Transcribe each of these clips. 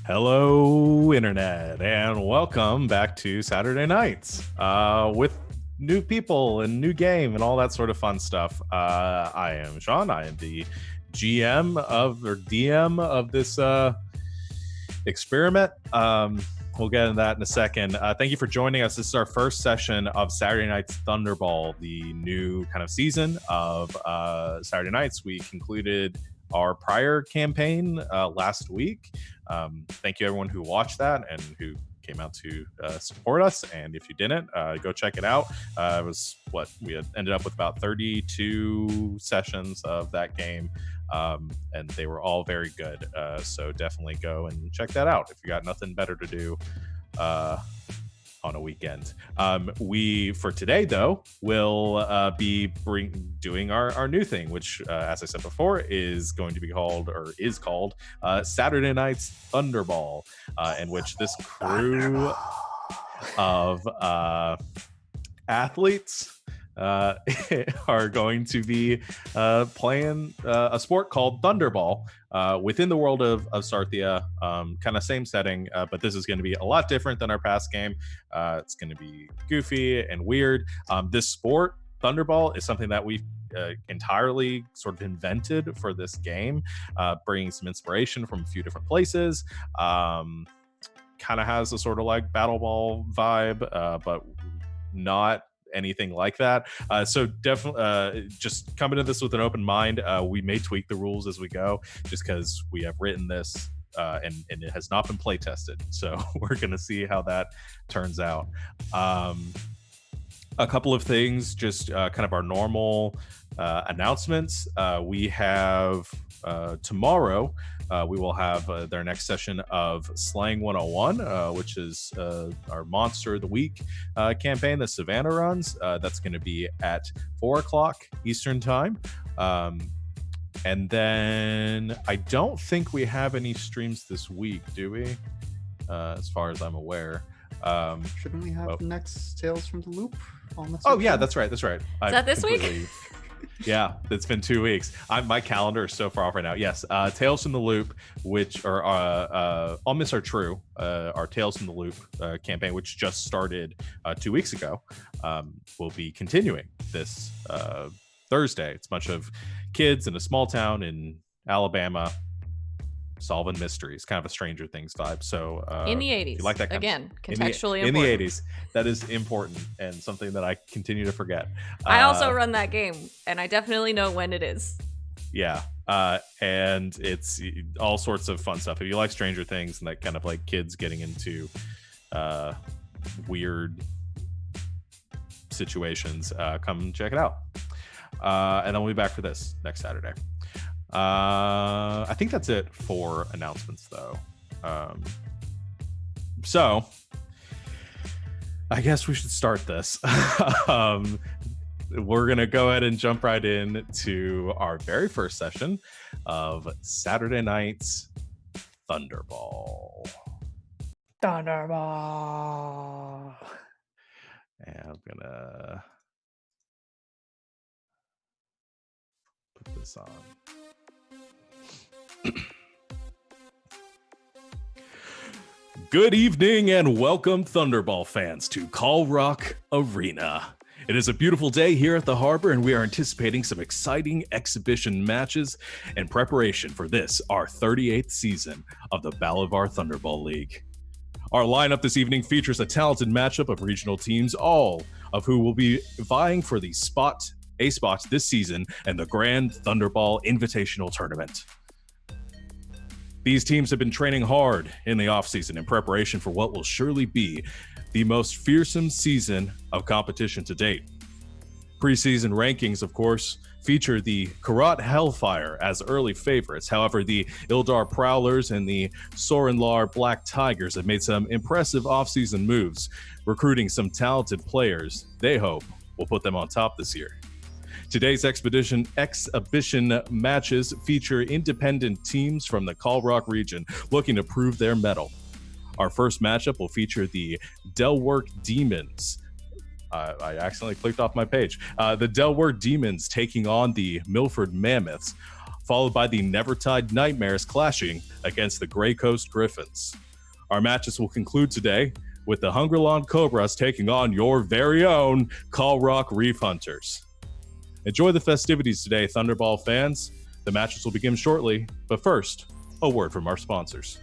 Hello, Internet, and welcome back to Saturday Nights with new people and new game and all that sort of fun stuff. I am Sean. I am the DM or DM of this experiment. We'll get into that in a second. Thank you for joining us. This is our first session of Saturday Nights Thunderball, the new kind of season of Saturday Nights. We concluded our prior campaign last week. Thank you everyone who watched that and who came out to support us. And if you didn't, go check it out. It was what we had ended up with about 32 sessions of that game. And they were all very good. So definitely go and check that out if you got nothing better to do on a weekend. We, for today though, will be doing our new thing, which as I said before is called Saturday Nights Thunderball, in which this crew of athletes are going to be playing a sport called Thunderball within the world of Sarthia. Kind of same setting, but this is going to be a lot different than our past game. It's going to be goofy and weird. This sport, Thunderball, is something that we've entirely sort of invented for this game, bringing some inspiration from a few different places. Kind of has a sort of like Battle Ball vibe, but not anything like that. So definitely just come into this with an open mind. We may tweak the rules as we go, just because we have written this and it has not been play tested. So we're going to see how that turns out. A couple of things, just kind of our normal announcements. We have tomorrow, we will have their next session of Slang 101, which is our Monster of the Week campaign that Savannah runs. That's going to be at 4 o'clock Eastern Time. And then I don't think we have any streams this week, do we? As far as I'm aware. Shouldn't we have next Tales from the Loop on the yeah, that's right. Is that this week? Yeah, it's been 2 weeks. My calendar is so far off right now. Yes, Tales from the Loop, which are All Myths Are True, our Tales from the Loop campaign, which just started 2 weeks ago, will be continuing this Thursday. It's a bunch of kids in a small town in Alabama solving mysteries, kind of a Stranger Things vibe. So in the 80s, you like that again, contextually in important. the 80s, that is important and something that I continue to forget. I also run that game, and I definitely know when it is. Yeah, and it's all sorts of fun stuff. If you like Stranger Things and that kind of like kids getting into weird situations, come check it out. And then we'll be back for this next Saturday. I think that's it for announcements, though. So I guess we should start this. We're going to go ahead and jump right in to our very first session of Saturday Night's Thunderball. Thunderball. And I'm going to put this on. Good evening and welcome, Thunderball fans, to Call Rock Arena. It is a beautiful day here at the harbor, and we are anticipating some exciting exhibition matches in preparation for this, our 38th season of the Bolivar Thunderball League. Our lineup this evening features a talented matchup of regional teams, all of who will be vying for a spot this season in the Grand Thunderball Invitational Tournament. These teams have been training hard in the offseason in preparation for what will surely be the most fearsome season of competition to date. Preseason rankings, of course, feature the Karat Hellfire as early favorites. However, the Ildar Prowlers and the Sorenlar Black Tigers have made some impressive offseason moves, recruiting some talented players they hope will put them on top this year. Today's exhibition matches feature independent teams from the Call Rock region looking to prove their mettle. Our first matchup will feature the Delwork Demons. I accidentally clicked off my page. The Delwork Demons taking on the Milford Mammoths. followed by the Nevertide Nightmares clashing against the Grey Coast Griffins. Our matches will conclude today with the Hungerland Cobras taking on your very own Call Rock Reef Hunters. Enjoy the festivities today, Thunderball fans. The matches will begin shortly, but first, a word from our sponsors.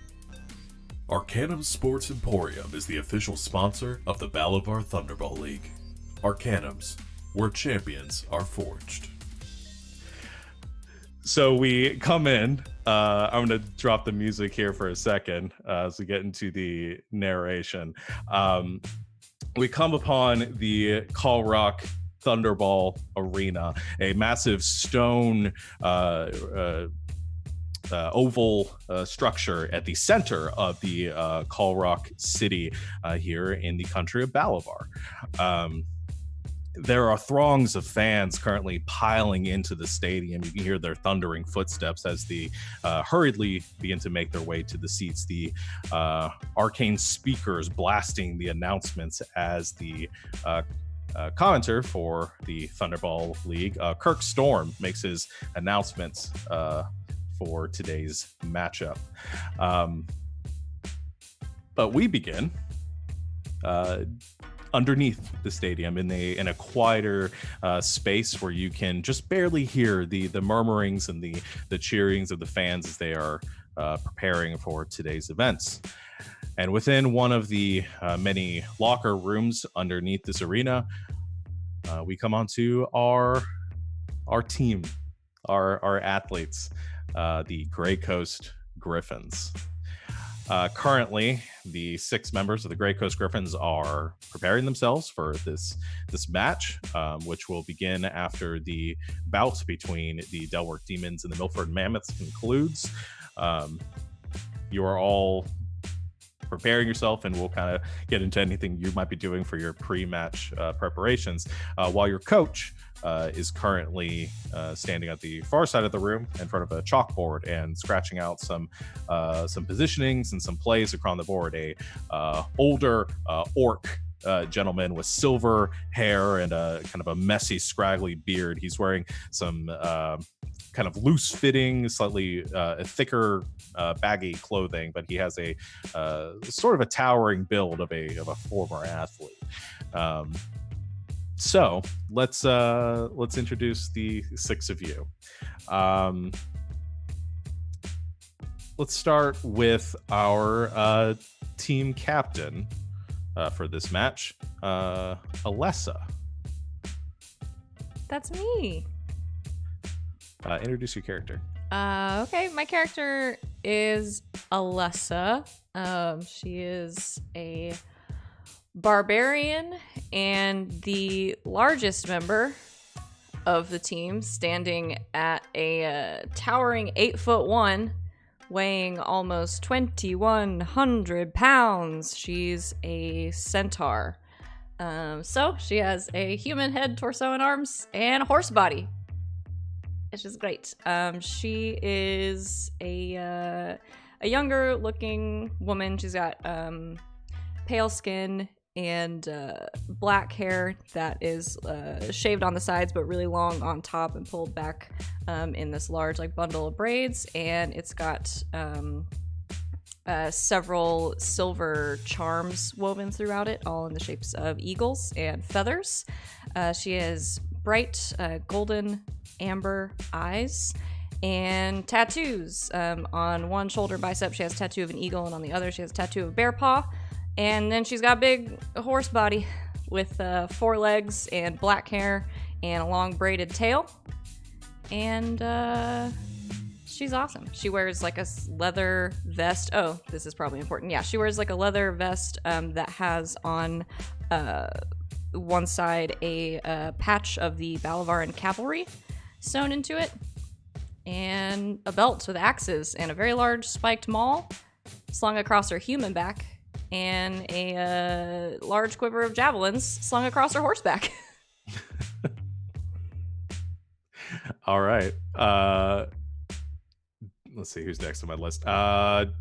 Arcanum Sports Emporium is the official sponsor of the Balavar Thunderball League. Arcanums, where champions are forged. So we come in. I'm going to drop the music here for a second as we get into the narration. We come upon the Call Rock Thunderball Arena, a massive stone oval structure at the center of the Call Rock city here in the country of Balavar. There are throngs of fans currently piling into the stadium. You can hear their thundering footsteps as they hurriedly begin to make their way to the seats. The arcane speakers blasting the announcements as the commentator for the Thunderball League, Kirk Storm, makes his announcements for today's matchup. But we begin underneath the stadium in a quieter space where you can just barely hear the murmurings and the cheerings of the fans as they are preparing for today's events. And within one of the many locker rooms underneath this arena, we come onto our team, our athletes, the Grey Coast Griffins. Currently, the 6 members of the Grey Coast Griffins are preparing themselves for this match, which will begin after the bout between the Delwork Demons and the Milford Mammoths concludes. You are all preparing yourself, and we'll kind of get into anything you might be doing for your pre-match preparations, while your coach is currently standing at the far side of the room in front of a chalkboard and scratching out some positionings and some plays across the board. A older orc gentleman with silver hair and a kind of a messy, scraggly beard. He's wearing some kind of loose-fitting, slightly thicker, baggy clothing, but he has a sort of a towering build of a former athlete. So let's introduce the 6 of you. Let's start with our team captain for this match, Alessa. That's me. Introduce your character. Okay, my character is Alessa. She is a barbarian and the largest member of the team, standing at a towering 8'1", weighing almost 2,100 pounds. She's a centaur. So she has a human head, torso, and arms, and a horse body. It's just great. She is a younger looking woman. She's got pale skin and black hair that is shaved on the sides but really long on top and pulled back in this large bundle of braids, and it's got several silver charms woven throughout it, all in the shapes of eagles and feathers. She has bright golden amber eyes and tattoos. On one shoulder bicep she has a tattoo of an eagle, and on the other she has a tattoo of a bear paw. And then she's got a big horse body with 4 legs and black hair and a long braided tail. And she's awesome. She wears a leather vest. Oh, this is probably important. Yeah, she wears a leather vest that has on one side a patch of the Balavaran cavalry sewn into it, and a belt with axes, and a very large spiked maul slung across her human back, and a large quiver of javelins slung across her horseback. All right. Let's see who's next on my list. I'm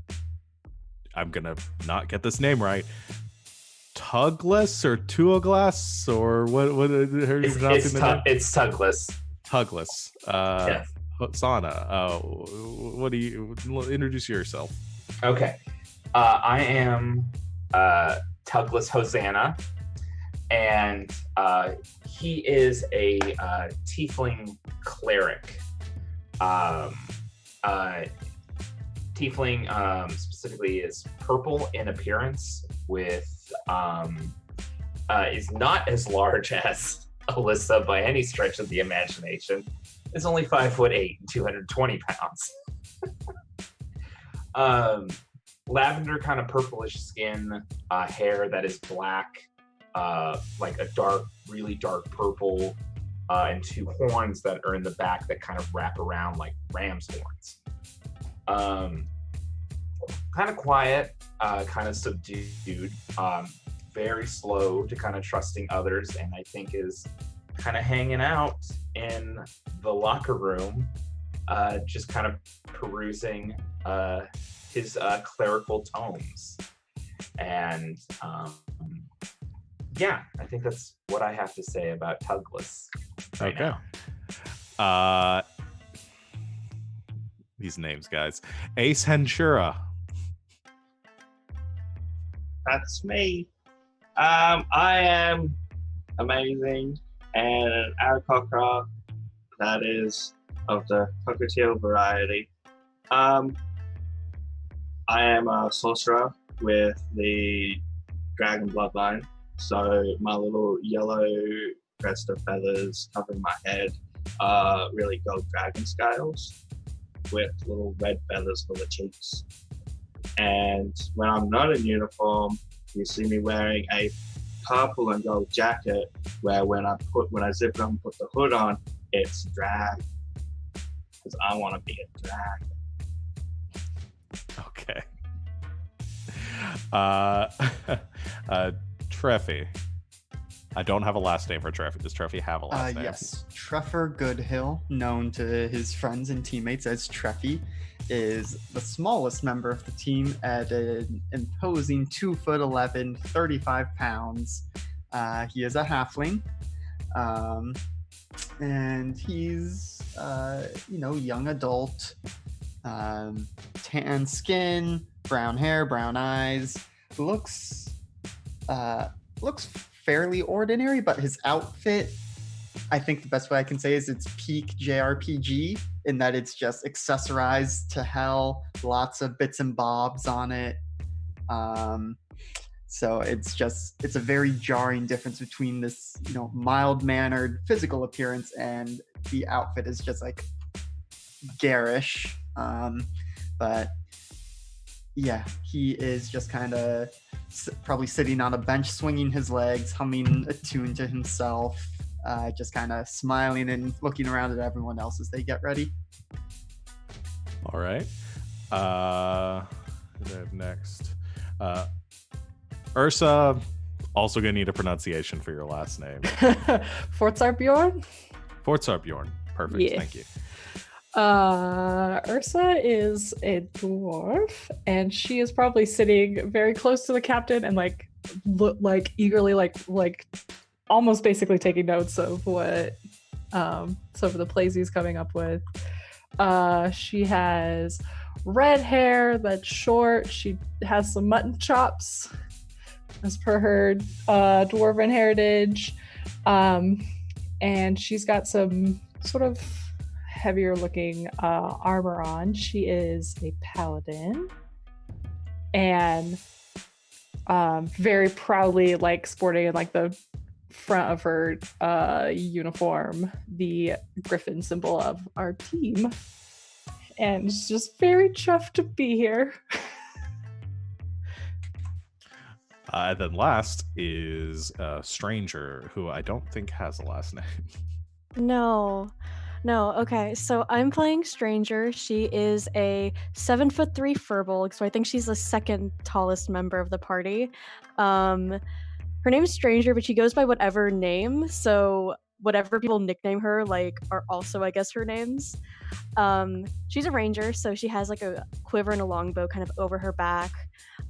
gonna not get this name right. Tugless or Tuoglass or what? It's Tugless. Tugless. Yes. Hosanna, what do you introduce yourself? Okay. I am Tugless Hosanna, and he is a tiefling cleric. Tiefling specifically is purple in appearance, with is not as large as Alyssa by any stretch of the imagination. Is only 5'8" and 220 pounds. Lavender kind of purplish skin, hair that is black, like a dark, really dark purple, and two horns that are in the back that kind of wrap around like ram's horns. Kind of quiet, kind of subdued, very slow to kind of trusting others, and I think is kind of hanging out in the locker room, just kind of perusing his clerical tomes. And yeah, I think that's what I have to say about Tugless right now. These names, guys. Ace Ventura. That's me. I am amazing and an Aarakocra that is of the cockatiel variety. I am a sorcerer with the dragon bloodline, so my little yellow crest of feathers covering my head are really gold dragon scales with little red feathers for the cheeks. And when I'm not in uniform, you see me wearing a purple and gold jacket where when I zip it up and put the hood on, it's drag. Because I want to be a drag. Okay. Treffy. I don't have a last name for Treffy. Does Treffy have a last name? Yes. Treffer Goodhill, known to his friends and teammates as Treffy, is the smallest member of the team at an imposing 2'11", 35 pounds. He is a halfling. And he's, young adult, tan skin, brown hair, brown eyes. Looks fairly ordinary, but his outfit, I think the best way I can say is it's peak JRPG in that it's just accessorized to hell, lots of bits and bobs on it. So it's a very jarring difference between this, mild-mannered physical appearance and the outfit is just like garish. But yeah, he is just kind of probably sitting on a bench, swinging his legs, humming a tune to himself, just kind of smiling and looking around at everyone else as they get ready. All right. Who do I have next? Ursa, also gonna need a pronunciation for your last name. Fortsarbjorn? Fortsarbjorn. Perfect. Yeah. Thank you. Ursa is a dwarf, and she is probably sitting very close to the captain and eagerly like almost basically taking notes of what some of the plays he's coming up with. She has red hair that's short. She has some mutton chops as per her dwarven heritage, and she's got some sort of heavier looking armor on. She is a paladin and very proudly sporting in the front of her uniform the griffin symbol of our team, and she's just very chuffed to be here. Then last is Stranger, who I don't think has a last name. No. Okay. So I'm playing Stranger. She is a 7'3" furbolg, so I think she's the second tallest member of the party. Her name is Stranger, but she goes by whatever name. So whatever people nickname her, are also, I guess, her names. She's a ranger, so she has a quiver and a longbow kind of over her back.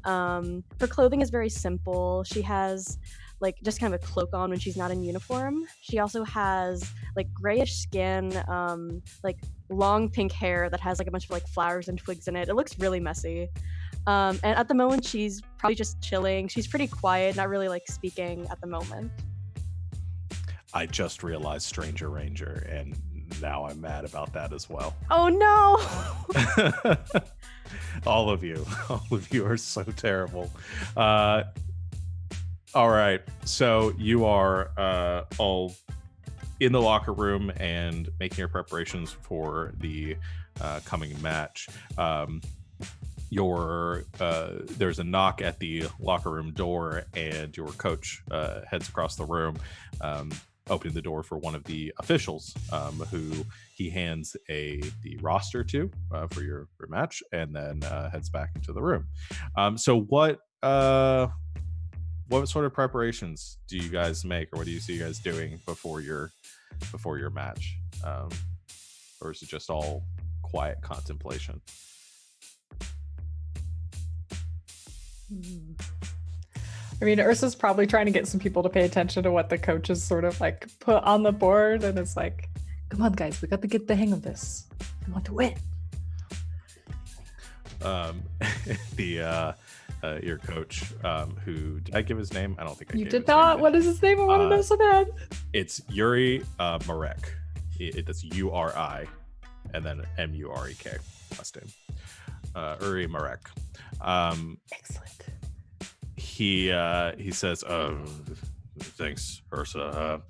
Her clothing is very simple. She has like just kind of a cloak on when she's not in uniform. She also has like grayish skin, like long pink hair that has like a bunch of like flowers and twigs in it. It looks really messy. And at the moment, she's probably just chilling. She's pretty quiet, not really like speaking at the moment. I just realized Stranger Ranger, and now I'm mad about that as well. Oh no! all of you are so terrible. All right, so you are all in the locker room and making your preparations for the coming match. There's a knock at the locker room door, and your coach heads across the room, opening the door for one of the officials, who he hands the roster to for your match, and then heads back into the room. So what sort of preparations do you guys make, or what do you see you guys doing before your match, or is it just all quiet contemplation? I mean, Ursa's probably trying to get some people to pay attention to what the coaches sort of like put on the board, and it's like, come on, guys, we got to get the hang of this. We want to win. Your coach, who did I give his name? I don't think I You gave did his not. name. What is his name? I want to know so bad. It's Yuri Marek. That's URI, and then MUREK last name. Uri Marek. Excellent. He says, thanks, Ursa.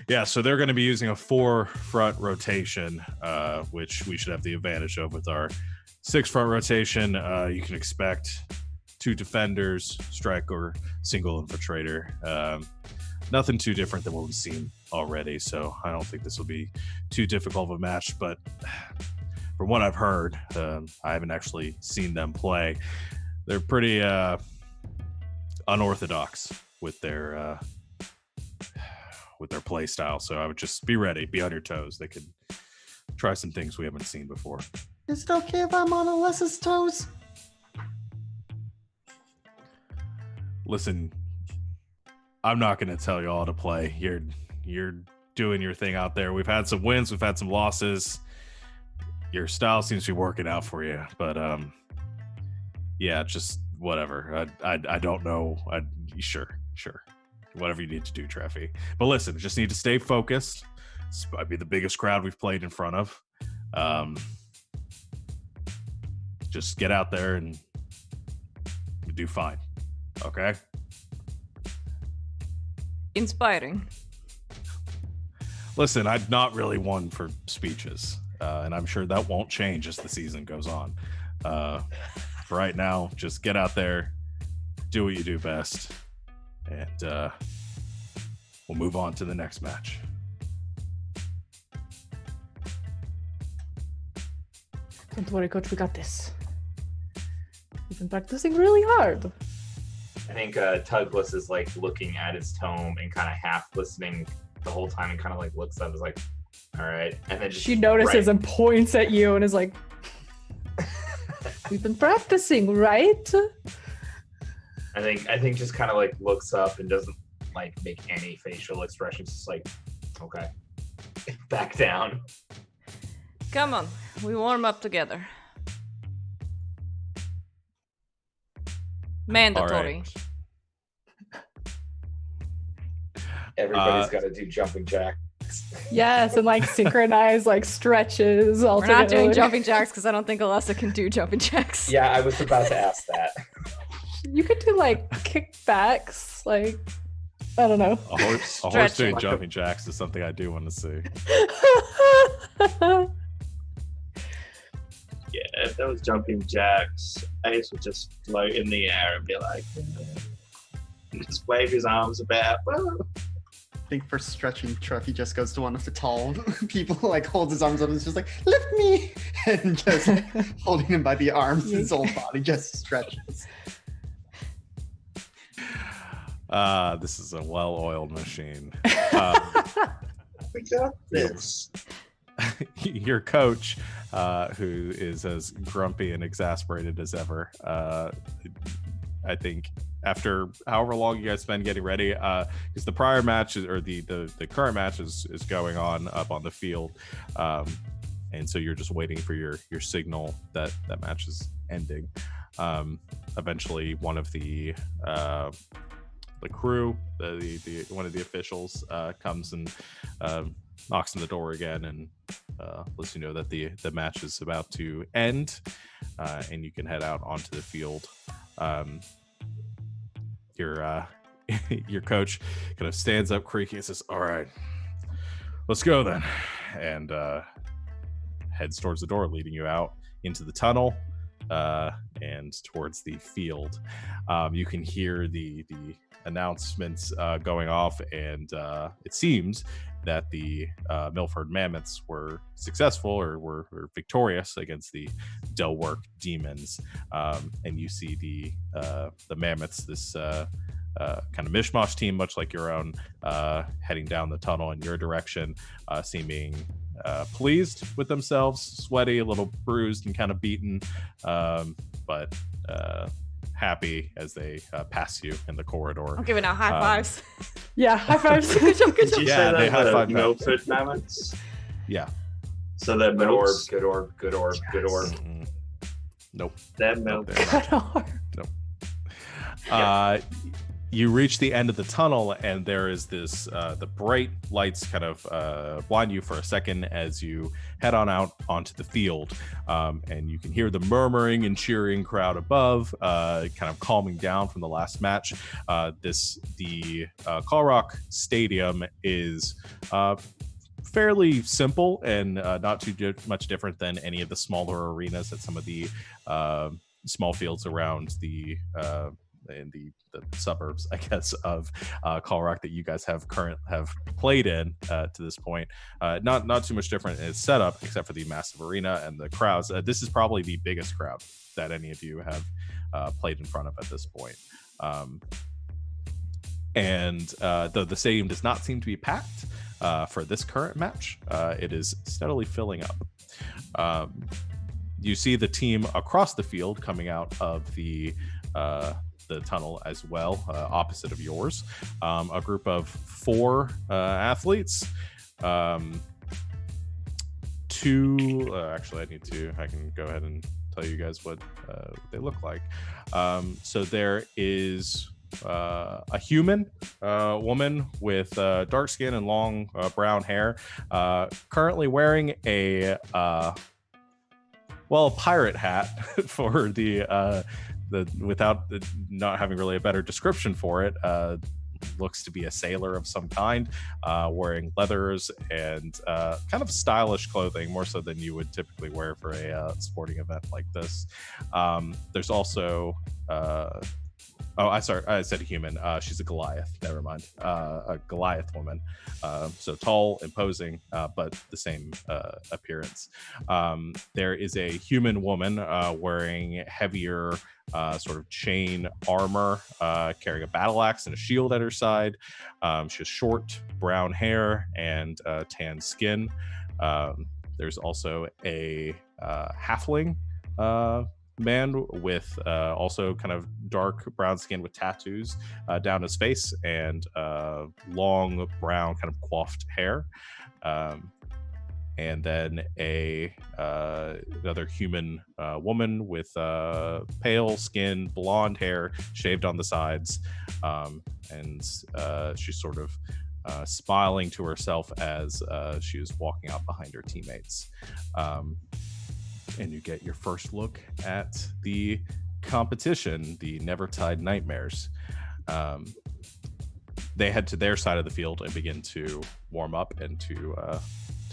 Yeah, so they're going to be using a 4-front rotation, which we should have the advantage of with our 6-front rotation. You can expect 2 defenders, striker, single infiltrator. Nothing too different than what we've seen already, so I don't think this will be too difficult of a match, but from what I've heard, I haven't actually seen them play. They're pretty unorthodox with their play style, so I would just be ready, be on your toes. They could try some things we haven't seen before. Is it okay if I'm on Alessa's toes? Listen, I'm not going to tell you all to play. You're doing your thing out there. We've had some wins, we've had some losses. Your style seems to be working out for you, but yeah, just whatever. I don't know. Sure. Whatever you need to do, Treffy. But listen, just need to stay focused. This might be the biggest crowd we've played in front of. Just get out there and do fine. Okay? Inspiring. Listen, I'm not really one for speeches, and I'm sure that won't change as the season goes on. For right now, just get out there, do what you do best, and we'll move on to the next match. Don't worry, Coach, we got this. We've been practicing really hard. I think Tugless is like looking at his tome and kind of half listening the whole time, and kind of like looks up, is like, all right, and then just She notices and points at you and is like, we've been practicing, right? I think just kind of like looks up and doesn't like make any facial expressions. Just like, okay, back down. Come on, we warm up together. Mandatory. All right. Everybody's got to do jumping jacks. Yes, and like synchronized like stretches all We're not together. doing jumping jacks because I don't think Alessa can do jumping jacks. Yeah, I was about to ask that. You could do like kickbacks, like I don't know. A horse Stretching. doing jumping jacks is something I do want to see. Yeah, if there was jumping jacks, Ace would just float in the air and be like, just wave his arms about. Whoa. I think for stretching Truff, he just goes to one of the tall people, like holds his arms up and is just like, lift me! And just holding him by the arms, his whole body just stretches. This is a well-oiled machine. We got this. Your coach, who is as grumpy and exasperated as ever, I think after however long you guys spend getting ready, because the prior match or the current match is going on up on the field, and so you're just waiting for your signal that match is ending. Eventually, one of the crew, the one of the officials, comes and knocks on the door again and lets you know that the match is about to end, and you can head out onto the field. Your coach kind of stands up creaking and says, "All right, let's go then," and heads towards the door, leading you out into the tunnel and towards the field. You can hear the announcements going off, and it seems that the Milford Mammoths were successful or were victorious against the Delwork Demons. And you see the Mammoths, this kind of mishmash team, much like your own, heading down the tunnel in your direction, seeming pleased with themselves, sweaty, a little bruised and kind of beaten, but happy as they pass you in the corridor. I'm giving out high fives. Yeah, high fives. Good job, good Did job. you Yeah, say they that high-fived the back. Milford Mammoths? Yeah. So they're Good orb, milfs? good orb, good orb, good orb. Mm-mm. Nope. They're Nope, milfs. they're not. You reach the end of the tunnel, and there is this the bright lights kind of blind you for a second as you head on out onto the field, and you can hear the murmuring and cheering crowd above, kind of calming down from the last match. The Colrock Stadium is fairly simple and not too much different than any of the smaller arenas at some of the small fields around in the suburbs, I guess, of Colrock that you guys have played in to this point. Not too much different in its setup, except for the massive arena and the crowds. This is probably the biggest crowd that any of you have played in front of at this point. And though the stadium does not seem to be packed for this current match, it is steadily filling up. You see the team across the field coming out of the tunnel as well, opposite of yours. A group of 4 athletes. Actually, I can go ahead and tell you guys what they look like. So there is a human woman with dark skin and long brown hair, currently wearing a pirate hat for the without not having really a better description for it. Looks to be a sailor of some kind, wearing leathers and kind of stylish clothing, more so than you would typically wear for a sporting event like this. There's also I said human. She's a Goliath. Never mind. A Goliath woman. So tall, imposing, but the same appearance. There is a human woman wearing heavier sort of chain armor, carrying a battle axe and a shield at her side. She has short brown hair and tan skin. There's also a halfling man with also kind of dark brown skin with tattoos down his face and long brown kind of coiffed hair. And then another human woman with pale skin, blonde hair, shaved on the sides, and she's sort of smiling to herself as she is walking out behind her teammates. And you get your first look at the competition, the Nevertide Nightmares. They head to their side of the field and begin to warm up and to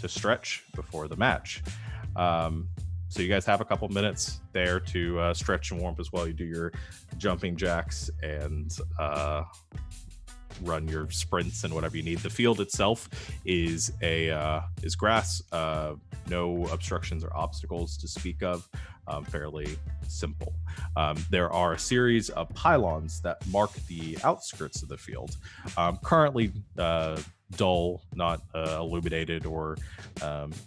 stretch before the match. So you guys have a couple minutes there to stretch and warm up as well. You do your jumping jacks and run your sprints and whatever you need. The field itself is grass, no obstructions or obstacles to speak of, fairly simple. There are a series of pylons that mark the outskirts of the field, currently dull, not illuminated or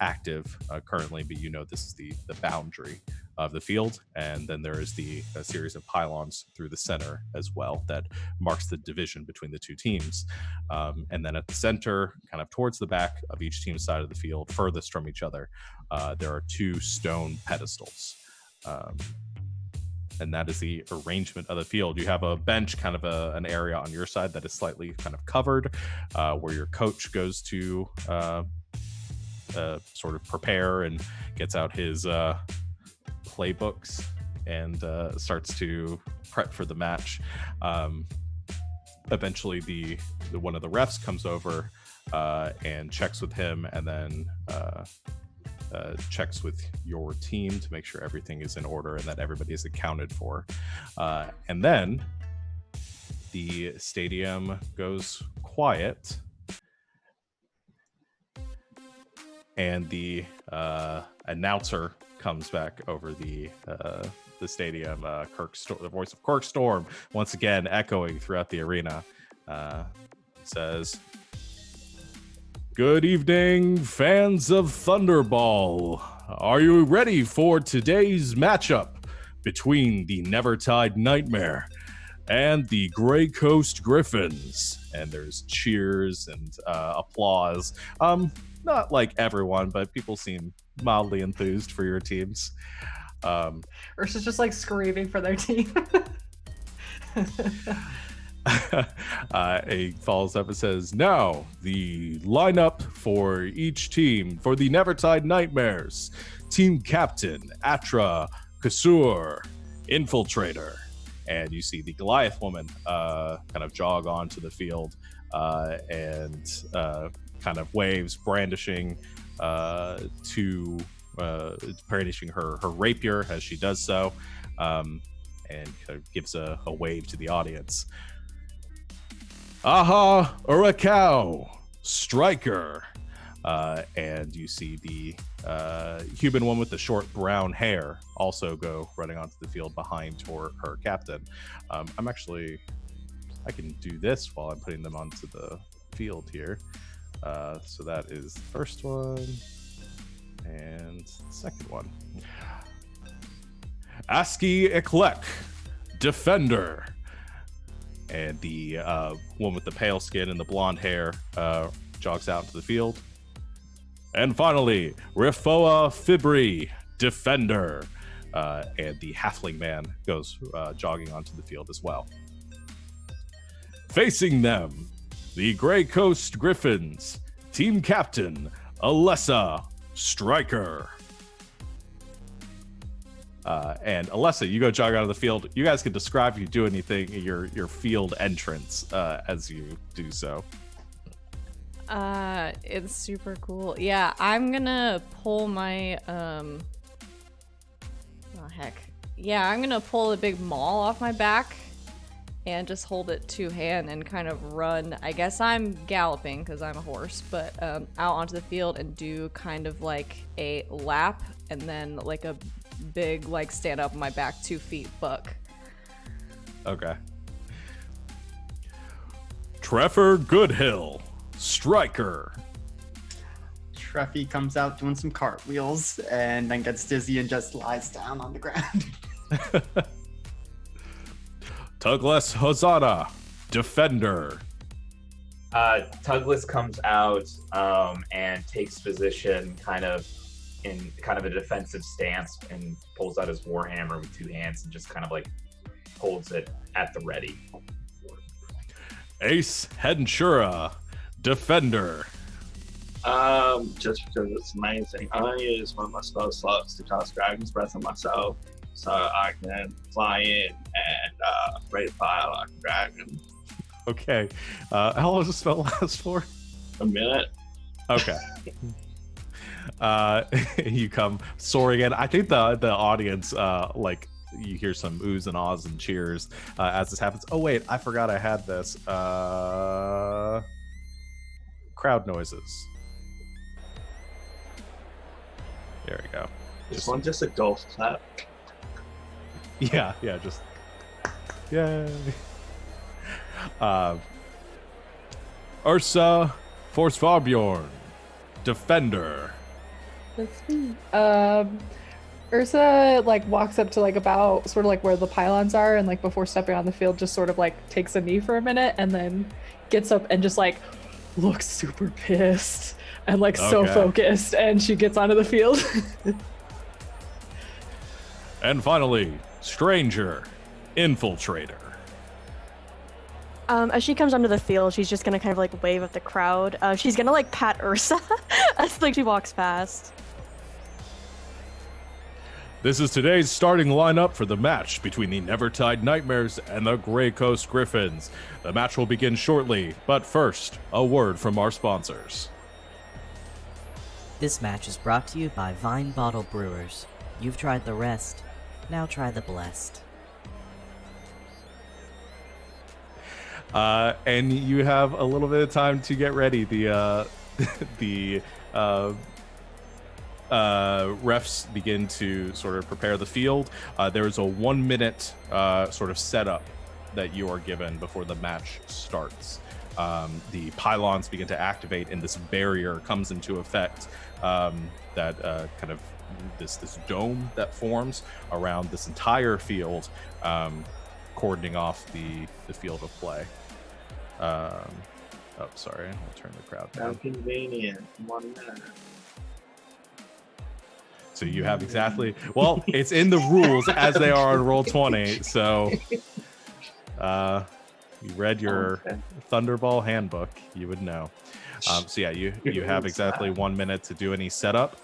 active currently, but you know this is the boundary of the field, and then there is a series of pylons through the center as well that marks the division between the two teams. And then at the center, kind of towards the back of each team's side of the field, furthest from each other, there are 2 stone pedestals. And that is the arrangement of the field. You have a bench, kind of an area on your side that is slightly kind of covered, where your coach goes to sort of prepare and gets out his playbooks and starts to prep for the match. Eventually, the one of the refs comes over and checks with him, and then checks with your team to make sure everything is in order and that everybody is accounted for. And then the stadium goes quiet, and the announcer comes back over the stadium. The voice of Cork Storm, once again echoing throughout the arena, says, "Good evening, fans of Thunderball. Are you ready for today's matchup between the Nevertide Nightmare and the Grey Coast Griffins?" And there's cheers and applause. Not like everyone, but people seem mildly enthused for your teams. Ursa's just like screaming for their team. He follows up and says, "Now, the lineup for each team for the Nevertide Nightmares. Team captain, Atra Kasur, infiltrator." And you see the Goliath woman kind of jog onto the field and kind of waves, brandishing brandishing her rapier as she does so, and kind of gives a wave to the audience. "Aha, Urakau, striker." And you see the human one with the short brown hair also go running onto the field behind her captain. I can do this while I'm putting them onto the field here. So that is the first one and the second one. "Aski Eklek, defender." And the one with the pale skin and the blonde hair jogs out into the field. "And finally, Rifoa Fibri, defender." And the halfling man goes jogging onto the field as well. Facing them, the Grey Coast Griffins, team captain, Alessa, striker. And Alessa, you go jog out of the field. You guys can describe if you do anything in your field entrance as you do so. It's super cool. Yeah, I'm gonna pull my I'm gonna pull a big maul off my back and just hold it two-hand and kind of run. I guess I'm galloping because I'm a horse, but out onto the field and do kind of like a lap and then like a big like stand up on my back 2 feet buck. Okay. Trevor Goodhill, striker. Treffy comes out doing some cartwheels and then gets dizzy and just lies down on the ground. Douglas Hosanna, defender. Tuglas comes out and takes position kind of in a defensive stance and pulls out his warhammer with 2 hands and just kind of like holds it at the ready. Ace Henshura, defender. Just because it's amazing. I use one of my spell slots to cast Dragon's Breath on myself, so I can fly in and raid fire like a dragon. Okay. How long does the spell last for? A minute. Okay. You come soaring in. I think the audience like you hear some oohs and ahs and cheers as this happens. Oh wait, I forgot I had this. Crowd noises. There we go. This one just a golf clap. Yeah, just yay. Ursa Forsvarbjorn, defender. That's me. Ursa like walks up to like about sort of like where the pylons are, and like before stepping on the field, just sort of like takes a knee for a minute, and then gets up and just like looks super pissed and like so Okay. focused, and she gets onto the field. And finally, Stranger, Infiltrator. As she comes onto the field, she's just gonna kind of like wave at the crowd. She's gonna like pat Ursa as like she walks past. This is today's starting lineup for the match between the Nevertide Nightmares and the Grey Coast Griffins. The match will begin shortly, but first, a word from our sponsors. This match is brought to you by Vine Bottle Brewers. You've tried the rest. Now try the blessed. And you have a little bit of time to get ready. The refs begin to sort of prepare the field. There is a 1 minute sort of setup that you are given before the match starts. The pylons begin to activate, and this barrier comes into effect. That kind of this dome that forms around this entire field, cordoning off the field of play. Oh, sorry. I'll turn the crowd How down. convenient. 1 minute. So you have exactly, well, it's in the rules as they are on Roll20. So you read your Okay. Thunderball handbook, you would know. So yeah, you have exactly 1 minute to do any setup.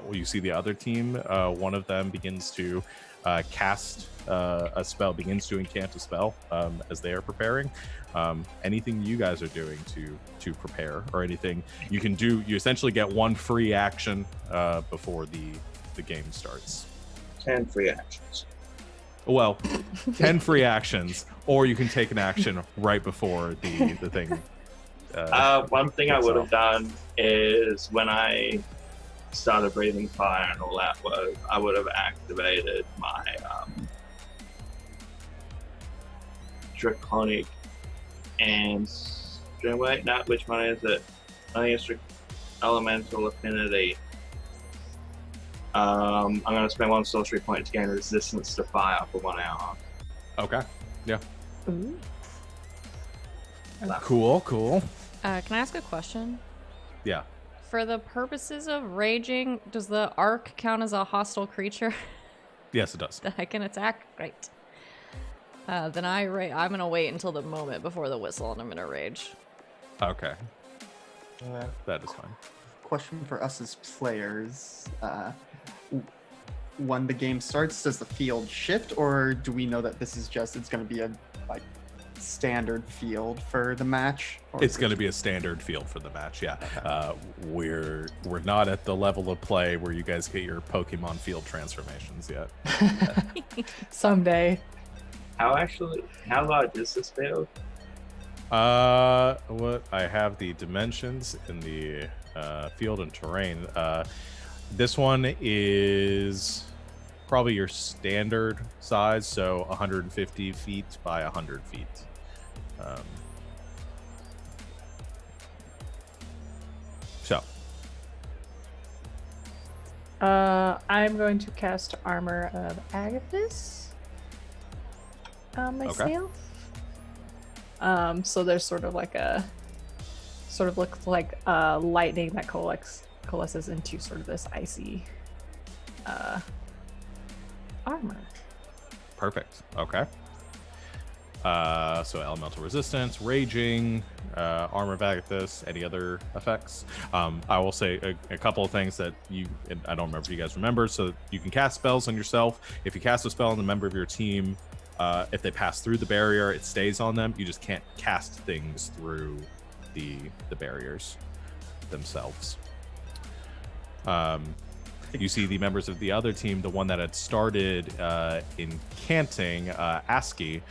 You see the other team, one of them begins to cast a spell, begins to incant a spell as they are preparing. Anything you guys are doing to prepare, or anything you can do, you essentially get one free action before the game starts. 10 free actions. Well, 10 free actions, or you can take an action right before the thing. One thing I would have itself. done is when I started breathing fire and all that was, I would have activated my draconic and wait, no, which one is it? I think it's elemental affinity. I'm gonna spend 1 sorcery point to gain resistance to fire for 1 hour. Okay. Yeah. Ooh. Cool. Can I ask a question? Yeah. For the purposes of raging, does the arc count as a hostile creature Yes, it does. that I can attack? Great. Then I'm gonna wait until the moment before the whistle, and I'm gonna rage. Okay. That is fine. Question for us as players. When the game starts, does the field shift, or do we know that this is just, it's going to be a like standard field for the match? Or It's is it going to be a standard field for the match. Yeah. We're not at the level of play where you guys get your Pokemon field transformations yet. Someday. How large is this field? What I have the dimensions in the field and terrain. This one is probably your standard size, so 150 feet by 100 feet. So I'm going to cast Armor of Agathis on myself. So there's sort of looks like lightning that coalesces into sort of this icy armor. perfect. Okay. So elemental resistance, raging, armor of Agathis, any other effects? I will say a couple of things that I don't remember if you guys remember. So you can cast spells on yourself. If you cast a spell on the member of your team, if they pass through the barrier, it stays on them. You just can't cast things through the barriers themselves. You see the members of the other team, the one that had started incanting, Aski,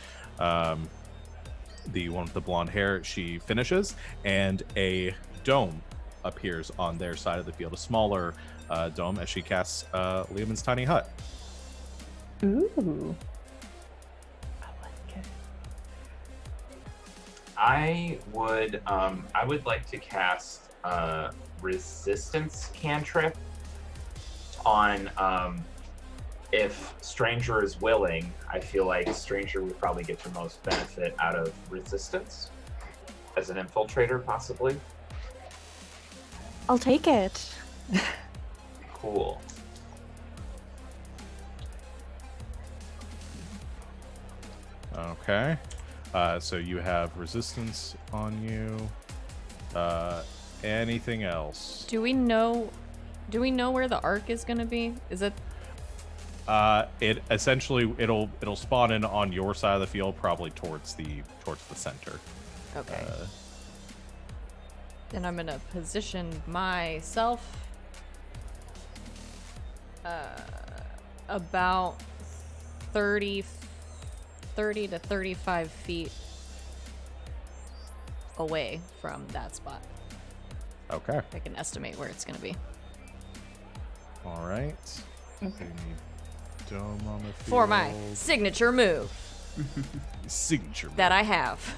the one with the blonde hair, she finishes, and a dome appears on their side of the field, a smaller dome, as she casts Liamon's tiny hut. Ooh. I like it. I would like to cast resistance cantrip on if Stranger is willing, I feel like Stranger would probably get the most benefit out of resistance as an infiltrator, possibly. I'll take it. Cool. Okay. So you have resistance on you. Anything else? Do we know where the arc is going to be? Is it It essentially it'll spawn in on your side of the field, probably towards the center. okay? Then I'm going to position myself about 30 to 35 feet away from that spot. Okay. I can estimate where it's going to be. All right. Okay. Dome on the field. For my signature move signature move. that I have.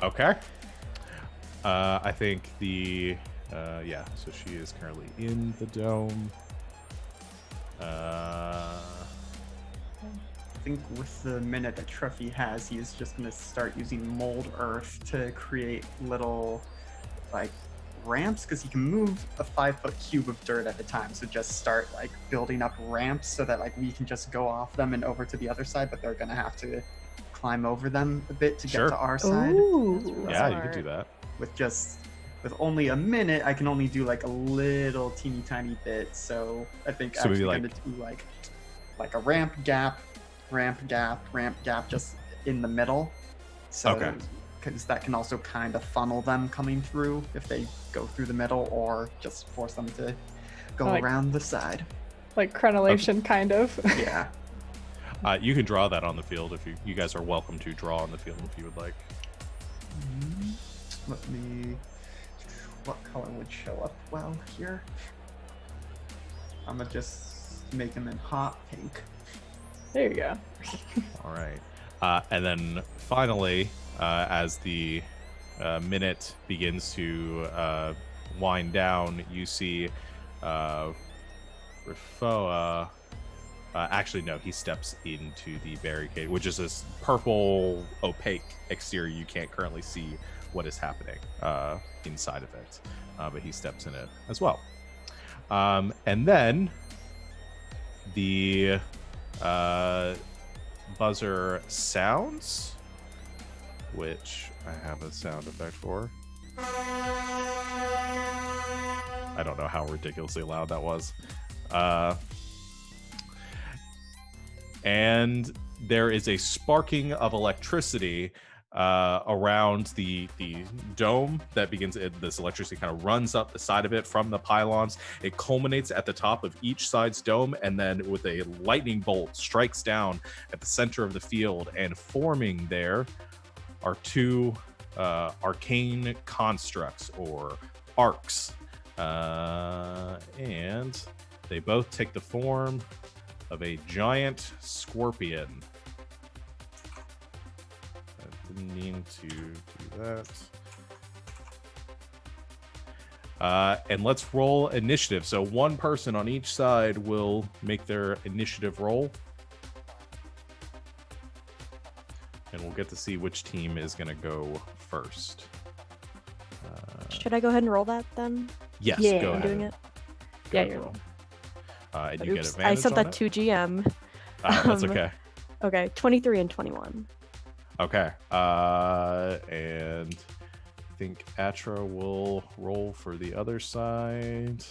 Okay. I think the yeah. So she is currently in the dome. I think with the minute that Truffy has, he is just going to start using mold earth to create little, like, ramps, because he can move a 5-foot cube of dirt at a time. So just start, like, building up ramps so that, like, we can just go off them and over to the other side, but they're going to have to climb over them a bit to Sure. get to our side. Ooh. Yeah, you Smart. could do that. With only a minute, I can only do like a little teeny tiny bit. So I think So maybe, actually gonna do like a ramp gap, just in the middle. So Okay. because that can also kind of funnel them coming through if they go through the middle, or just force them to go Like- around the side. Like crenellation, kind of. Yeah. You can draw that on the field if you guys are welcome to draw on the field if you would like. Let me. What color would show up well here? I'm gonna just make them in hot pink. There you go. All right. And then finally, as the minute begins to wind down, you see Rifoa. Actually, no, he steps into the barricade, which is this purple, opaque exterior. You can't currently see what is happening inside of it, but he steps in it as well. And then the buzzer sounds, which I have a sound effect for. I don't know how ridiculously loud that was. And there is a sparking of electricity around the dome that begins. This electricity kind of runs up the side of it from the pylons. It culminates at the top of each side's dome, and then with a lightning bolt strikes down at the center of the field. And forming there are two arcane constructs, or arcs, and they both take the form of a giant scorpion. I didn't mean to do that. And let's roll initiative. So one person on each side will make their initiative roll. And we'll get to see which team is going to go first. Should I go ahead and roll that then? Yes, Yeah, go I'm ahead. doing it. Go Yeah, ahead, you're roll. And you get Oops, advantage I sent on that it? to GM. That's Um, okay. Okay, 23 and 21. Okay. And I think Atra will roll for the other side.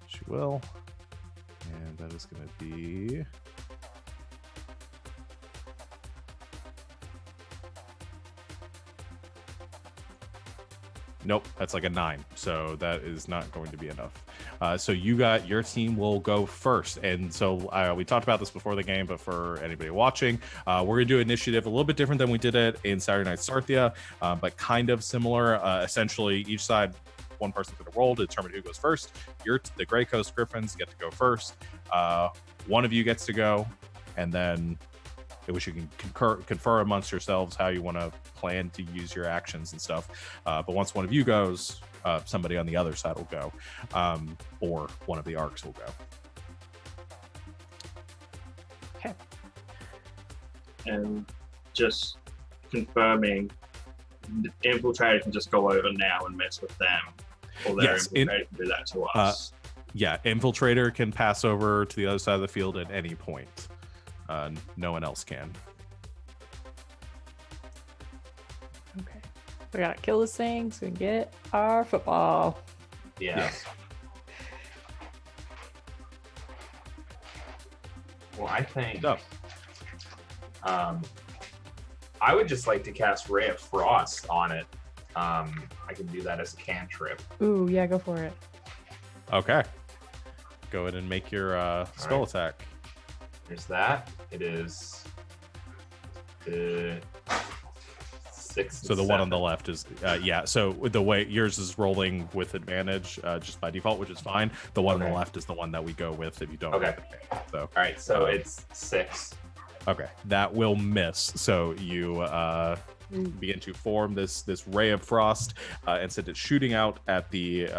She will. And that is going to be... Nope, that's like a 9. So that is not going to be enough. So your team will go first. And so we talked about this before the game, but for anybody watching, we're going to do initiative a little bit different than we did it in Saturday Night Sarthia, but kind of similar. Essentially, each side, one person's going to roll to determine who goes first. The Grey Coast Griffins get to go first. One of you gets to go, and then I wish you can confer amongst yourselves how you want to plan to use your actions and stuff. But once one of you goes, somebody on the other side will go, or one of the arcs will go. And just confirming, the infiltrator can just go over now and mess with them, or their Yes, infiltrator can do that to us. Yeah, infiltrator can pass over to the other side of the field at any point. No one else can. Okay. We gotta kill this thing so we can get our football. Yeah. Yes. Well, I think No. I would just like to cast Ray of Frost on it. I can do that as a cantrip. Ooh, yeah, go for it. Okay. Go ahead and make your spell right. attack. There's that. It is 6. So the one on the left is so the way yours is rolling with advantage just by default, which is fine. The one on Okay. the left is the one that we go with if you don't. Okay. have it. So All right, so it's 6. okay, that will miss. So you begin to form this ray of frost, and send it shooting out at the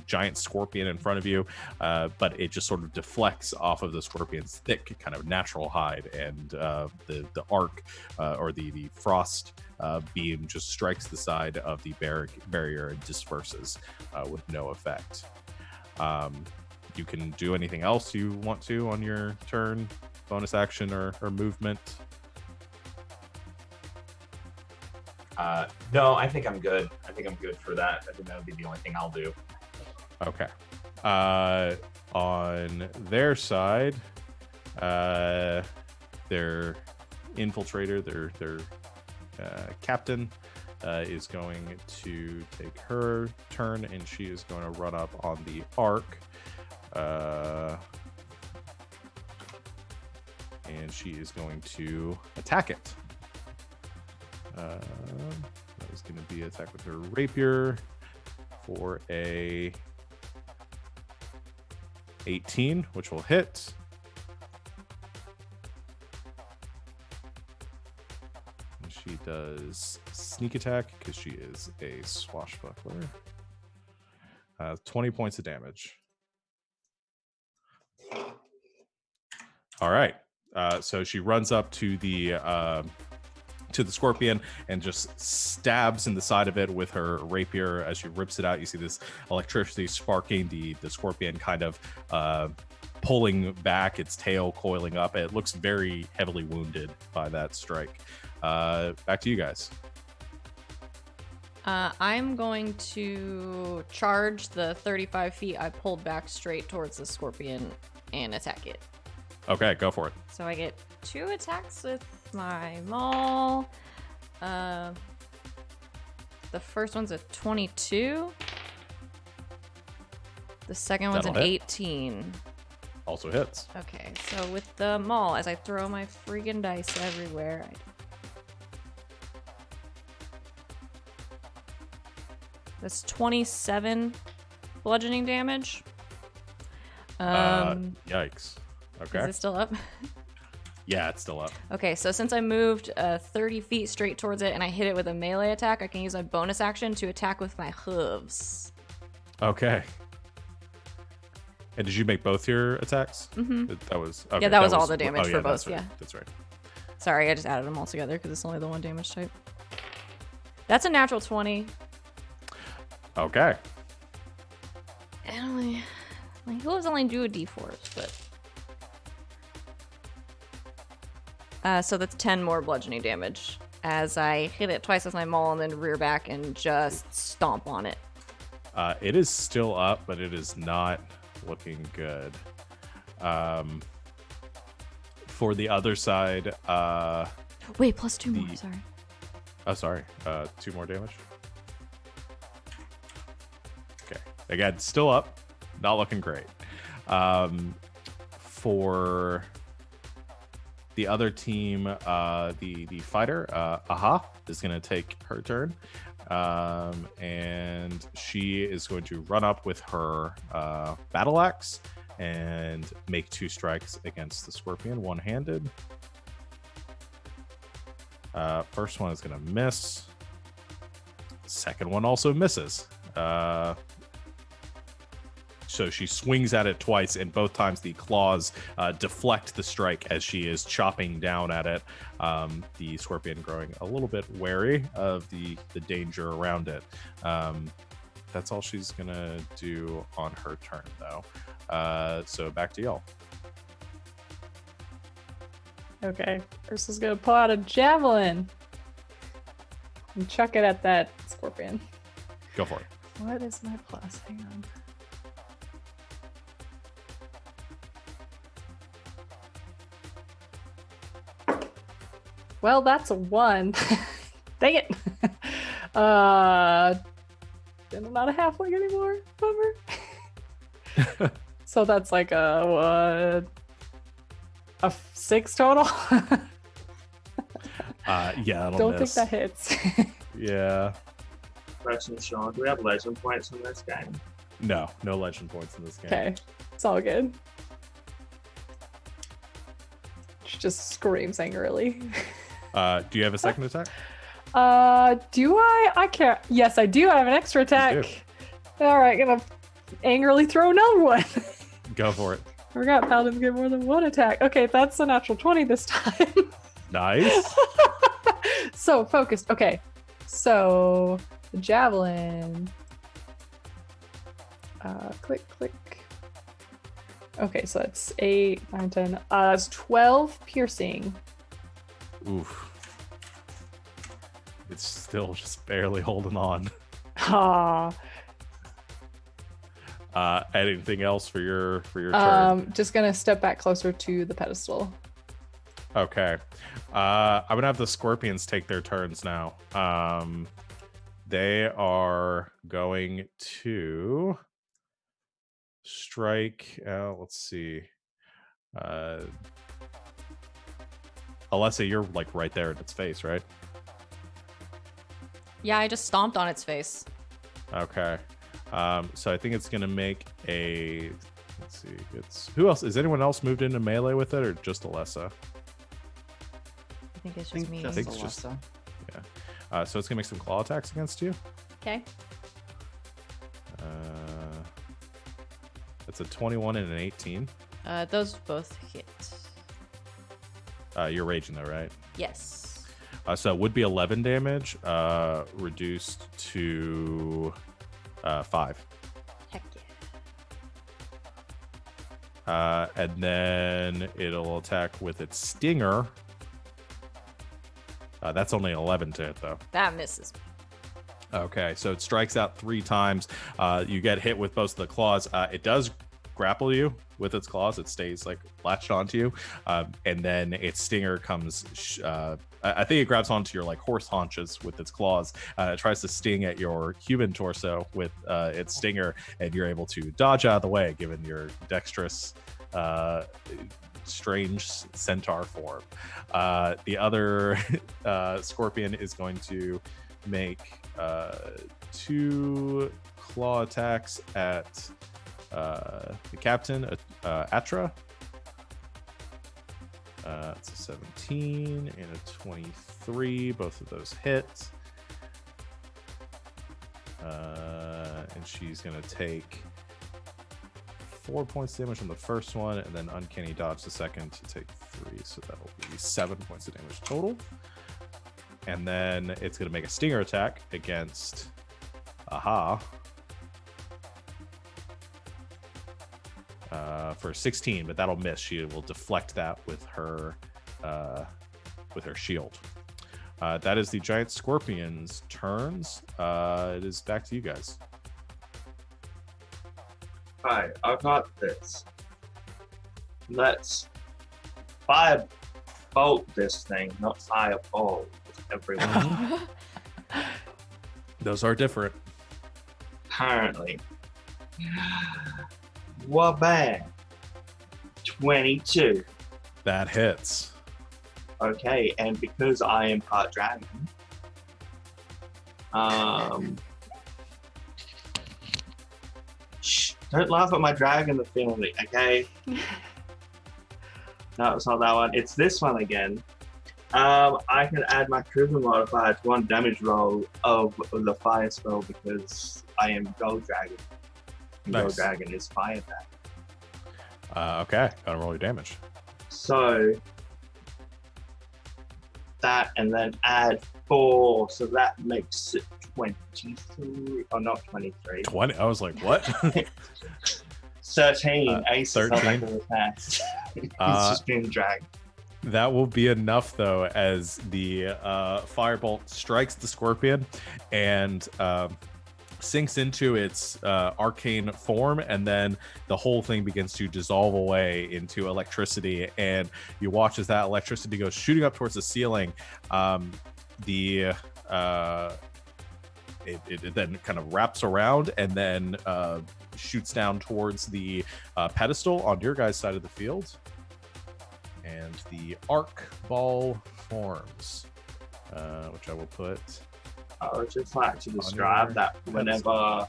giant scorpion in front of you, but it just sort of deflects off of the scorpion's thick kind of natural hide, and the arc or the frost beam just strikes the side of the barrier and disperses with no effect. You can do anything else you want to on your turn, bonus action or movement. No, I think I'm good. I think I'm good for that. I think that would be the only thing I'll do. Okay. On their side, their infiltrator, their captain, is going to take her turn, and she is going to run up on the arc. And she is going to attack it. That is going to be attack with her rapier for a 18, which will hit. And she does sneak attack because she is a swashbuckler. 20 points of damage. All right. So she runs up to the scorpion and just stabs in the side of it with her rapier. As she rips it out, you see this electricity sparking, the scorpion kind of pulling back, its tail coiling up. It looks very heavily wounded by that strike. Back to you guys. I'm going to charge the 35 feet I pulled back straight towards the scorpion and attack it. Okay, go for it. So I get 2 attacks with my maul. The first one's a 22. The second one's That'll an hit. 18. Also hits. Okay, so with the maul, as I throw my freaking dice everywhere, that's 27 bludgeoning damage. Yikes. Okay. Is it still up? Yeah, it's still up. Okay, so since I moved 30 feet straight towards it and I hit it with a melee attack, I can use my bonus action to attack with my hooves. Okay. And did you make both your attacks? Mm-hmm. That was okay, Yeah, that was all the damage for both, that's right. yeah. That's right. Sorry, I just added them all together because it's only the one damage type. That's a natural 20. Okay. And only, my hooves only do a d4s, but... so that's 10 more bludgeoning damage as I hit it twice with my maul and then rear back and just stomp on it. It is still up, but it is not looking good. For the other side, Wait, plus 2 more, sorry. Oh, sorry. 2 more damage. Okay. Again, still up. Not looking great. For the other team, the fighter, Aha, is going to take her turn. And she is going to run up with her battle axe and make 2 strikes against the scorpion, one-handed. First one is going to miss. Second one also misses. So she swings at it twice, and both times the claws deflect the strike as she is chopping down at it. The scorpion growing a little bit wary of the danger around it. That's all she's gonna do on her turn, though. So back to y'all. Okay, Ursa's gonna pull out a javelin and chuck it at that scorpion. Go for it. What is my plus? Hang on. Well, that's a 1. Dang it. Then I'm not a halfling anymore. Bummer. So that's like a 6 total. Yeah, that'll Don't miss. think that hits. Yeah. Question, Sean, do we have legend points in this game? No legend points in this game. Okay, it's all good. She just screams angrily. Do you have a second attack? Do I? I can't. Yes, I do. I have an extra attack. All right, gonna angrily throw another one. Go for it. I forgot paladins get more than one attack. Okay, that's a natural 20 this time. Nice. So focused. Okay, so the javelin. Click. Okay, so that's 8, 9, 10. It's 12 piercing. Oof. It's still just barely holding on. Ah. Anything else for your turn? Just gonna step back closer to the pedestal. Okay. I'm gonna have the scorpions take their turns now. They are going to strike. Let's see. Alessa, you're like right there in its face, right? Yeah, I just stomped on its face. Okay. So I think it's gonna make a. Let's see. It's who else? Is anyone else moved into melee with it, or just Alessa? I think it's I just think me. just think it's just- Alessa. So it's gonna make some claw attacks against you. Okay. It's a 21 and an 18. Those both hit. You're raging though, right? Yes. So it would be 11 damage, reduced to 5. Heck yeah. And then it'll attack with its stinger. That's only 11 to hit, though. That misses. Okay, so it strikes out 3 times. You get hit with both of the claws. It does grapple you with its claws. It stays like latched onto you, and then its stinger comes. I think it grabs onto your like horse haunches with its claws. It tries to sting at your human torso with its stinger, and you're able to dodge out of the way given your dexterous. Strange centaur form. The other scorpion is going to make 2 claw attacks at the captain, Atra. It's a 17 and a 23. Both of those hit. And she's going to take 4 points damage on the first one, and then uncanny dodge the second to take 3. So that'll be 7 points of damage total. And then it's going to make a stinger attack against Aha. For 16, but that'll miss. She will deflect that with her shield. That is the giant scorpion's turns. It is back to you guys. Hi, I got this. Let's firebolt this thing, not fireball everyone. Those are different. Apparently. What bad? 22. That hits. Okay, and because I am part dragon, shh, don't laugh at my dragon affinity, okay? No, it's not that one. It's this one again. I can add my charisma modifier to one damage roll of the fire spell because I am Gold Dragon. And Gold Nice. Dragon is fire attack. Okay, gotta roll your damage. So that and then add 4, so that makes it 23, or not 23. 20. I was like, what? 13. Ace is not 13. like an attack. He's just being dragged. That will be enough, though, as the firebolt strikes the scorpion and sinks into its arcane form, and then the whole thing begins to dissolve away into electricity. And you watch as that electricity goes shooting up towards the ceiling. It then kind of wraps around and then shoots down towards the pedestal on your guys' side of the field. And the arc ball forms, which I will put. I would just like to describe that whenever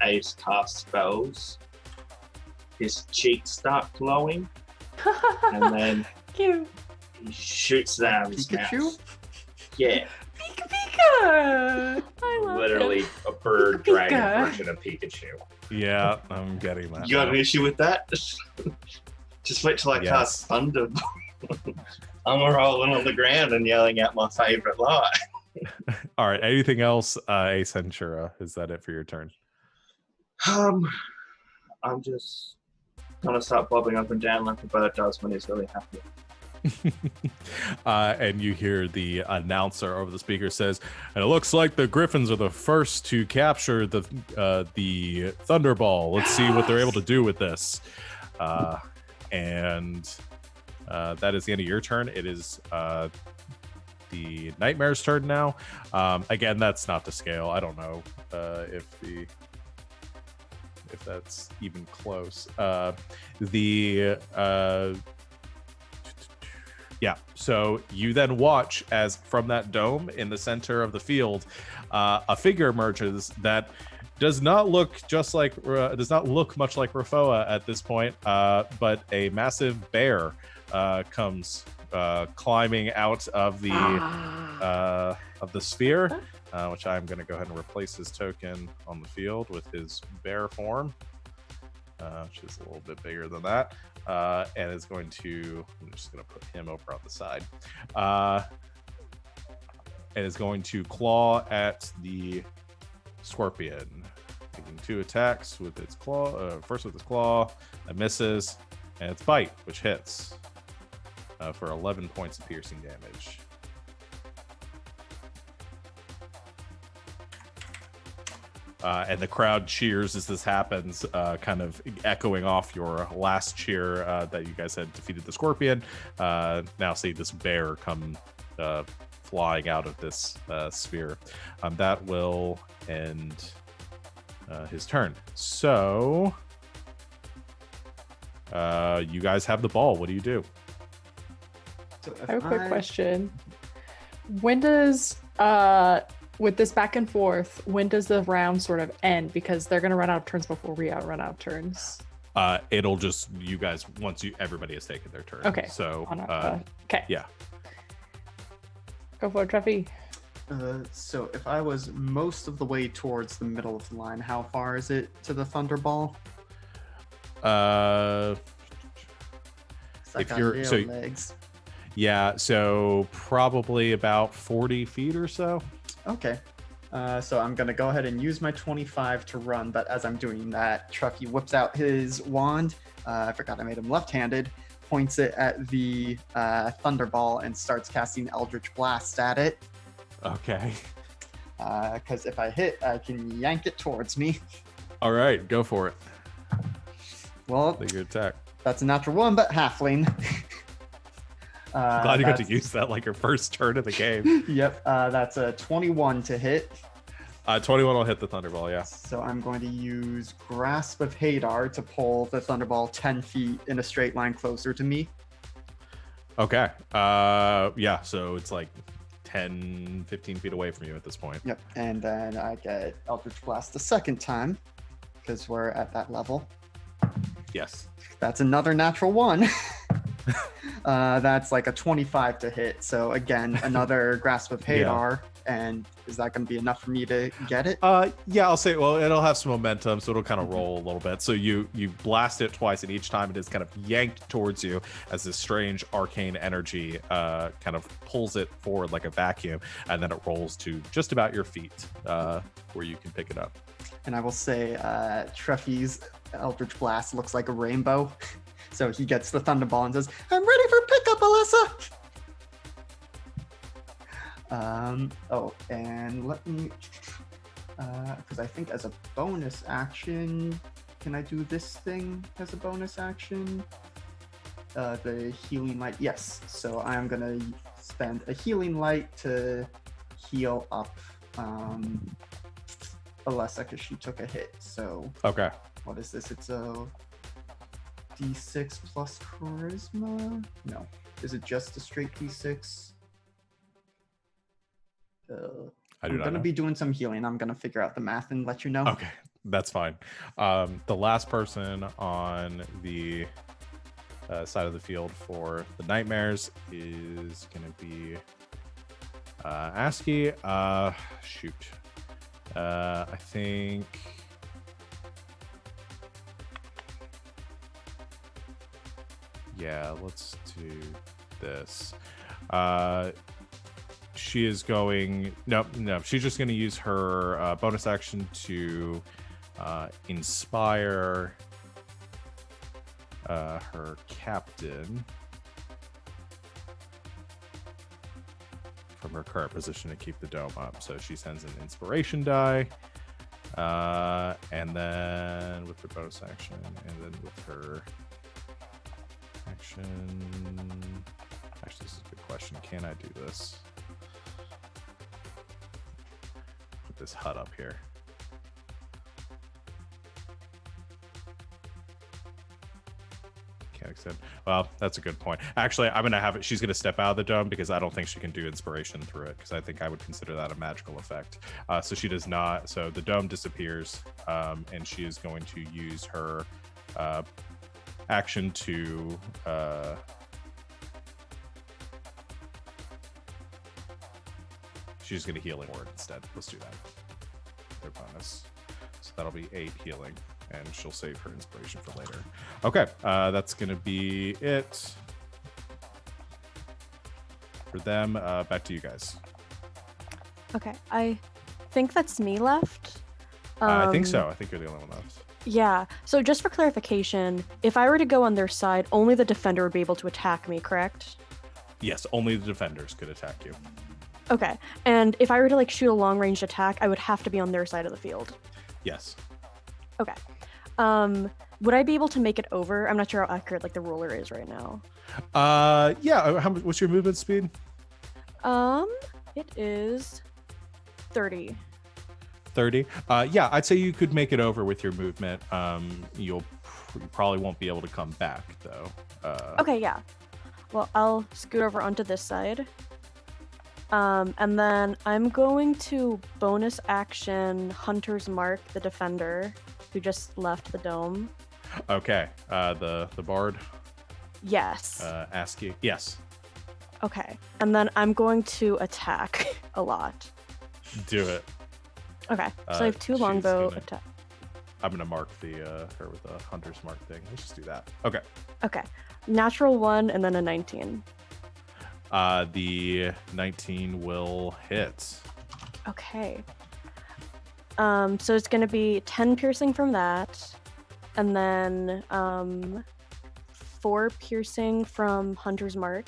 Ace casts spells, his cheeks start glowing, and then Cute. he shoots them. Pikachu? Yeah, Pika Pika! I love Literally a bird Pika. dragon version of Pikachu. Yeah, I'm getting that. you got an now. issue with that? Just wait till I Yes. cast Thunderball. I'm rolling on the ground and yelling out my favorite line. All right. Anything else, Ace Ventura? Is that it for your turn? I'm just gonna start bobbing up and down like a bird does when he's really happy. And you hear the announcer over the speaker says, "And it looks like the Griffins are the first to capture the Thunderball. Let's see what they're able to do with this." And that is the end of your turn. It is the Nightmare's turn now. Again, that's not to scale. I don't know if that's even close. Yeah, so you then watch as from that dome in the center of the field, a figure emerges that does not look much like Rafoa at this point, but a massive bear comes climbing out of the sphere, which I'm going to go ahead and replace his token on the field with his bear form, which is a little bit bigger than that, and is going to. I'm just going to put him over on the side, and is going to claw at the scorpion, taking 2 attacks with its claw. First with its claw, that misses, and its bite, which hits. For 11 points of piercing damage. And the crowd cheers as this happens, kind of echoing off your last cheer that you guys had defeated the scorpion. Now see this bear come flying out of this sphere. That will end his turn. So you guys have the ball. What do you do? So if I have a quick question. When does, with this back and forth, when does the round sort of end? Because they're going to run out of turns before we run out of turns. It'll just, you guys, everybody has taken their turn. Okay. So, okay. yeah. Go for it, Treffy. So if I was most of the way towards the middle of the line, how far is it to the Thunderball? 'Cause I If got you're- nail so- legs. Yeah, so probably about 40 feet or so. Okay. So I'm going to go ahead and use my 25 to run, but as I'm doing that, Truffy whips out his wand. I forgot I made him left-handed, points it at the Thunderball and starts casting Eldritch Blast at it. Okay. Because if I hit, I can yank it towards me. All right, go for it. Well, Take your attack. that's a natural 1, but halfling. Glad you got to that's- use that like your first turn of the game. Yep, that's a 21 to hit. 21 will hit the Thunderball, yeah. So I'm going to use Grasp of Hadar to pull the Thunderball 10 feet in a straight line closer to me. Okay. Yeah, so it's like 10, 15 feet away from you at this point. Yep, and then I get Eldritch Blast the second time because we're at that level. Yes. That's another natural 1. That's like a 25 to hit. So again, another Grasp of Hadar. And is that going to be enough for me to get it? Yeah, I'll say, well, it'll have some momentum, so it'll kind of roll a little bit. So you blast it twice, and each time it is kind of yanked towards you as this strange arcane energy kind of pulls it forward like a vacuum, and then it rolls to just about your feet where you can pick it up. And I will say Treffy's Eldritch Blast looks like a rainbow. So he gets the Thunderball and says, I'm ready for pickup, Alyssa! And let me, because I think as a bonus action, can I do this thing as a bonus action? The healing light, yes. So I'm gonna spend a healing light to heal up Alessa because she took a hit. So Okay. what is this? It's a D6 plus charisma? No. Is it just a straight D6? I do I'm not going to know. be doing some healing. I'm going to figure out the math and let you know. Okay, that's fine. The last person on the side of the field for the nightmares is going to be ASCII. Shoot. I think... Yeah, let's do this. She is going... No, she's just going to use her bonus action to inspire her captain from her current position to keep the dome up. So she sends an inspiration die. And then with her bonus action, and then with her action... Actually, this is a good question. Can I do this? Put this HUD up here. Can't extend. Well, that's a good point. Actually, I'm gonna have it. She's gonna step out of the dome because I don't think she can do inspiration through it, because I think I would consider that a magical effect. So she does not. So the dome disappears, and she is going to use her action to. She's going to healing word instead. Let's do that. Their bonus. So that'll be 8 healing, and she'll save her inspiration for later. Okay, that's going to be it for them. Back to you guys. Okay, I think that's me left. I think so. I think you're the only one left. Yeah, so just for clarification, if I were to go on their side, only the defender would be able to attack me, correct? Yes, only the defenders could attack you. Okay, and if I were to like shoot a long-range attack, I would have to be on their side of the field. Yes. Okay. Would I be able to make it over? I'm not sure how accurate like the ruler is right now. Yeah. What's your movement speed? It is 30. 30. Yeah, I'd say you could make it over with your movement. You probably won't be able to come back though. Okay, yeah. Well, I'll scoot over onto this side. And then I'm going to bonus action Hunter's Mark, the defender, who just left the dome. Okay. The bard. Yes. ASCII. Yes. Okay. And then I'm going to attack a lot. Do it. Okay. So I have 2 longbow attack. I'm gonna mark the her with a Hunter's Mark thing. Let's just do that. Okay. Okay. Natural 1 and then a 19. The 19 will hit. Okay. So it's gonna be 10 piercing from that, and then 4 piercing from Hunter's Mark,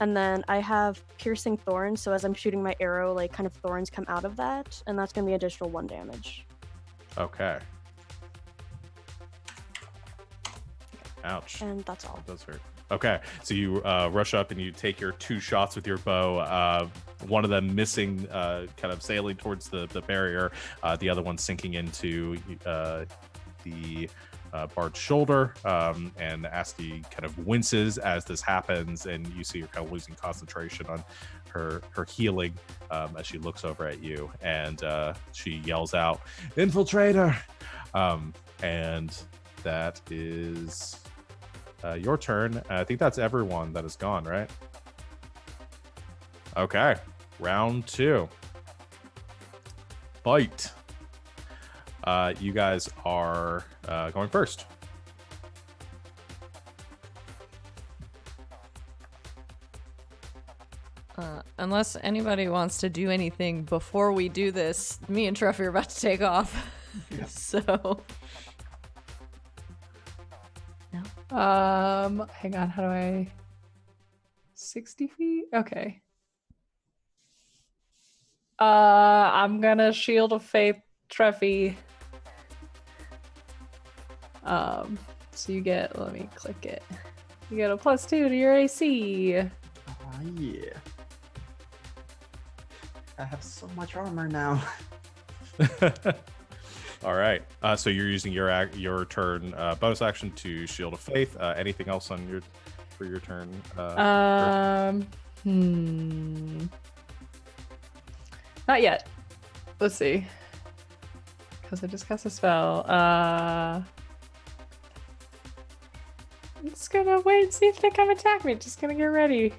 and then I have piercing thorns. So as I'm shooting my arrow, like kind of thorns come out of that, and that's gonna be additional 1 damage. Okay. Ouch. And that's all. That does hurt. Okay, so you rush up and you take your 2 shots with your bow. One of them missing, kind of sailing towards the barrier. The other one sinking into the bard's shoulder. And ASCII kind of winces as this happens, and you see her kind of losing concentration on her healing as she looks over at you, and she yells out, "Infiltrator!" And that is your turn. I think that's everyone that is gone, right? Okay. Round 2. Fight. You guys are going first. Unless anybody wants to do anything before we do this, me and Truffy are about to take off. Yeah. So. Hang on, how do I 60 feet? Okay. I'm gonna Shield of Faith Treffy. So you get, let me click it. You get a +2 to your AC. Yeah. I have so much armor now. All right. So you're using your turn bonus action to Shield of Faith. Anything else on for your turn? Not yet. Let's see. Because I just cast a spell. I'm just gonna wait and see if they come attack me. Just gonna get ready.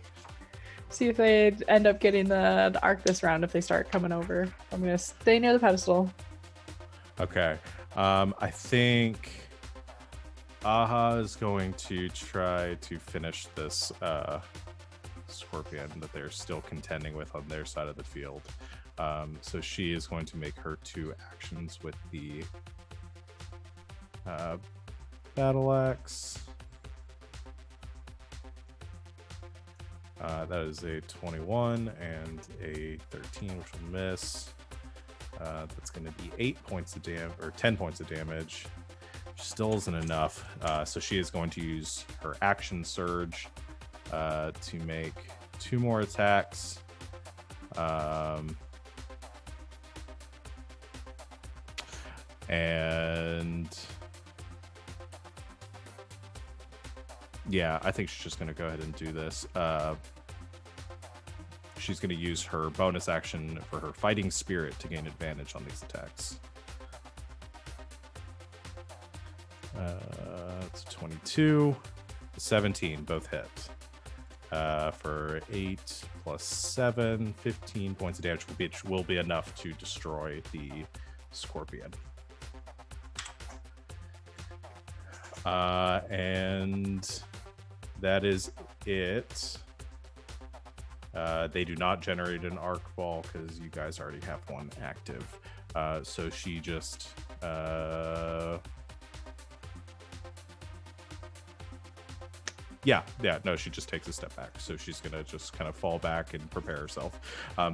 See if they end up getting the arc this round if they start coming over. I'm gonna stay near the pedestal. Okay. I think Aha is going to try to finish this scorpion that they're still contending with on their side of the field. So she is going to make her 2 actions with the battle axe. That is a 21 and a 13, which will miss. That's going to be 8 points of damage, or 10 points of damage. Still isn't enough. So she is going to use her action surge to make 2 more attacks. And yeah, I think she's just going to go ahead and do this. She's going to use her bonus action for her fighting spirit to gain advantage on these attacks. It's 22, 17, both hit. For 8 plus 7, 15 points of damage, which will be enough to destroy the scorpion. And that is it. They do not generate an arc ball because you guys already have one active. So she just she just takes a step back. So she's gonna just kind of fall back and prepare herself.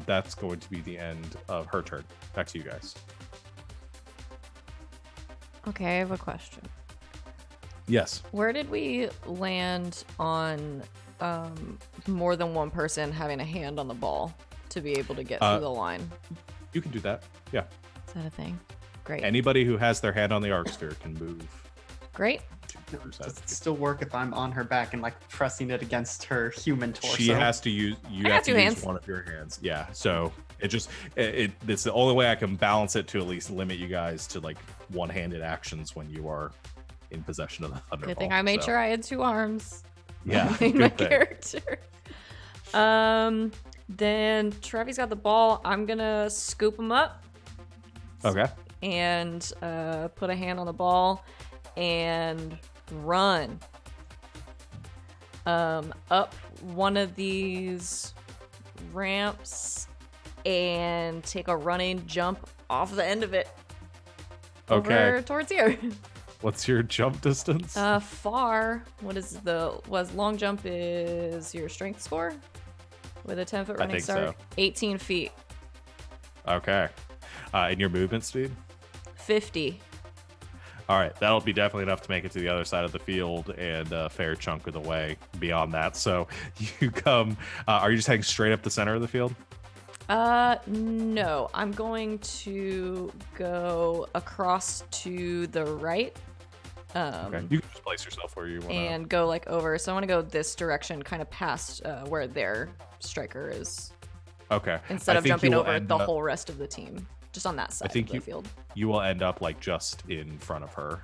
That's going to be the end of her turn. Back to you guys. Okay, I have a question. Yes. Where did we land on more than one person having a hand on the ball to be able to get through the line? You can do that. Yeah. Is that a thing? Great. Anybody who has their hand on the arc sphere can move. Great. Does it still work if I'm on her back and like pressing it against her human torso? She has to use. You have to use one of your hands. Yeah. So it's the only way I can balance it to at least limit you guys to like one-handed actions when you are in possession of the Thunderball. Good thing I made sure I had 2 arms. Yeah. I made my good thing. character. Then Trevi's got the ball. I'm gonna scoop him up. Okay. And put a hand on the ball and run up one of these ramps and take a running jump off the end of it. Okay. Over towards here. What's your jump distance? Far. Long jump is your strength score with a 10-foot running start. So. 18 feet. Okay. And your movement speed? 50. All right, that'll be definitely enough to make it to the other side of the field and a fair chunk of the way beyond that. So you come. Are you just heading straight up the center of the field? No. I'm going to go across to the right. Okay. You can just place yourself where you want. And go like over. So I want to go this direction, kind of past where their striker is. Okay. Instead of jumping over the whole rest of the team. Just on that side of the field. You will end up like just in front of her,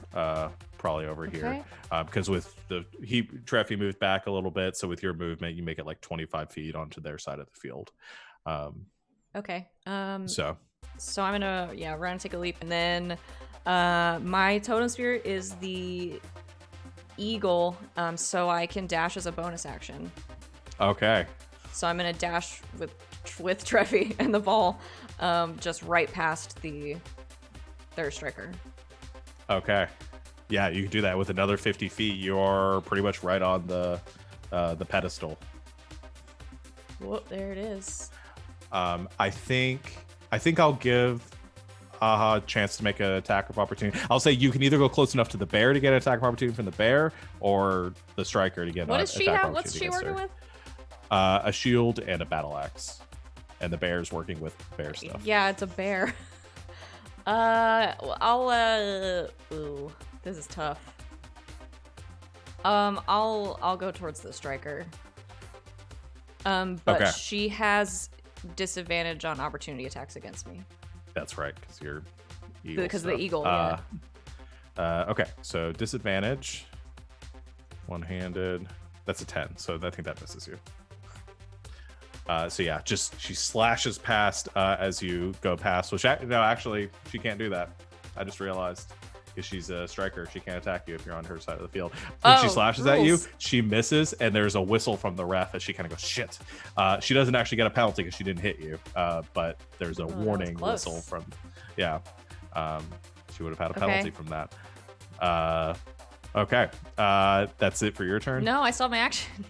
probably over here. Okay. Because with Treffy moved back a little bit, so with your movement, you make it like 25 feet onto their side of the field. Okay. So I'm gonna run and take a leap, and then my totem spirit is the eagle, so I can dash as a bonus action. okay. So I'm gonna dash with Treffy and the ball, just right past their striker. Okay. Yeah, you can do that with another 50 feet. You're pretty much right on the pedestal. Whoop! There it is. I think I'll give Aha a chance to make an attack of opportunity. I'll say you can either go close enough to the bear to get an attack of opportunity from the bear, or the striker to get What an does she attack of have? What's she opportunity working against with? her. A shield and a battle axe, and the bear's working with bear stuff. Yeah, it's a bear. Ooh, this is tough. I'll go towards the striker. But Okay. she has disadvantage on opportunity attacks against me. That's right, because you're eagle Because of the stuff. eagle, yeah. Okay, so disadvantage, one-handed. That's a 10, so I think that misses you. So yeah, just she slashes past as you go past. Which actually, she can't do that. I just realized, because she's a striker, she can't attack you if you're on her side of the field. When she slashes at you, rules. she misses, and there's a whistle from the ref as she kind of goes, shit. She doesn't actually get a penalty because she didn't hit you, but there's a warning close. whistle from, she would have had a Okay. penalty from that. Okay, that's it for your turn? No, I saw my action.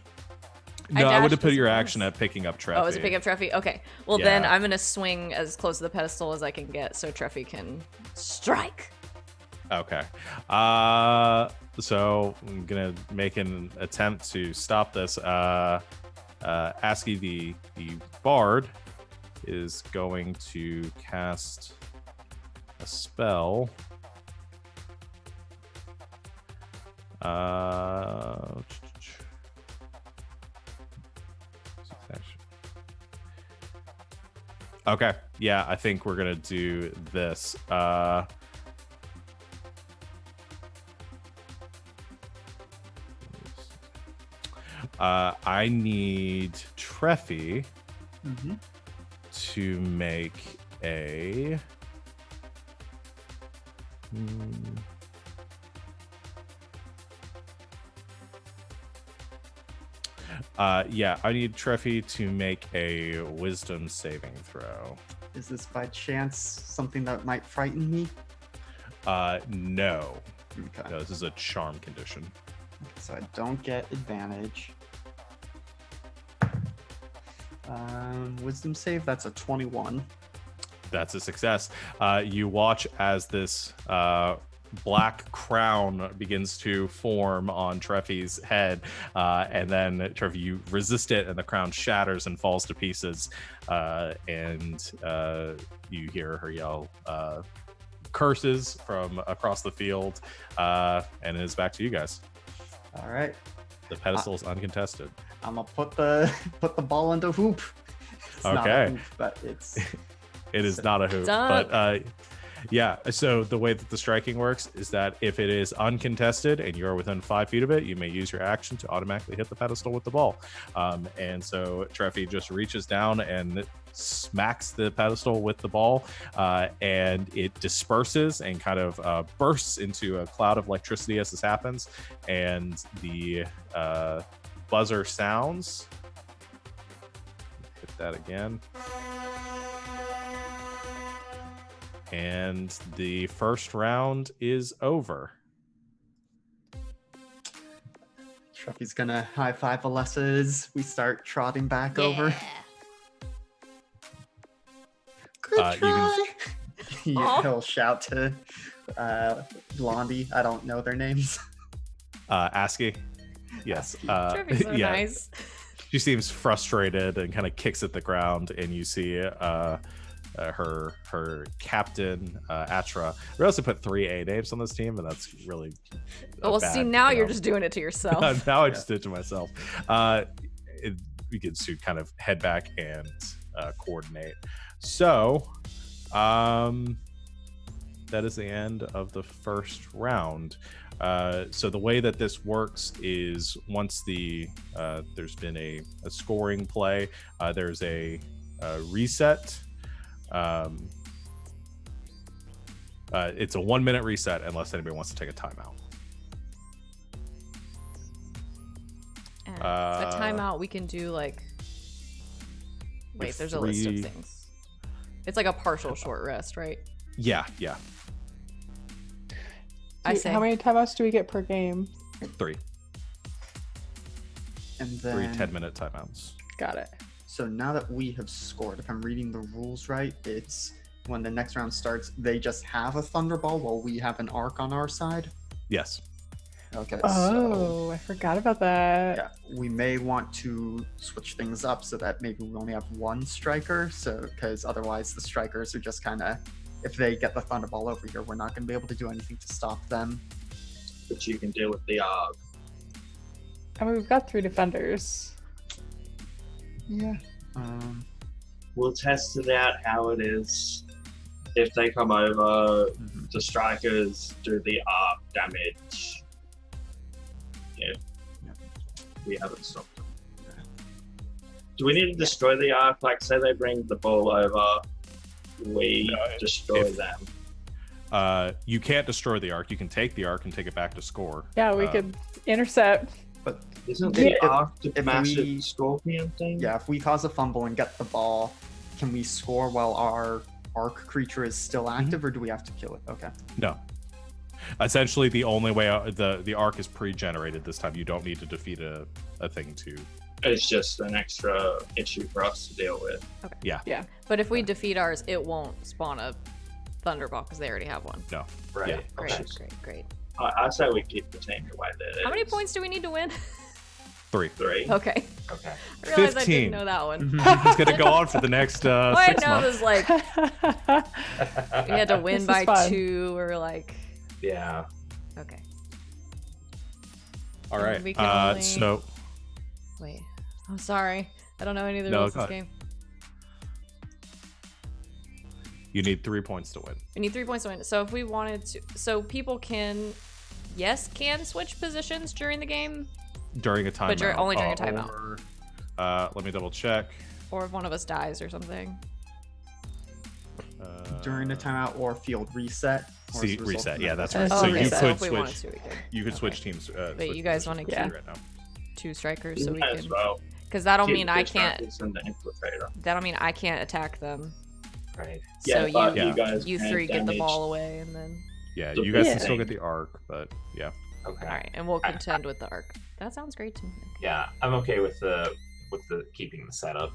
No, I would have dashed put as your a action bonus. at picking up Treffy. Oh, is it pick up Treffy? Okay. Well, then Yeah. I'm gonna swing as close to the pedestal as I can get, so Treffy can strike. Okay. So I'm gonna make an attempt to stop this. Asky the bard is going to cast a spell. Okay. Yeah, I think we're gonna do this. I need Treffy Mhm. to make a. Yeah, I need Treffy to make a wisdom saving throw. Is this by chance something that might frighten me? No. Okay. No, this is a charm condition. So I don't get advantage. Wisdom save, that's a 21. That's a success. You watch as this black crown begins to form on Treffy's head, and then Treffy, you resist it, and the crown shatters and falls to pieces. And you hear her yell curses from across the field, and it is back to you guys. All right. The pedestal is uncontested. I'm gonna put the ball into hoop. It's not a Okay. hoop, but it's It is not a hoop, Done. but yeah. So the way that the striking works is that if it is uncontested and you're within 5 feet of it, you may use your action to automatically hit the pedestal with the ball. And so Treffy just reaches down and smacks the pedestal with the ball, and it disperses and kind of bursts into a cloud of electricity as this happens, and the buzzer sounds. Hit that again. And the first round is over. Treffy's gonna high five Alessa as we start trotting back over. Good You can- try. Aw. He'll shout to Blondie. I don't know their names. Asky. Yes. Treffy's so yeah. nice. She seems frustrated and kind of kicks at the ground, and you see her captain, Atra. We also put 3 A names on this team, and that's really Well, bad, see, now you you're know. just doing it to yourself. Now I just did it to myself. It begins to kind of head back and coordinate. So, that is the end of the first round. So the way that this works is once there's been a scoring play, there's a reset. It's a 1 minute reset unless anybody wants to take a timeout. And a timeout we can do like. Wait, there's a list of things. It's like a partial short rest, right? Yeah. I say How many timeouts do we get per game? 3. And then 3 10-minute timeouts. Got it. So now that we have scored, if I'm reading the rules right, it's when the next round starts, they just have a Thunderball while we have an arc on our side. Yes. Okay. Oh, I forgot about that. Yeah, we may want to switch things up so that maybe we only have one striker. So, because otherwise the strikers are just kind of, if they get the Thunderball over here, we're not going to be able to do anything to stop them. But you can deal with the arc. I mean, we've got 3 defenders. Yeah. We'll test it out how it is. If they come over, the strikers do the arc damage. Yeah. We haven't stopped them. Do we need to destroy the arc? Like, say they bring the ball over, we destroy them. You can't destroy the arc. You can take the arc and take it back to score. Yeah, we could intercept. But Isn't If- the arc the if massive we- scorpion thing? yeah, if we cause a fumble and get the ball, can we score while our arc creature is still active, or do we have to kill it? Okay. No. Essentially, the only way the arc is pre-generated this time. You don't need to defeat a thing to. It's just an extra issue for us to deal with. Okay. Yeah. But if we defeat ours, it won't spawn a Thunderball because they already have one. No. Right. Yeah. Great. I say we keep the team the way that it is. How many points do we need to win? 3. 3. Okay. Okay. I realized I 15. didn't know that one. It's gonna go on for the next All I 6 know months. is like we had to win This by is fun. 2 or like. Yeah. Okay. All right. We can only- So Wait. I'm sorry. I don't know any of the No, rules go of this ahead. game. you need 3 points to win. We need 3 points to win. So if we wanted to, so people can switch positions during the game, During a timeout. But only during a timeout. Or, let me double check. or if one of us dies or something. During a timeout or field reset. Or as a result Reset. of Yeah, that. that's Okay. right. Oh, So okay. you So could if we wanted switch. to, we could. You could switch Okay. teams. But switch you guys positions wanna keep- right now. 2 strikers, so We we may as can. well. Because that'll keep mean the I can't. strikers and the infiltrator. That'll mean I can't attack them. Right. So Yeah, but you you guys you can 3 get the damage. ball away, and then Yeah, The you guys Yeah. can still get the arc, but yeah. Okay. all right, and we'll contend with the arc. That sounds great to me. Okay. Yeah, I'm okay with the keeping the setup.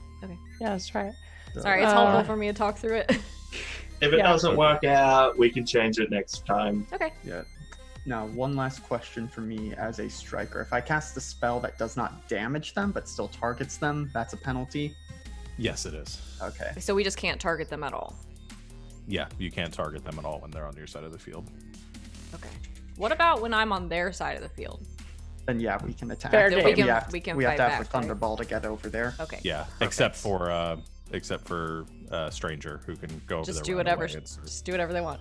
Yeah, let's try it. Sorry, it's helpful for me to talk through it. If it Yeah. doesn't work out, we can change it next time. Okay. Yeah. Now, one last question for me as a striker. If I cast a spell that does not damage them but still targets them, that's a penalty? Yes, it is. Okay. So we just can't target them at all. Yeah, you can't target them at all when they're on your side of the field. Okay. What about when I'm on their side of the field? Then yeah, we can attack. Fair but game. We can- we we have can to fight have back, a right? Thunderball to get over there. Okay. Yeah, except for Stranger, who can go over Just there do right whatever. away. Just do whatever they want.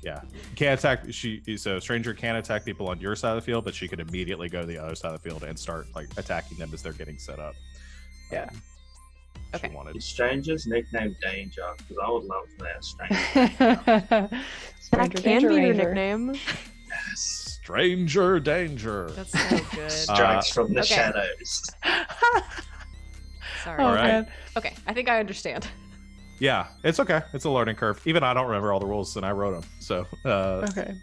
Yeah, can't attack. So Stranger can attack people on your side of the field, but she could immediately go to the other side of the field and start like attacking them as they're getting set up. Yeah. if she Okay. wanted. Is Stranger's nickname Danger? Because I would love that Stranger. That Stranger can Danger be your Ranger. nickname. Stranger danger. That's so good. Strikes from the okay. shadows. Sorry. Oh, All right. man. Okay, I think I understand. Yeah, it's okay. It's a learning curve. Even I don't remember all the rules, and I wrote them. So Okay.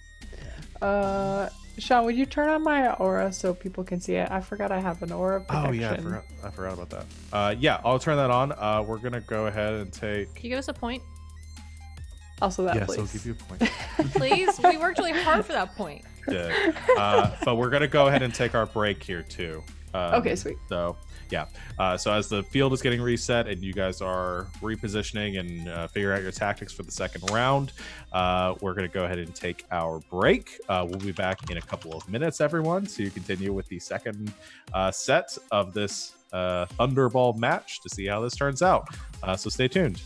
Sean, would you turn on my aura so people can see it? I forgot I have an aura protection. oh yeah, I forgot about that. Yeah, I'll turn that on. We're gonna go ahead and take. Can you give us a point, Also that, Yes, please. I'll give you a point. please? We worked really hard for that point. Yeah. But we're gonna go ahead and take our break here too. Okay, sweet. So yeah. So as the field is getting reset and you guys are repositioning and figuring out your tactics for the second round, we're gonna go ahead and take our break. We'll be back in a couple of minutes, everyone, to continue with the second set of this Thunderball match to see how this turns out. So stay tuned.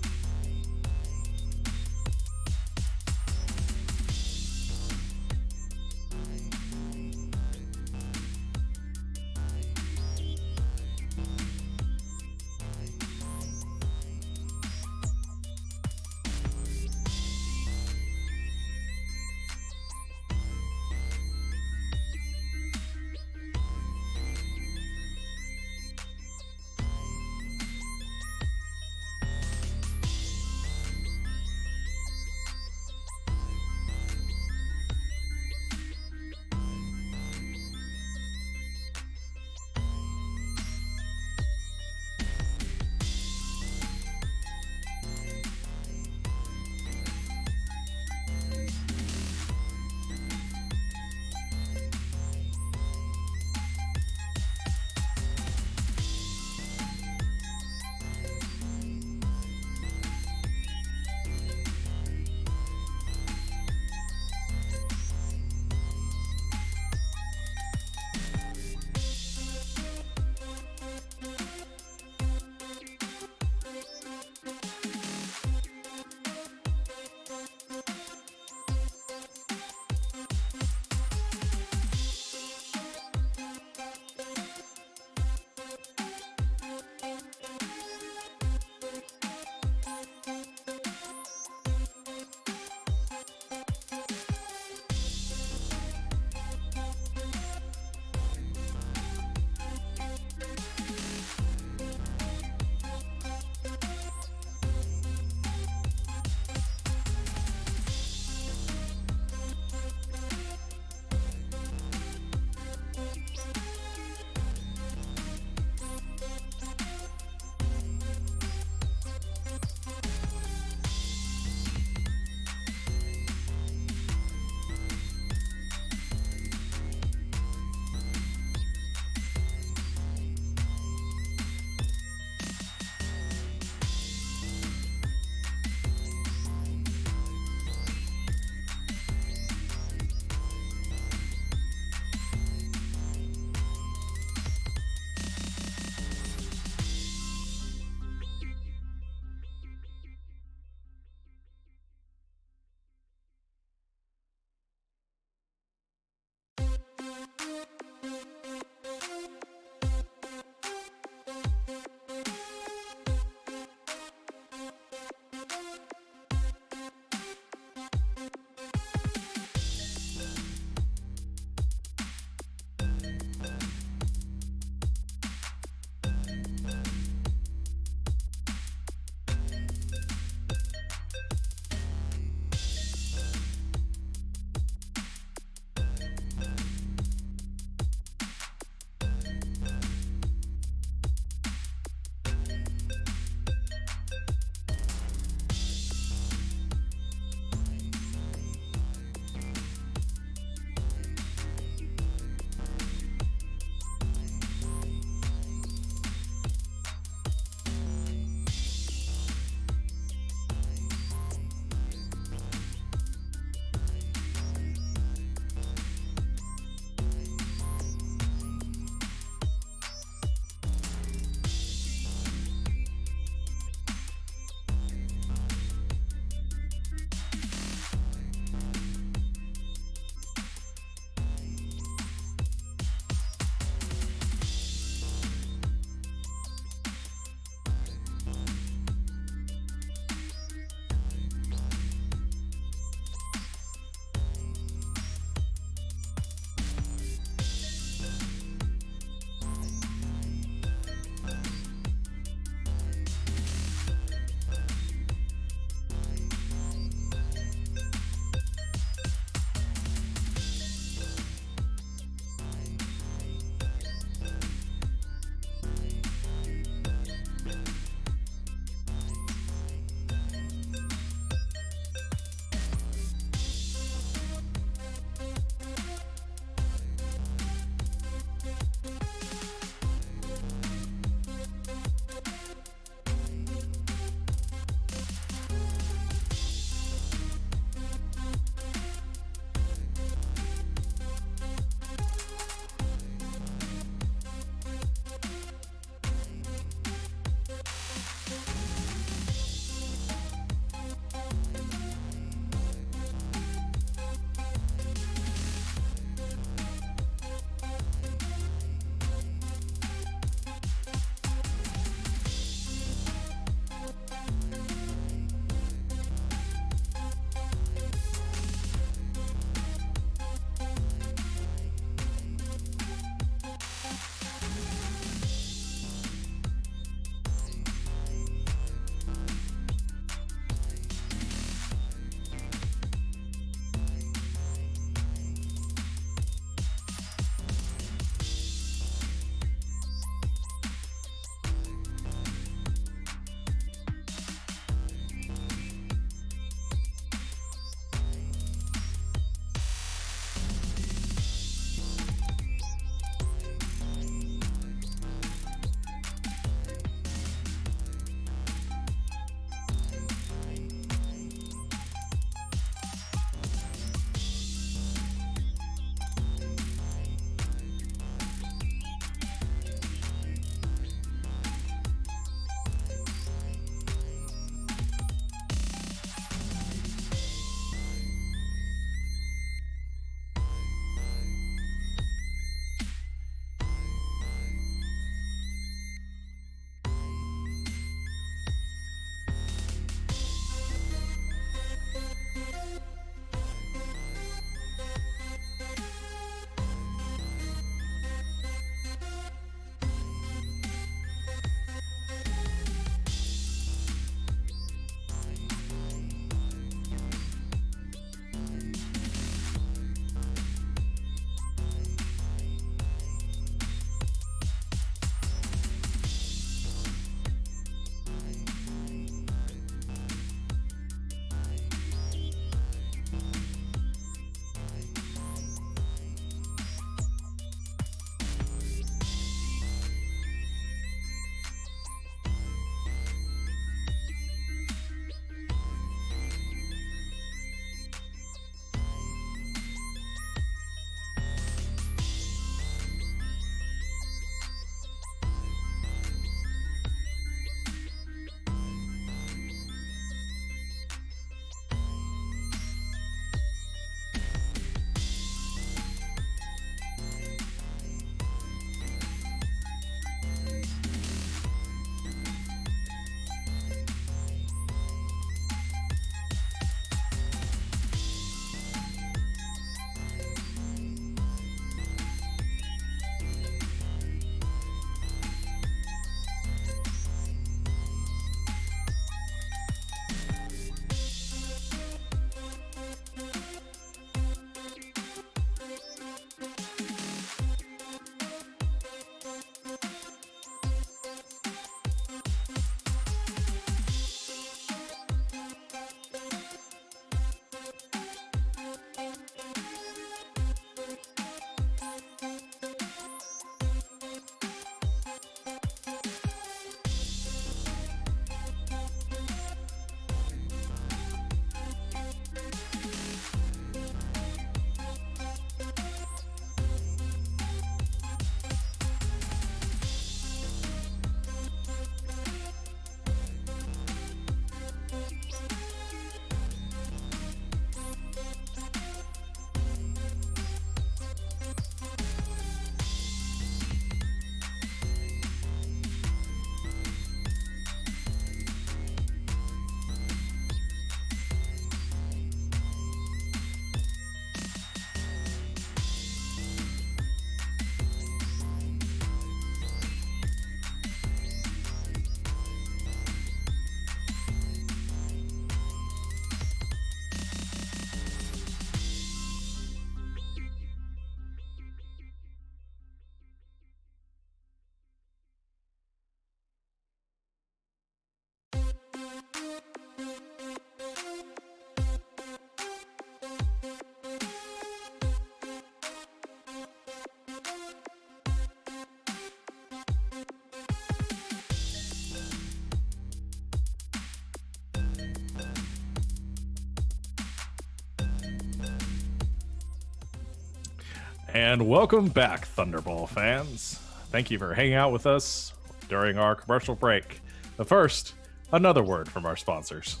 And welcome back, Thunderball fans. Thank you for hanging out with us during our commercial break. But first, another word from our sponsors.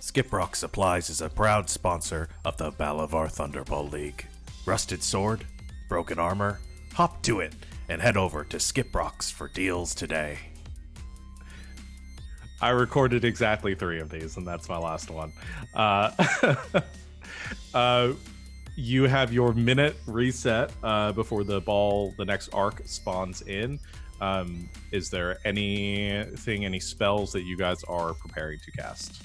Skiprock Supplies is a proud sponsor of the Balavar Thunderball League. Rusted sword, broken armor, hop to it and head over to Skiprock's for deals today. I recorded exactly 3 of these, and that's my last one. You have your minute reset before the next arc spawns in. Is there any spells that you guys are preparing to cast?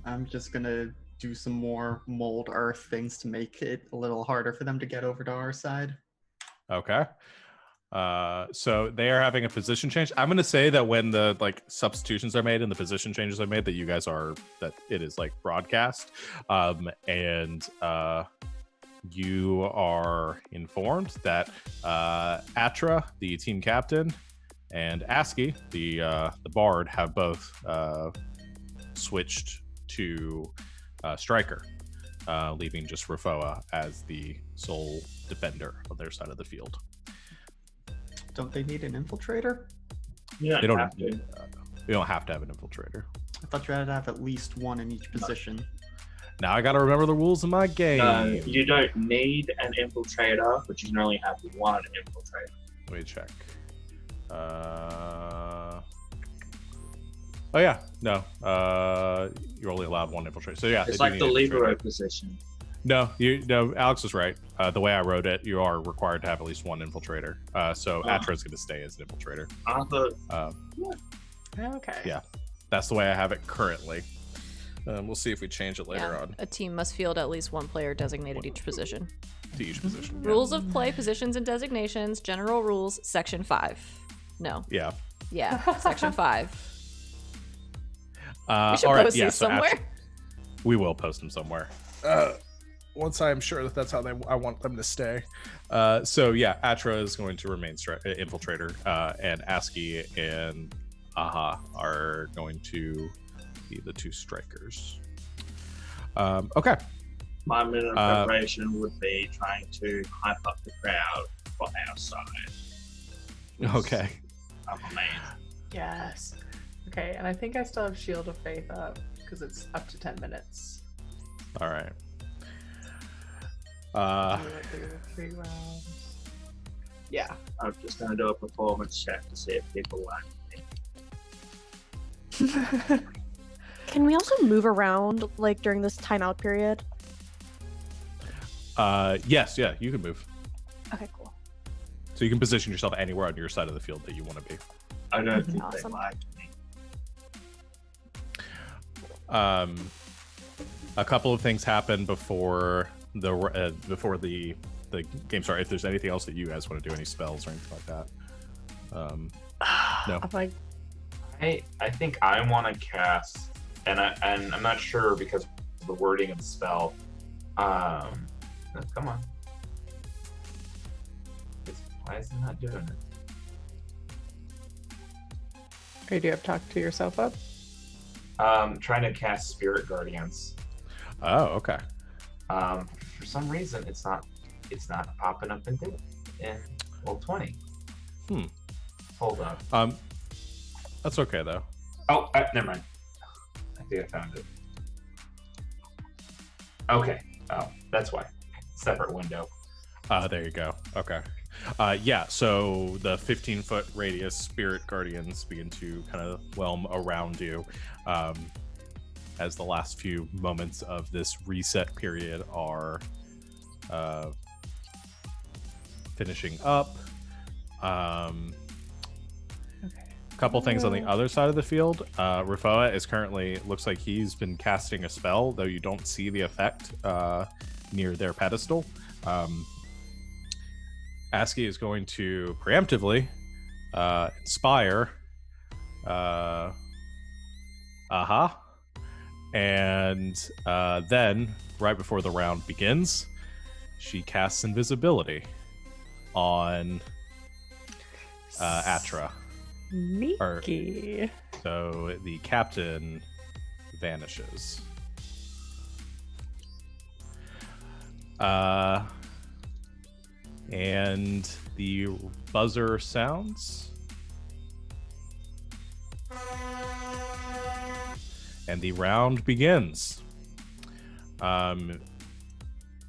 I'm just gonna do some more mold earth things to make it a little harder for them to get over to our side. Okay. So they are having a position change. I'm going to say that when the substitutions are made and the position changes are made, that it is broadcast. And you are informed that Atra, the team captain, and Aski, the bard, have both switched to striker, leaving just Rafoa as the sole defender of their side of the field. Don't they need an infiltrator? You They don't have to. We don't have to have an infiltrator. I thought you had to have at least one in each position. Now I got to remember the rules of my game. No, you don't need an infiltrator, but you can only have one infiltrator. Let me check. Oh yeah, no. You're only allowed one infiltrator. So yeah, It's they do like the need an libero infiltrator. position. No, Alex was right. The way I wrote it, you are required to have at least one infiltrator. So Atra is going to stay as an infiltrator. I thought Okay. Yeah. That's the way I have it currently. We'll see if we change it later on A team must field at least one player designated each position. to each position. Rules of play, positions and designations, general rules, section 5. No. Yeah. Yeah, section 5. We should all right. post Yeah. these So somewhere. we will post them somewhere. Once I'm sure that that's how I want them to stay. So yeah, Atra is going to remain infiltrator, and Aski and Aha are going to be the 2 strikers. Okay. my minute of preparation would be trying to hype up the crowd for our side. Okay. I'm amazing. Yes. Okay, and I think I still have Shield of Faith up because it's up to 10 minutes. All right. Do it through the 3 rounds. Yeah, I'm just going to do a performance check to see if people like me. Can we also move around during this timeout period? Yes. Yeah. You can move. Okay, cool. So you can position yourself anywhere on your side of the field that you want to be. I don't think Awesome. they like me. A couple of things happen before the game starts. If there's anything else that you guys want to do, any spells or anything like that. No. I'm like, I think I want to cast, and I'm not sure because of the wording of the spell. Come on. Why is it not doing it? okay, do you have to talk to yourself up? Trying to cast Spirit Guardians. Oh, okay. For some reason, it's not popping up in roll 20. Hold up. That's okay though. Oh, never mind. I think I found it. Okay. Oh, that's why. Separate window. There you go. Okay. Yeah, so the 15-foot radius Spirit Guardians begin to kind of whelm around you as the last few moments of this reset period are finishing up. A couple things on the other side of the field. Rafoa is currently, looks like he's been casting a spell, though you don't see the effect near their pedestal. Aski is going to preemptively inspire Aha. And then, right before the round begins, she casts invisibility on Atra. Sneaky. So the captain vanishes. And the buzzer sounds. And the round begins. I'm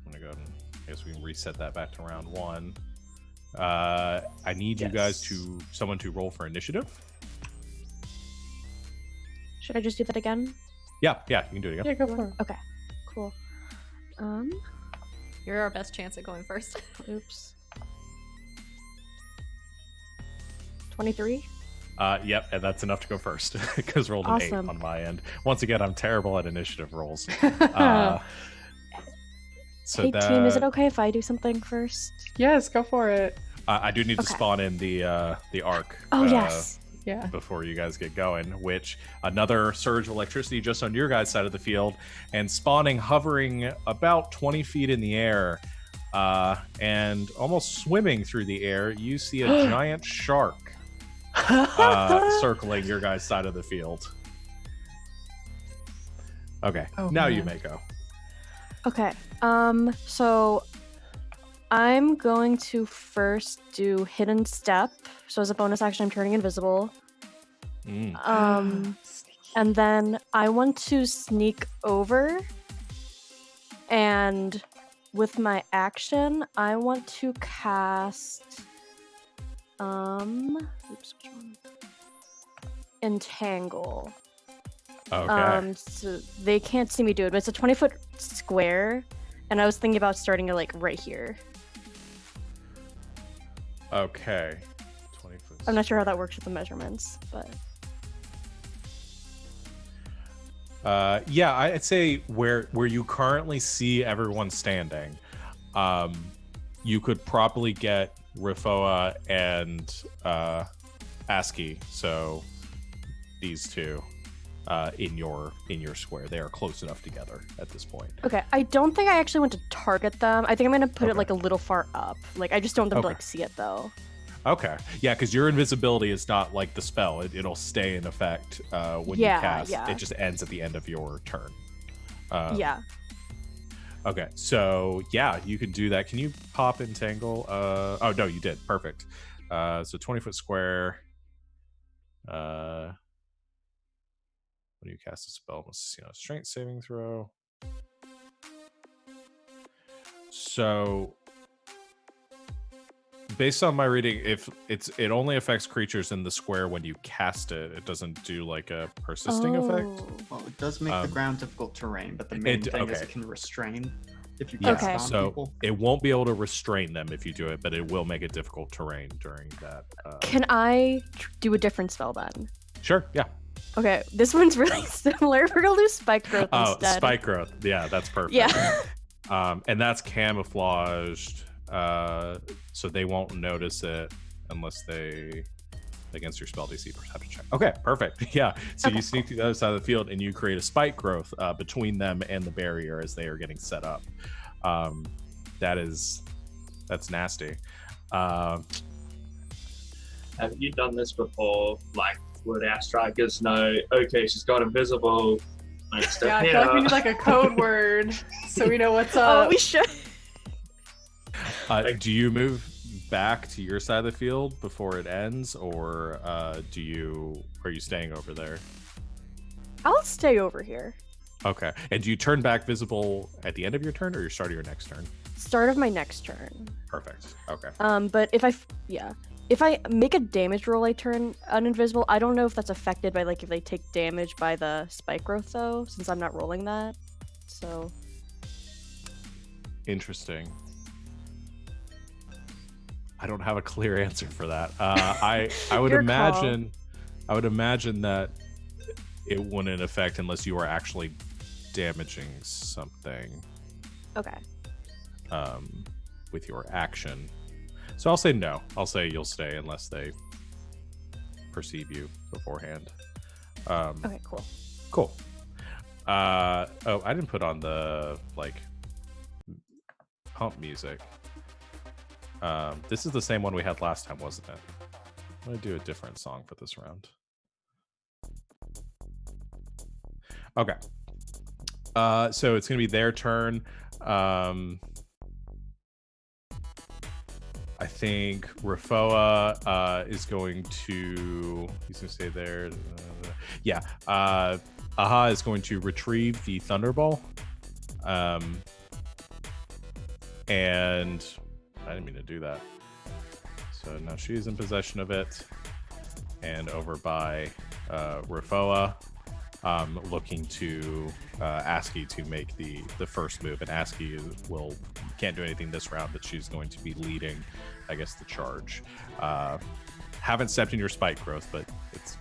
gonna go. I guess we can reset that back to round 1. I need you guys someone to roll for initiative. Should I just do that again? Yeah, you can do it again. Yeah, go for it. Okay, cool. You're our best chance at going first. Oops. 23. Yep, and that's enough to go first because rolled an Awesome. 8 on my end. Once again, I'm terrible at initiative rolls. So Hey that, team, is it okay if I do something first? Yes, go for it. I do need to Okay. spawn in the arc. Oh yes. Yeah. Before you guys get going, which another surge of electricity just on your guys' side of the field, and spawning hovering about 20 feet in the air, and almost swimming through the air, you see a giant shark circling your guys' side of the field. Okay, Oh, now you man. may go. Okay. So I'm going to first do hidden step. So as a bonus action, I'm turning invisible. Mm. And then I want to sneak over. And with my action, I want to cast oops, which one? Entangle. Okay. So they can't see me do it, but it's a 20-foot square, and I was thinking about starting it like right here. Okay. 20 foot. I'm not sure how that works with the measurements, but Yeah, I'd say where you currently see everyone standing, you could probably get Rifoa and ASCII, so these two, in your square. They are close enough together at this point. okay. I don't think I actually want to target them. I think I'm gonna put it Okay. like a little far up. Like I just don't want them to Okay. like see it though. Okay, yeah, because your invisibility is not like the spell; it'll stay in effect when you Yeah, cast. yeah. It just ends at the end of your turn. Yeah. Okay, so yeah, you can do that. Can you pop entangle? Oh no, you did. Perfect. So 20-foot square. When you cast a spell, must strength saving throw. So based on my reading, if it only affects creatures in the square when you cast it. It doesn't do like a persisting effect. Oh. Well, it does make the Um, ground difficult terrain, but the main thing is okay. it can restrain if you Yeah, cast Okay. it on so people. it won't be able to restrain them if you do it, but it will make it difficult terrain during that. Can I do a different spell then? Sure, yeah. Okay, this one's really similar. We're gonna lose spike growth Oh, instead. spike growth. Yeah, that's perfect. Yeah. And that's camouflaged, so they won't notice it unless they against your spell DC perception check. Okay, perfect. Yeah, so Okay, you sneak to the other side of the field and you create a spike growth between them and the barrier as they are getting set up. That's nasty. Have you done this before? Like, would our strikers know, okay, she's got invisible, like, Yeah, step I here. feel like we need like a code word so we know what's Oh, up. we should. Do you move back to your side of the field before it ends, or are you staying over there? I'll stay over here. Okay. And do you turn back visible at the end of your turn, or your start of your next turn? Start of my next turn. Perfect. Okay. But if I make a damage roll, I turn uninvisible. I don't know if that's affected by like if they take damage by the spike growth though, since I'm not rolling that. So Interesting. I don't have a clear answer for that. I would Your call. imagine that it wouldn't affect unless you are actually damaging something okay. with your action. So I'll say no. I'll say you'll stay unless they perceive you beforehand. Okay, cool. Cool. I didn't put on the like pump music. This is the same one we had last time, wasn't it? I'm gonna do a different song for this round. Okay. So it's gonna be their turn. I think Rafoa is going to. He's going to stay there. Yeah. Aha is going to retrieve the Thunderball. And I didn't mean to do that. So now she's in possession of it. And over by Rafoa, looking to ASCII to make the first move. And ASCII can't do anything this round, but she's going to be leading, I guess, the charge. Haven't stepped in your spike growth, but it's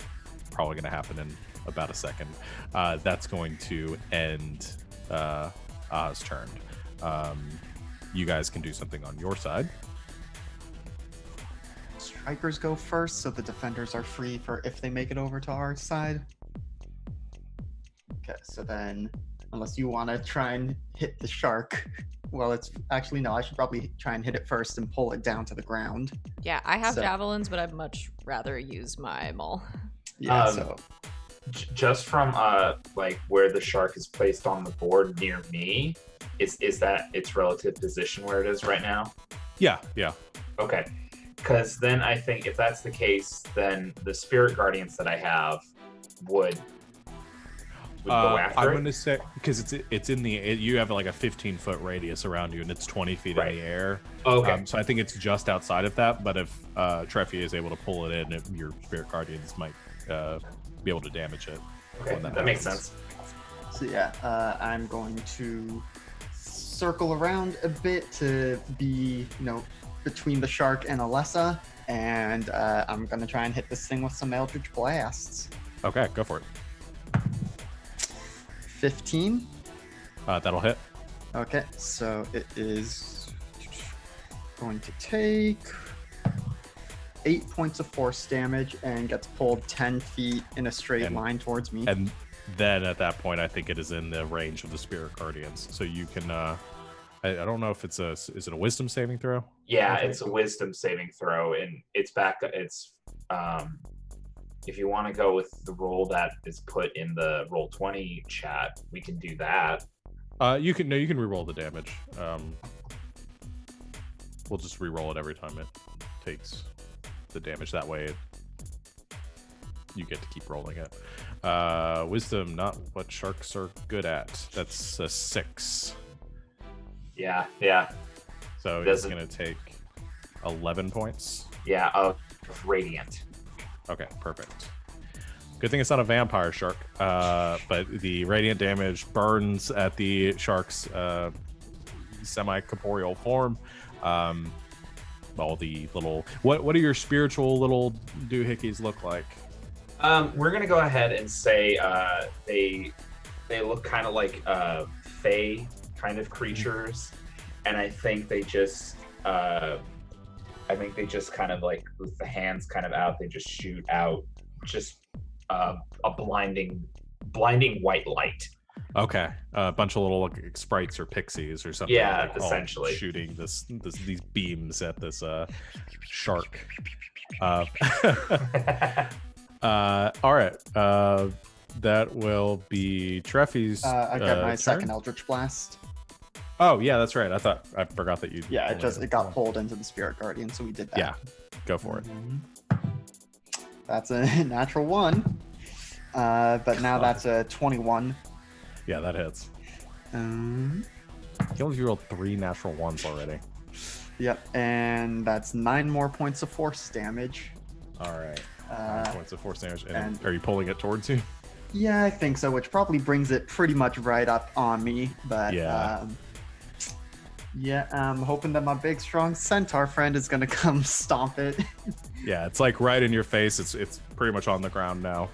probably going to happen in about a second. That's going to end Aha's turn. You guys can do something on your side. Strikers go first, so the defenders are free for if they make it over to our side. Okay, so then, unless you want to try and hit the shark, well, it's actually no. I should probably try and hit it first and pull it down to the ground. Yeah, I have javelins, but I'd much rather use my maul. Yeah. So just from like where the shark is placed on the board near me, is that its relative position where it is right now? Yeah. Okay. Because then I think if that's the case, then the spirit guardians that I have would go after I'm it. going to say, because it's in you have like a 15-foot radius around you, and it's 20 feet in the air. Okay. So I think it's just outside of that. But if Treffy is able to pull it in, your spirit guardians might be able to damage it. Okay, that makes sense. So yeah, I'm going to circle around a bit to be, between the shark and Alessa, and I'm gonna try and hit this thing with some Eldritch Blasts. Okay, go for it. 15. That'll hit. Okay, so it is going to take 8 points of force damage and gets pulled 10 feet in a straight line towards me. And then at that point, I think it is in the range of the Spirit Guardians. So you can, I don't know if is it a wisdom saving throw? Yeah, it's a wisdom saving throw, and it's if you want to go with the roll that is put in the Roll20 chat, we can do that. You can re-roll the damage. We'll just re-roll it every time it takes the damage. That way you get to keep rolling it. Wisdom, not what sharks are good at. That's a 6. Yeah. So it's going to take 11 points. Yeah, of radiant. Okay, perfect. Good thing it's not a vampire shark, but the radiant damage burns at the shark's semi-corporeal form. All the little... What do your spiritual little doohickeys look like? We're going to go ahead and say they look kind of like fae kind of creatures, and I think they just kind of like with the hands kind of out, they just shoot out just a blinding white light. Okay, a bunch of little sprites or pixies or something. Yeah, like, essentially shooting these beams at this shark. All right. That will be Treffy's. I got my turn. second Eldritch Blast. Oh yeah, that's right. I forgot that you. Yeah, it got pulled into the Spirit Guardian, so we did that. Yeah, go for it. That's a natural 1. But now that's a 21. Yeah, that hits. You rolled 3 natural 1s already. Yep, and that's 9 more points of force damage. All right. 9 points of force damage. And are you pulling it towards you? Yeah, I think so, which probably brings it pretty much right up on me. But yeah, I'm hoping that my big, strong centaur friend is going to come stomp it. Yeah, it's like right in your face. It's pretty much on the ground now.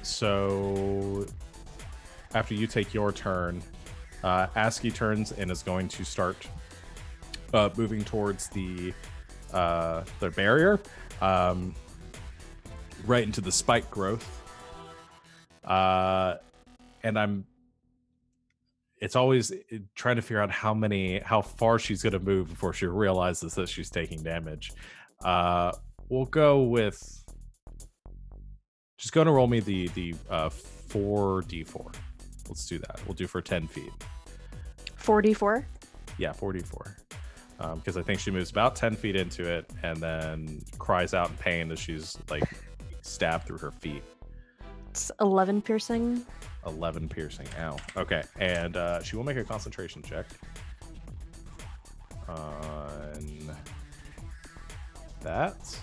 So after you take your turn, ASCII turns and is going to start moving towards the barrier, right into the spike growth. And it's always trying to figure out how far she's going to move before she realizes that she's taking damage. We'll go with, just going to roll me the 4d4. Let's do that. We'll do for 10 feet. 4d4? Yeah, 44. Because I think she moves about 10 feet into it and then cries out in pain as she's like stabbed through her feet. It's 11 piercing. 11 piercing. Ow. Okay, and she will make a concentration check on that.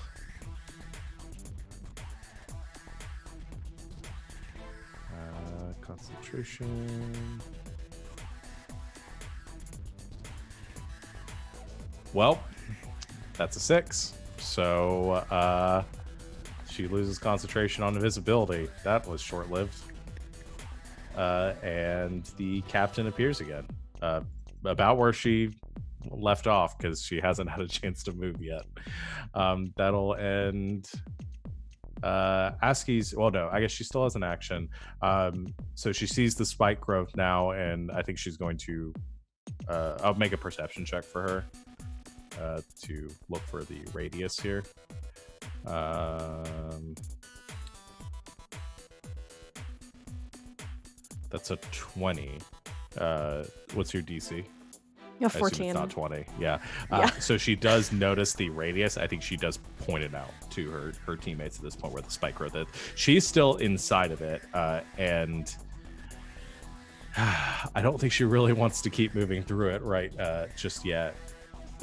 Concentration. Well, that's a 6. So she loses concentration on invisibility. That was short-lived. And the captain appears again, about where she left off because she hasn't had a chance to move yet. That'll end Aski's. Well, no, I guess she still has an action. So she sees the spike growth now, and I think she's going to. I'll make a perception check for her to look for the radius here. That's a 20. What's your DC? Yeah, I assume 14. it's not 20. Yeah. Yeah. So she does notice the radius. I think she does point it out to her teammates at this point where the spike growth is. She's still inside of it, and I don't think she really wants to keep moving through it right just yet.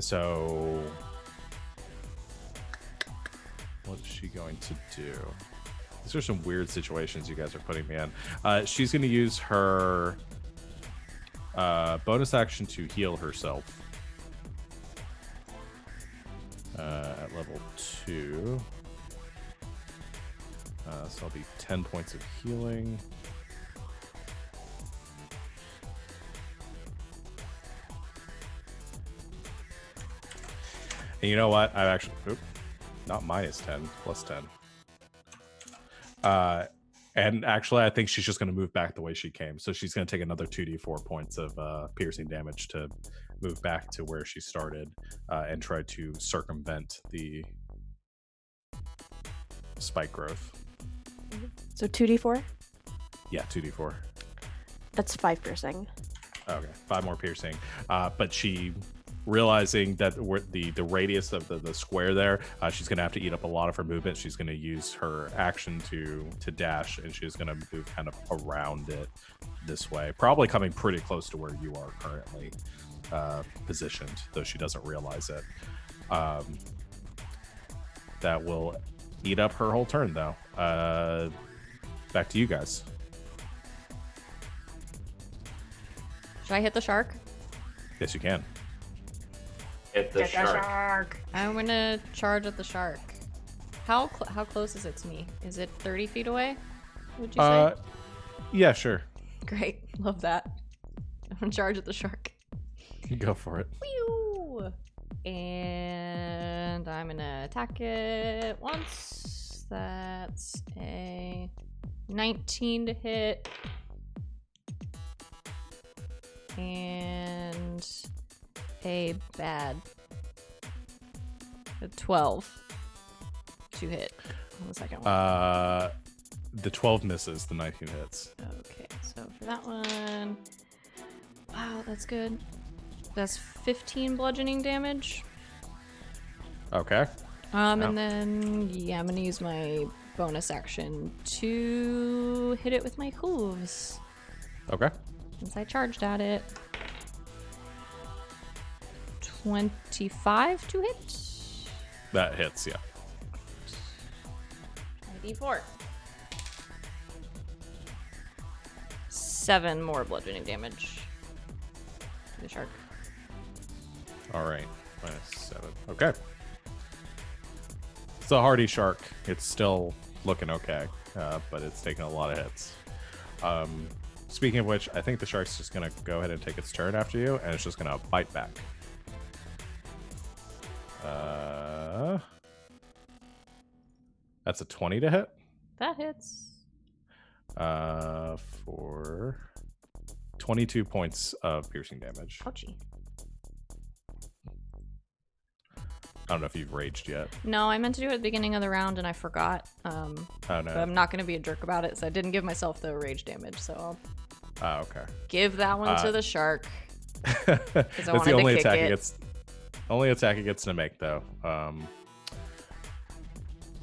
So what is she going to do? These are some weird situations you guys are putting me in. She's going to use her bonus action to heal herself at level 2. So I'll be 10 points of healing. And you know what? I actually, not minus 10, plus 10. And actually, I think she's just going to move back the way she came. So she's going to take another 2d4 points of piercing damage to move back to where she started and try to circumvent the spike growth. So 2d4? Yeah, 2d4. That's 5 piercing. Okay, 5 more piercing. But she, realizing that the radius of the square there, she's going to have to eat up a lot of her movement. She's going to use her action to dash, and she's going to move kind of around it this way, probably coming pretty close to where you are currently positioned, though she doesn't realize it. That will eat up her whole turn, though. Back to you guys. Should I hit the shark? Yes, you can. Hit the shark. I'm gonna charge at the shark. How close is it to me? Is it 30 feet away? Would you say? Yeah, sure. Great, love that. I'm gonna charge at the shark. Go for it. Whew. And I'm gonna attack it once. That's a 19 to hit. And a 12 to hit on the second one. The 12 misses, the 19 hits. Okay, so for that one, wow, that's good. That's 15 bludgeoning damage. Okay. And then yeah, I'm gonna use my bonus action to hit it with my hooves. Okay. Since I charged at it. 25 to hit. That hits, yeah. D4. 7 more bludgeoning damage to the shark. All right. -7. Okay. It's a hardy shark. It's still looking okay, but it's taking a lot of hits. Speaking of which, I think the shark's just going to go ahead and take its turn after you, and it's just going to bite back. That's a 20 to hit. That hits. For 22 points of piercing damage. Ouchie. I don't know if you've raged yet. No, I meant to do it at the beginning of the round and I forgot. Oh, no. But I'm not going to be a jerk about it, so I didn't give myself the rage damage. So I'll Okay. give that one to the shark. That's wanted the to only kick attack it. it gets. Only attack it gets to make though.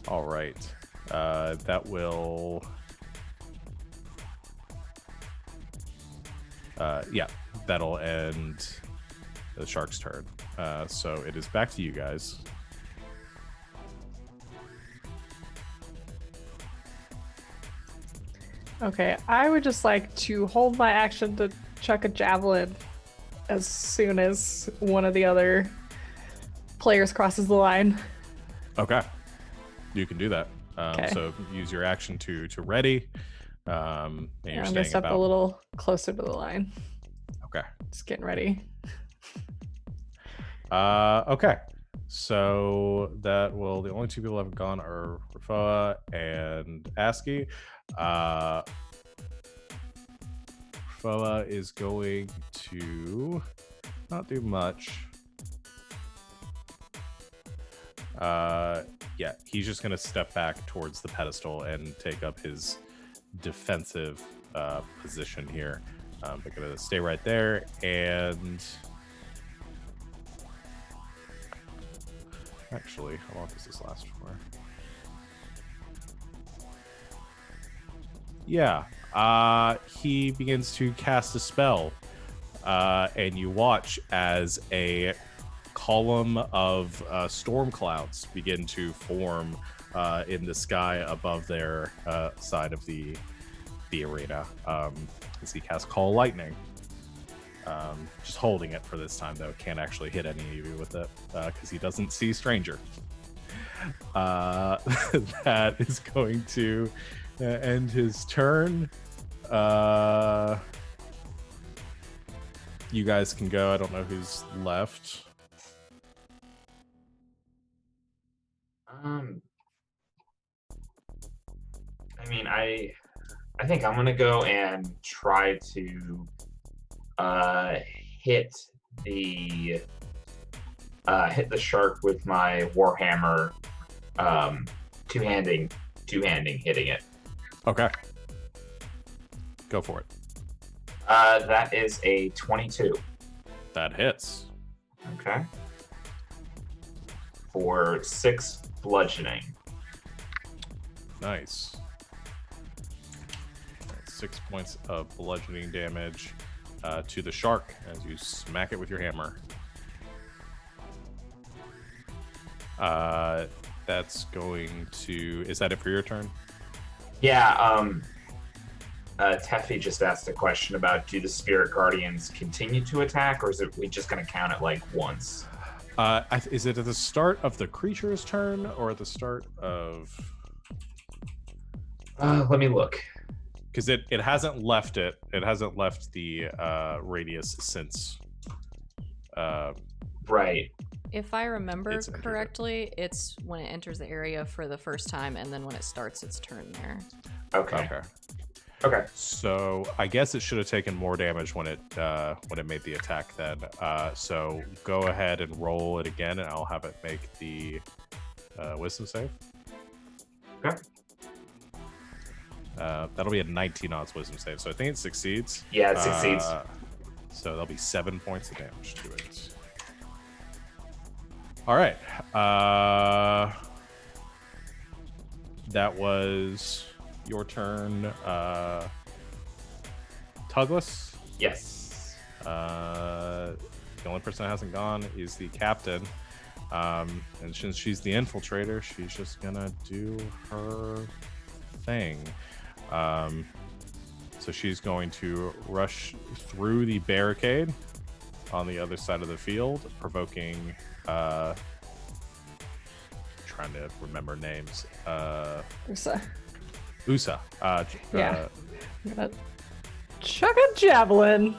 All right. That will. Yeah, that'll end the shark's turn. So it is back to you guys. Okay, I would just like to hold my action to chuck a javelin as soon as one of the other players crosses the line. Okay, you can do that. Okay. So use your action to ready. And you're I'm gonna staying step about. a little closer to the line. Okay. Just getting ready. Okay. So that will. The only two people that have gone are Rafoa and ASCII. Rafoa is going to not do much. Yeah, he's just going to step back towards the pedestal and take up his defensive position here. They're going to stay right there, and actually, how long does this last for? Yeah, he begins to cast a spell, and you watch as a column of storm clouds begin to form in the sky above their side of the arena. As he casts Call Lightning. Just holding it for this time, though. Can't actually hit any of you with it because he doesn't see Stranger. That is going to end his turn. You guys can go. I don't know who's left. I mean, I think I'm gonna go and try to hit the shark with my warhammer, two-handing hitting it. Okay. Go for it. That is a 22. That hits. Okay. For 6 bludgeoning. Nice. 6 points of bludgeoning damage to the shark as you smack it with your hammer. That's going to... Is that it for your turn? Yeah, Teffy just asked a question about, do the spirit guardians continue to attack, or is it we just going to count it like once? Is it at the start of the creature's turn or at the start of... Let me look. Because it hasn't left it. It hasn't left the radius since. Right. If I remember It's entered it. correctly, it's when it enters the area for the first time, and then when it starts its turn there. Okay. Okay. Okay. So I guess it should have taken more damage when it made the attack then. So go ahead and roll it again, and I'll have it make the wisdom save. Okay. That'll be a 19 odds wisdom save, so I think it succeeds. Yeah, it succeeds. So there'll be 7 points of damage to it. All right. That was your turn, Tugless. Yes. The only person that hasn't gone is the captain. And since she's the infiltrator, she's just gonna do her thing. So she's going to rush through the barricade on the other side of the field, provoking trying to remember names. Ursa. Usa. Yeah. I'm gonna chuck a javelin.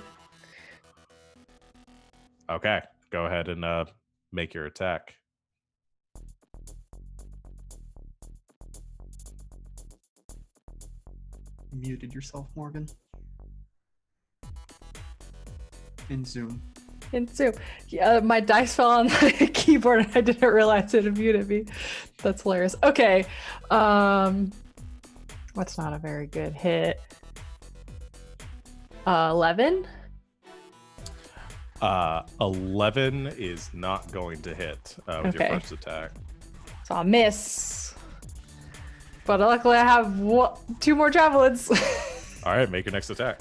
Okay, go ahead and make your attack. Muted yourself, Morgan. In Zoom. In Zoom. Yeah, my dice fell on the keyboard and I didn't realize it had muted me. That's hilarious. Okay. What's not a very good hit? 11? 11 is not going to hit with your Okay. first attack. So I'll miss. But luckily I have 2 more javelins. All right, make your next attack.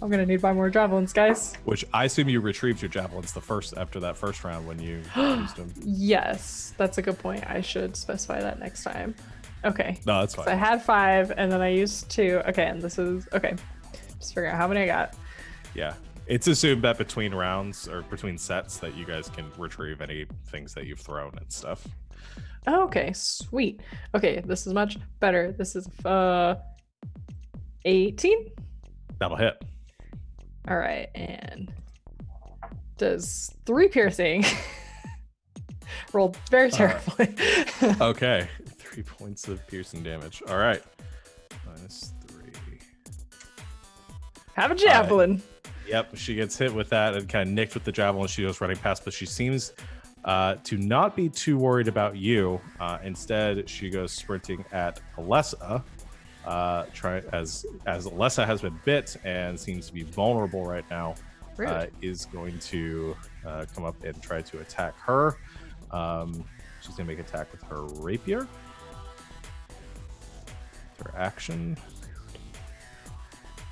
I'm gonna need 5 more javelins, guys. Which I assume you retrieved your javelins after that first round when you used them. Yes, that's a good point. I should specify that next time. Okay. No, that's fine. So I had 5 and then I used 2. Okay, and this is okay. Just figure out how many I got. Yeah. It's assumed that between rounds or between sets that you guys can retrieve any things that you've thrown and stuff. Okay, sweet. Okay, this is much better. This is 18. That'll hit. All right, and does 3 piercing. Rolled very terribly. Okay. 3 points of piercing damage. All right. -3. Have a javelin. Yep, she gets hit with that and kind of nicked with the javelin. She goes running past, but she seems to not be too worried about you. Instead, she goes sprinting at Alessa. As Alessa has been bit and seems to be vulnerable right now, is going to come up and try to attack her. She's gonna make an attack with her rapier. Her action.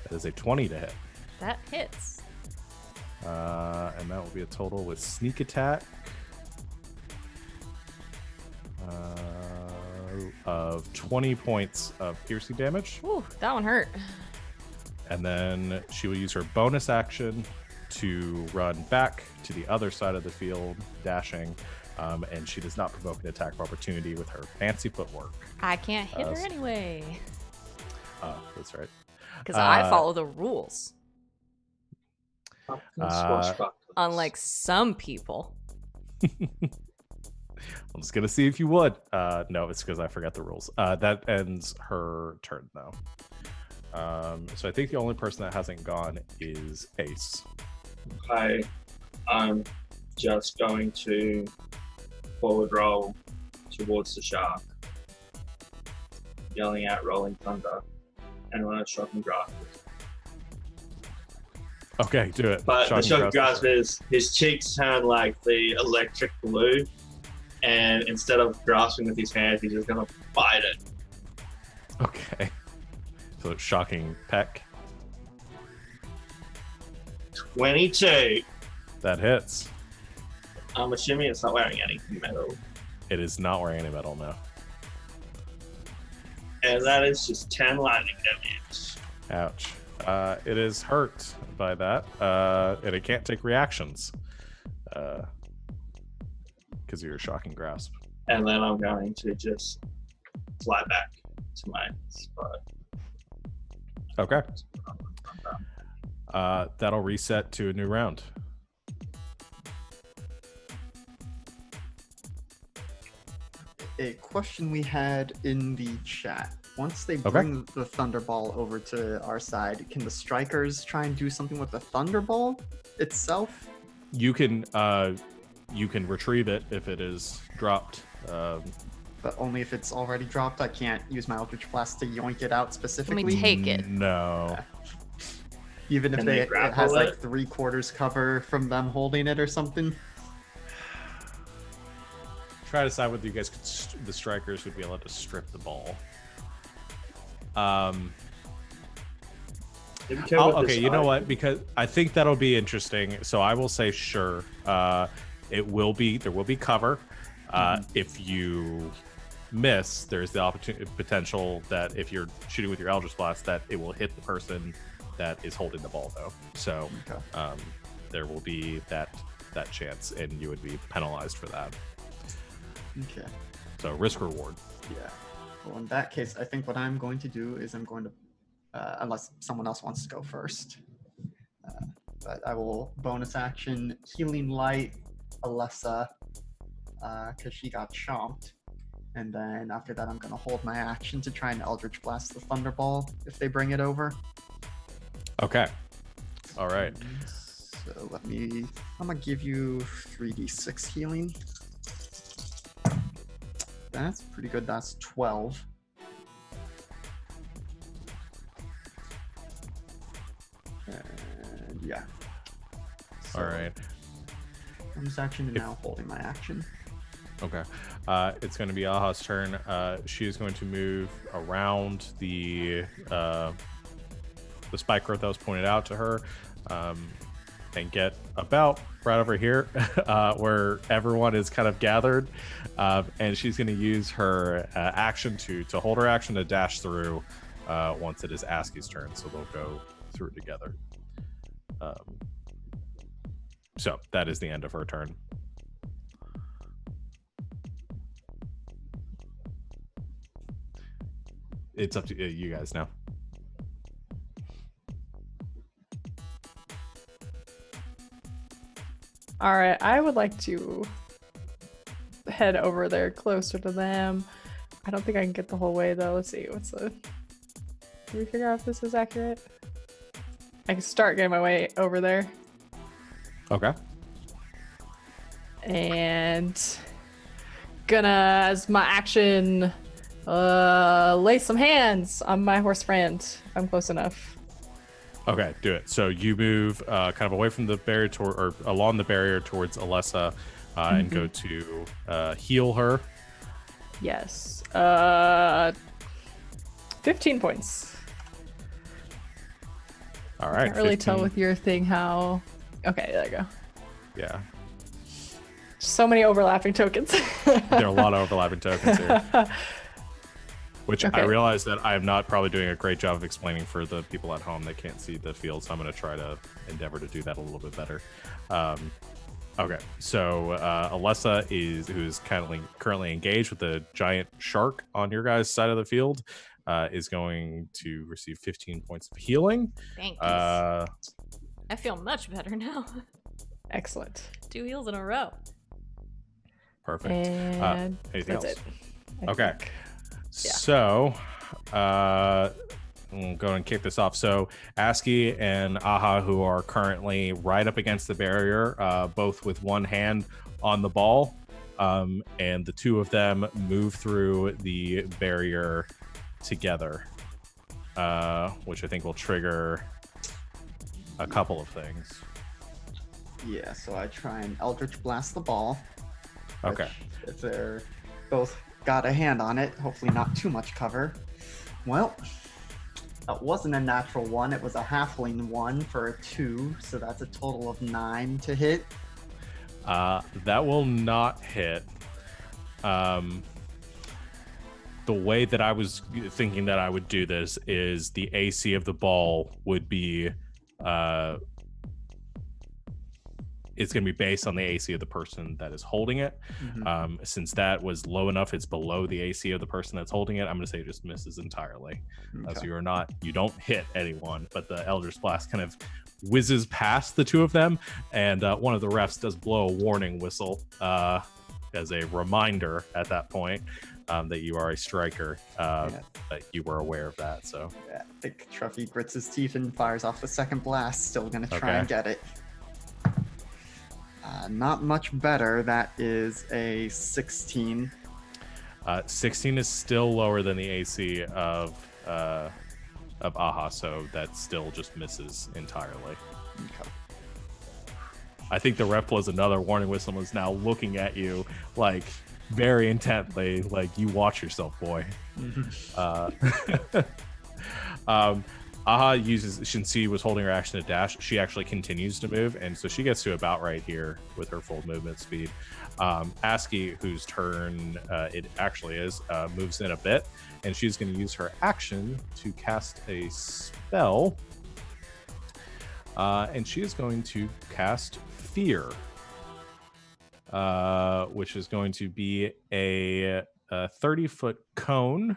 That is a 20 to hit. That hits. And that will be a total with sneak attack of 20 points of piercing damage. Ooh, that one hurt. And then she will use her bonus action to run back to the other side of the field, dashing. And she does not provoke an attack of opportunity with her fancy footwork. I can't hit her anyway. Oh, that's right. Because I follow the rules. Swashbucklers. Unlike some people. I'm just gonna see if you would. No, it's because I forgot the rules. That ends her turn though. So I think the only person that hasn't gone is Ace. I'm just going to forward roll towards the shark, yelling out "Rolling Thunder," and I'm gonna shock and grasp. Okay, do it. But the shock and grasp. grasp is his cheeks turn like the electric blue, and instead of grasping with his hands, he's just gonna bite it. Okay. So it's shocking peck. 22. That hits. I'm assuming it's not wearing any metal, It is not wearing any metal now. and that is just 10 lightning damage. Ouch. It is hurt by that, and it can't take reactions because of your shocking grasp. And then I'm going to just fly back to my spot. Okay. That'll reset to a new round. A question we had in the chat. Once they bring the Thunderball over to our side, can the strikers try and do something with the Thunderball itself? You can retrieve it if it is dropped. But only if it's already dropped. I can't use my Eldritch Blast to yoink it out specifically. Let me take it. No. Even if Can they it grapple has like it? 3/4 cover from them holding it or something. Try to decide whether you guys could, the strikers would be allowed to strip the ball. Okay, you know what? Because I think that'll be interesting. So I will say sure. There will be cover. If you miss, there's the potential that if you're shooting with your Eldritch Blast, that it will hit the person that is holding the ball, though. So there will be that chance, and you would be penalized for that. Okay. So risk reward. Yeah. Well, in that case, I think what I'm going to do is I'm going to, unless someone else wants to go first, but I will bonus action Healing Light Alessa, because she got chomped. And then after that, I'm going to hold my action to try and Eldritch Blast the Thunderball if they bring it over. Okay. All right. So I'm going to give you 3d6 healing. That's pretty good. That's 12. And yeah. So All right. bonus action and now holding my action. Okay. It's going to be Aha's turn. She is going to move around the spike growth that was pointed out to her, and get about right over here, where everyone is kind of gathered. And she's going to use her action to hold her action to dash through once it is Aski's turn. So they'll go through together. So that is the end of her turn. It's up to you guys now. All right, I would like to head over there closer to them. I don't think I can get the whole way though. Let's see, what's the... Can we figure out if this is accurate? I can start getting my way over there. Okay. And gonna, as my action, lay some hands on my horse friend if I'm close enough. Okay, do it. So you move kind of away from the barrier or along the barrier towards Alessa, and go to heal her. Yes. 15 points. All right. Can't really 15. tell with your thing how... Okay, there you go. Yeah. So many overlapping tokens. There are a lot of overlapping tokens here. Which I Okay. realize that I am not probably doing a great job of explaining for the people at home that can't see the field, so I'm going to try to endeavor to do that a little bit better. Okay, so Alessa who's currently engaged with the giant shark on your guys' side of the field, is going to receive 15 points of healing. Thanks. Uh, I feel much better now. Excellent. 2 heals in a row. Perfect. And anything that's else? it. I Okay. think. So, I'm going to kick this off. So, Aski and Aha, who are currently right up against the barrier, both with one hand on the ball, and the two of them move through the barrier together, which I think will trigger a couple of things. Yeah, so I try and Eldritch Blast the ball. Okay. Which, if they're both got a hand on it, hopefully not too much cover. Well, that wasn't a natural 1. It was a halfling 1 for a 2, so that's a total of 9 to hit. That will not hit. The way that I was thinking that I would do this is the AC of the ball would be it's going to be based on the AC of the person that is holding it. Since that was low enough, it's below the AC of the person that's holding it. I'm going to say it just misses entirely. So you don't hit anyone, but the Eldritch Blast kind of whizzes past the two of them, and one of the refs does blow a warning whistle as a reminder at that point that you are a striker, that you were aware of that. So Yeah, I think Truffy grits his teeth and fires off the second blast. Still gonna try and get it. Not much better. That is a 16. 16 is still lower than the AC of Aha, so that still just misses entirely. Okay. I think the ref blows another warning whistle and is now looking at you like very intently, like you watch yourself, boy. Aha uses, since she was holding her action to dash, she actually continues to move, and so she gets to about right here with her full movement speed. Aski, whose turn it actually is, moves in a bit, and she's going to use her action to cast a spell, and she is going to cast Fear, which is going to be a 30-foot cone.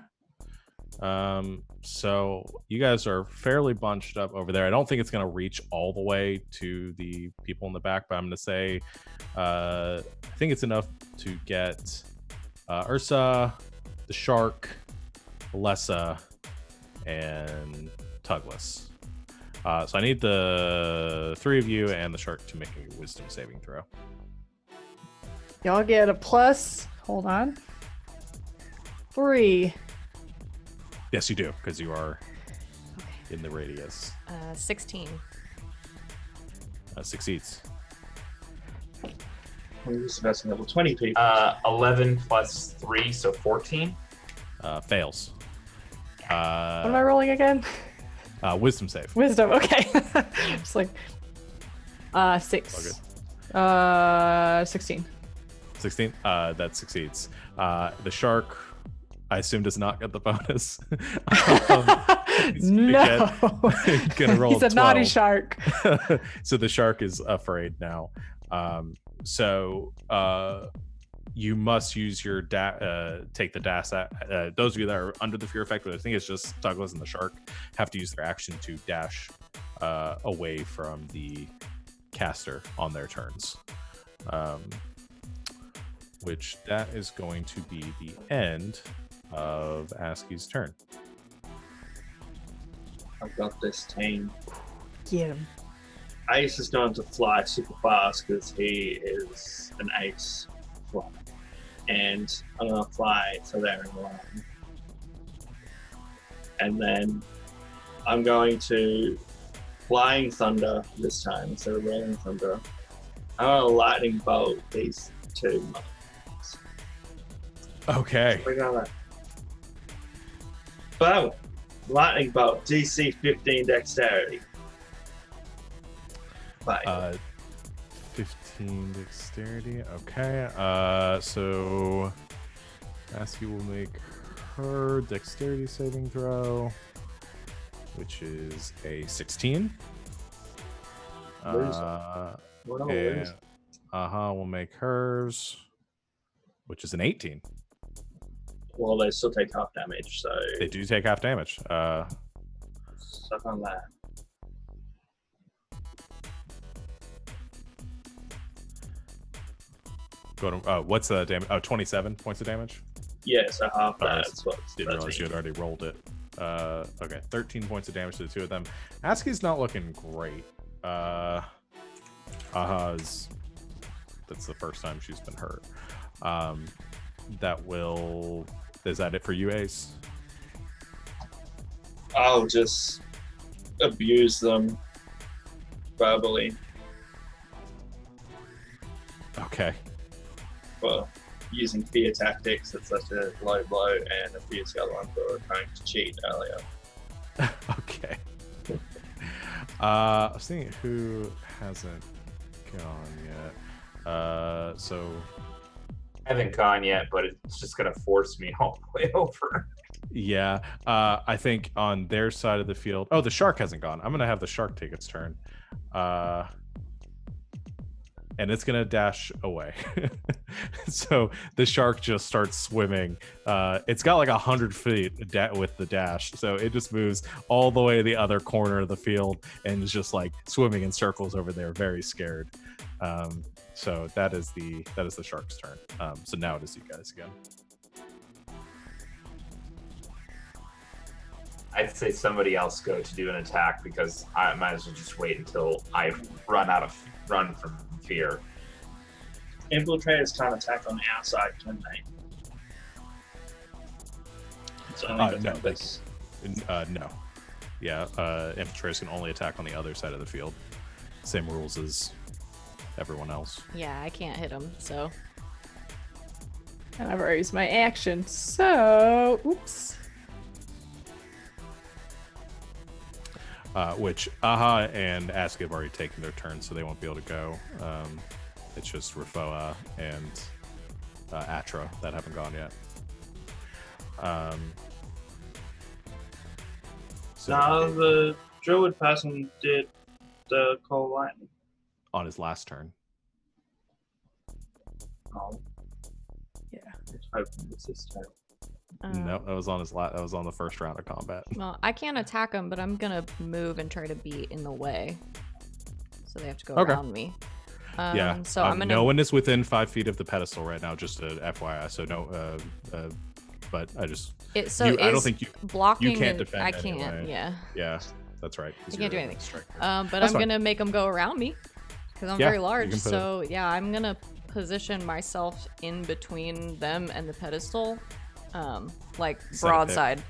So you guys are fairly bunched up over there. I don't think it's going to reach all the way to the people in the back, but I'm going to say I think it's enough to get Ursa, the shark, Alessa, and Tugless. So I need the 3 of you and the shark to make a wisdom saving throw. Y'all get a plus. Hold on. 3. Yes, you do, because you are in the radius. 16. Succeeds. Who's the best level 20 people? 11 plus 3, so 14. Fails. What am I rolling again? Wisdom save. Wisdom. Okay. Just like 6. 16. 16. That succeeds. The shark, I assume, does not get the bonus. No. Gonna roll He's a 12. naughty shark. So the shark is afraid now. You must use your take the dash. Those of you that are under the fear effect, but I think it's just Douglas and the shark, have to use their action to dash away from the caster on their turns. Which that is going to be the end of Askey's turn. I've got this team. Get him. Ace is going to fly super fast because he is an ace fly. And I'm going to fly so they're in line. And then I'm going to Flying Thunder this time instead of Rolling Thunder. I'm going to Lightning Bolt these two. Okay. We got that. Boom! Lightning Bolt, DC 15 Dexterity. Bye. 15 dexterity. Okay. So Askey will make her dexterity saving throw, which is a 16. Lose. We'll make hers, which is an 18. Well, they still take half damage, so They do take half damage. suck on that. Go to what's the damage? Oh, 27 points of damage. Yeah, so half Alright, that's what. Didn't realize you had already rolled it. Okay, 13 points of damage to the two of them. Askey's not looking great. Aha's. That's the first time she's been hurt. Is that it for you, Ace? I'll just abuse them verbally Okay. for using fear tactics at such a low blow and abuse the other one for trying to cheat earlier. Okay. I was thinking who hasn't gone yet. So I haven't gone yet, but it's just gonna force me all the way over. yeah, I think on their side of the field. Oh, the shark hasn't gone. I'm gonna have the shark take its turn, and it's gonna dash away. So the shark just starts swimming. It's got like 100 feet with the dash, so it just moves all the way to the other corner of the field and is just like swimming in circles over there, very scared. So that is the shark's turn. So now it is you guys again. I'd say somebody else go to do an attack because I might as well just wait until I run from fear. Infiltrators can't attack on the outside, can they? It's only No, defenders. No. Yeah, infiltrators can only attack on the other side of the field. Same rules as everyone else. Yeah, I can't hit him, so. And I've already used my action, so oops. Which Aha and Askey have already taken their turn, so they won't be able to go. It's just Rafoa and Atra that haven't gone yet. So No, the druid person did the cold lightning. on his last turn. Oh. Yeah. I was hoping it's this turn. No, that was on his that was on the first round of combat. Well, I can't attack him, but I'm gonna move and try to be in the way. So they have to go Okay. around me. Yeah. So I'm gonna. No one is within 5 feet of the pedestal right now. Just a FYI. So no. But I just. I don't think you. blocking. can't and defend I can't. anyway. Yeah. Yeah, that's right. I can't do anything. Striker. But That's I'm fine. gonna make them go around me because I'm Yeah, very you large. can put So yeah, I'm gonna position myself in between them and the pedestal, like Set a pick. broadside.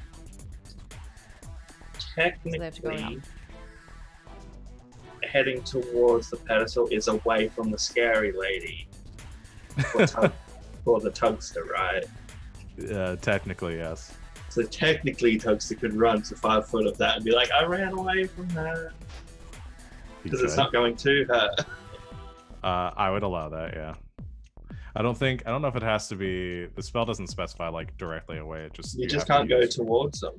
they have to go Technically, around. heading towards the pedestal is away from the scary lady. For the Tugster, right? Technically, yes. So technically, Tugster could run to 5 foot of that and be like, I ran away from that. Because it's not going to hurt. I would allow that, yeah. I don't know if it has to be, the spell doesn't specify like directly away. It just you just can't go towards them.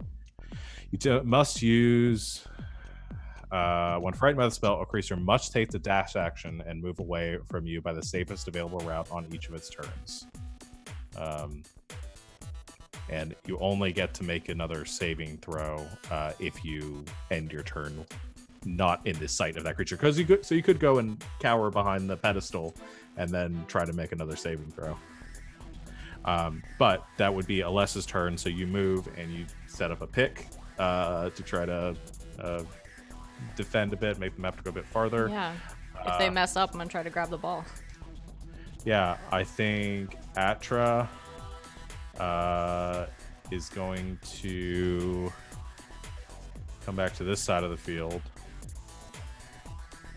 You must use when frightened by the spell, a creature must take the dash action and move away from you by the safest available route on each of its turns. And you only get to make another saving throw if you end your turn not in the sight of that creature. Because you could go and cower behind the pedestal and then try to make another saving throw. But that would be Alessa's turn, so you move and you set up a pick to try to defend a bit, make them have to go a bit farther. Yeah. If they mess up, I'm gonna try to grab the ball. Yeah, I think Atra is going to come back to this side of the field.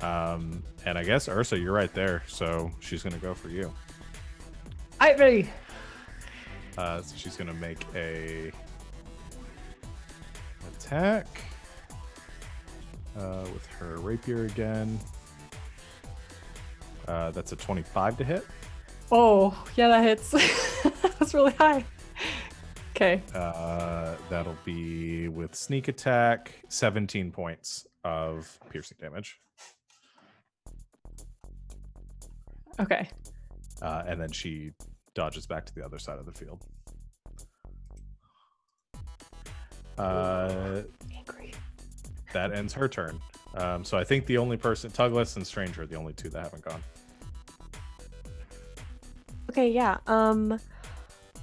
And I guess Ursa, you're right there, so she's gonna go for you. I'm ready. So she's gonna make a attack with her rapier again. That's a 25 to hit. Oh, yeah, that hits. That's really high. Okay. That'll be with sneak attack, 17 points of piercing damage. Okay. And then she dodges back to the other side of the field. Angry. That ends her turn. So I think the only person, Tugless and Stranger, are the only two that haven't gone. Okay, yeah.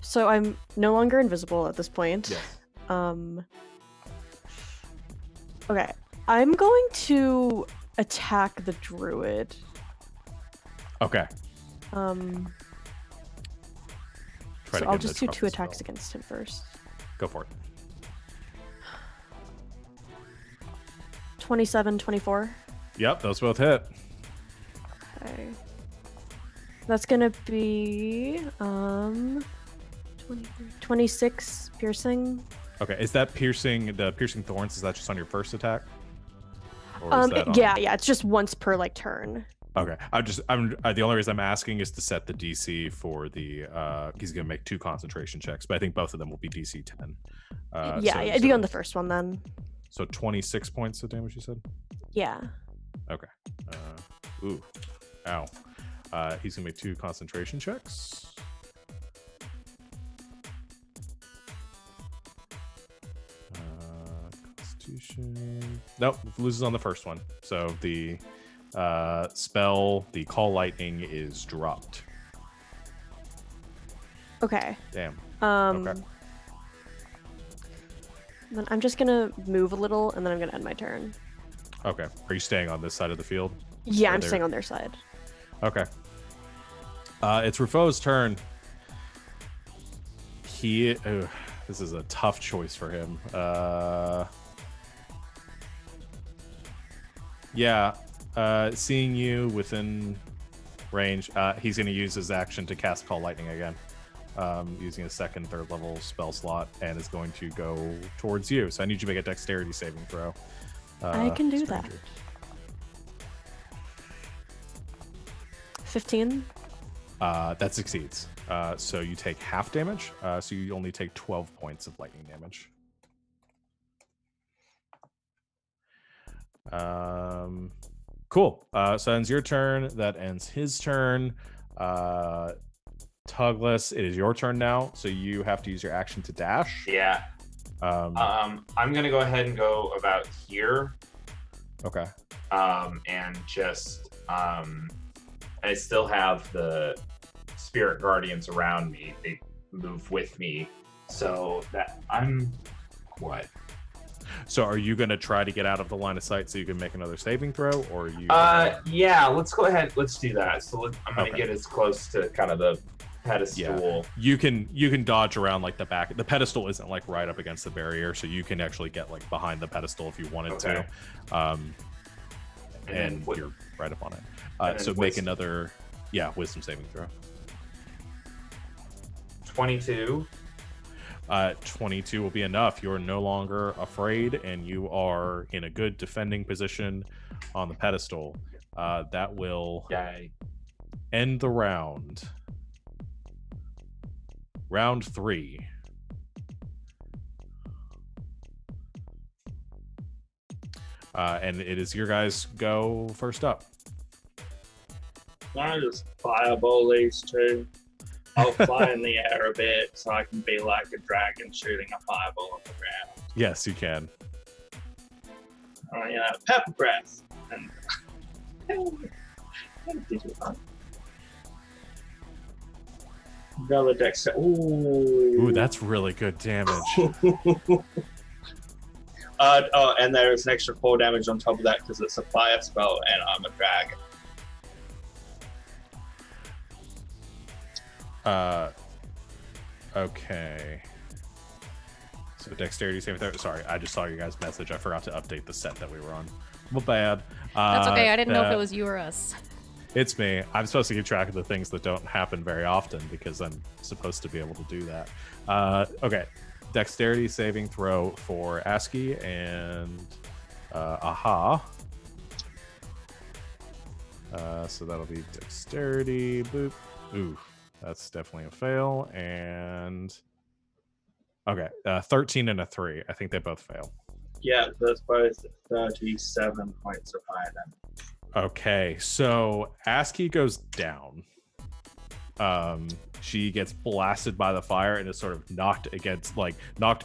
So I'm no longer invisible at this point. Yes. Okay. I'm going to attack the druid. Okay. So I'll just do 2 attacks against him first. Go for it. 27, 24. Yep, those both hit. Okay. That's gonna be 26 piercing. Okay, is that the piercing thorns? Is that just on your first attack? Or is that on... yeah, it's just once per like turn. Okay, the only reason I'm asking is to set the DC for the he's gonna make 2 concentration checks, but I think both of them will be DC 10. It'd be on the first one then. So 26 points of damage, you said? Yeah. Okay. Ooh. Ow. He's gonna make 2 concentration checks. Constitution. Nope, loses on the first one. So the spell, the Call Lightning, is dropped. Okay. Damn. Okay. Then I'm just gonna move a little, and then I'm gonna end my turn. Okay. Are you staying on this side of the field? Yeah, I'm staying on their side. Okay. It's Rufo's turn. This is a tough choice for him. Seeing you within range, he's going to use his action to cast Call Lightning again, using a 2nd, 3rd level spell slot, and is going to go towards you. So I need you to make a dexterity saving throw. I can do Stranger. that. 15. That succeeds. So you take half damage. So you only take 12 points of lightning damage. Cool. So that ends your turn. That ends his turn. Tugless, it is your turn now. So you have to use your action to dash. Yeah. I'm gonna go ahead and go about here. Okay. And just I still have the spirit guardians around me. They move with me, so that I'm what? So are you gonna try to get out of the line of sight so you can make another saving throw, or are you? Yeah. Let's go ahead. Let's do that. So I'm gonna get as close to kind of the pedestal. Yeah. You can dodge around like the back. The pedestal isn't like right up against the barrier, so you can actually get like behind the pedestal if you wanted to. And you're right up on it. So make another wisdom saving throw. 22. 22 will be enough. You're no longer afraid, and you are in a good defending position on the pedestal. That will end the round. Round 3. And it is your guys go first up. I just fireball these two. I'll fly in the air a bit so I can be like a dragon shooting a fireball on the ground. Yes, you can. Pepper breath. And another dex. Ooh, that's really good damage. And there's an extra 4 damage on top of that because it's a fire spell and I'm a dragon. Okay. So dexterity saving throw. Sorry, I just saw your guys' message. I forgot to update the set that we were on. Well, bad. That's okay. I didn't know if it was you or us. It's me. I'm supposed to keep track of the things that don't happen very often because I'm supposed to be able to do that. Okay. Dexterity saving throw for ASCII and Aha. So that'll be dexterity. Boop. Ooh, that's definitely a fail. And okay, 13 and a 3. I think they both fail. Yeah, that's both 37 points of fire damage. Okay, so ASCII goes down. She gets blasted by the fire and is sort of knocked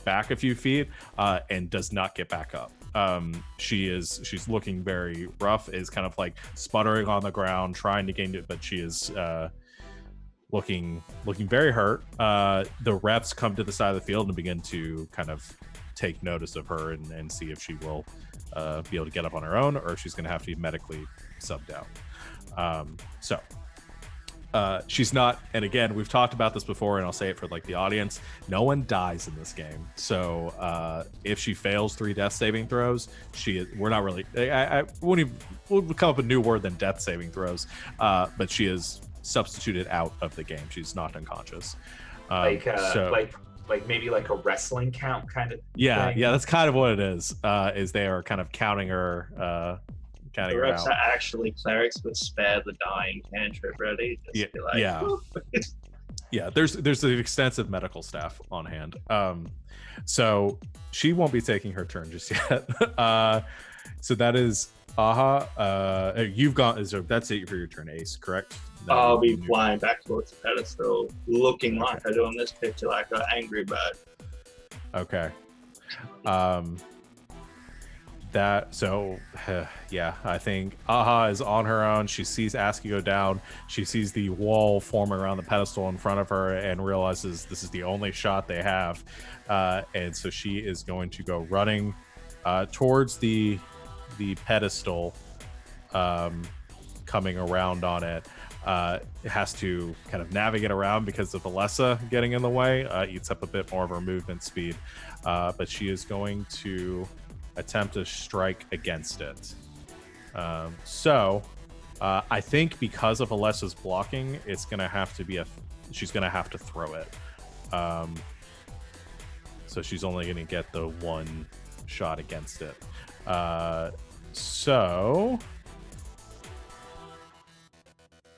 back a few feet, and does not get back up. She's looking very rough, is kind of like sputtering on the ground, trying to gain it, but she is looking very hurt. The reps come to the side of the field and begin to kind of take notice of her and see if she will be able to get up on her own, or if she's going to have to be medically subbed out. She's not, and again, we've talked about this before, and I'll say it for like the audience, no one dies in this game. So if she fails 3 death saving throws, we're not really, I wouldn't even, we'll come up with a new word than death saving throws, but she is substituted out of the game. She's not unconscious. Like maybe like a wrestling count kind of yeah thing. Yeah, that's kind of what it is they are kind of counting her The reps are actually clerics with spare the dying cantrip ready. Just be like, yeah, there's an extensive medical staff on hand. So she won't be taking her turn just yet. So that is Aha. You've gone, that's it for your turn, Ace, correct? I'll be flying back towards the pedestal, looking like I do in this picture, like an angry bird. Okay. I think Aha is on her own. She sees ASCII go down. She sees the wall forming around the pedestal in front of her and realizes this is the only shot they have. And so she is going to go running towards the pedestal, coming around on it. It has to kind of navigate around because of Alessa getting in the way. Eats up a bit more of her movement speed. But she is going to attempt to strike against it. I think because of Alessa's blocking, it's going to have to be she's going to have to throw it. So she's only going to get the 1 shot against it. So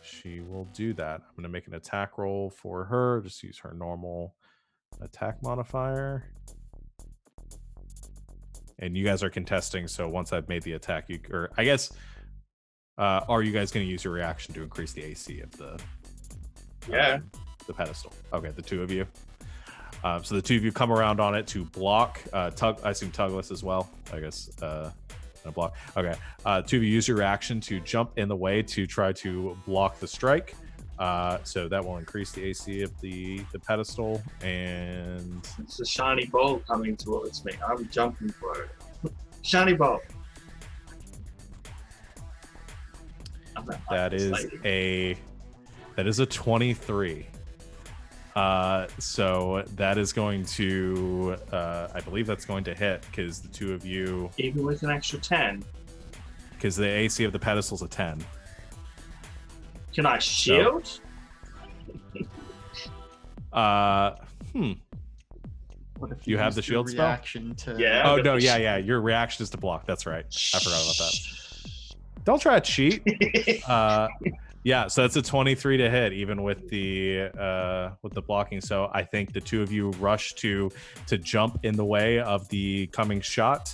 she will do that. I'm going to make an attack roll for her. Just use her normal attack modifier. And you guys are contesting, so once I've made the attack, are you guys going to use your reaction to increase the AC of the pedestal? Okay, the 2 of you. So the 2 of you come around on it to block. I assume Tugless as well. I guess block. Okay, 2 of you use your reaction to jump in the way to try to block the strike. So that will increase the AC of the pedestal, and it's a shiny ball coming towards me. I'm jumping for it. Shiny ball. That is a 23. So that is going to, I believe that's going to hit because the 2 of you, even with an extra 10, because the AC of the pedestal is a 10. Can I shield? What if You have use the your shield spell? reaction to? Yeah. Oh but no, the yeah. Your reaction is to block. That's right. I forgot about that. Don't try to cheat. Yeah, so that's a 23 to hit, even with the blocking. So I think the two of you rush to jump in the way of the coming shot.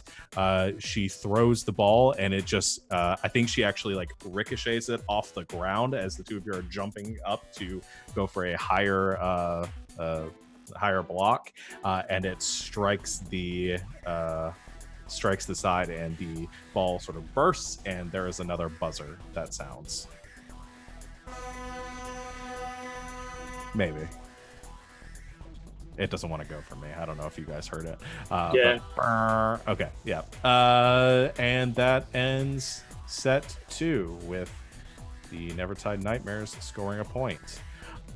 She throws the ball, and it just I think she actually like ricochets it off the ground as the two of you are jumping up to go for a higher block, and it strikes the side, and the ball sort of bursts, and there is another buzzer that sounds. Maybe it doesn't want to go for me. I don't know if you guys heard it. Yeah. Okay. Yeah. And that ends set 2 with the Nevertide Nightmares scoring a point,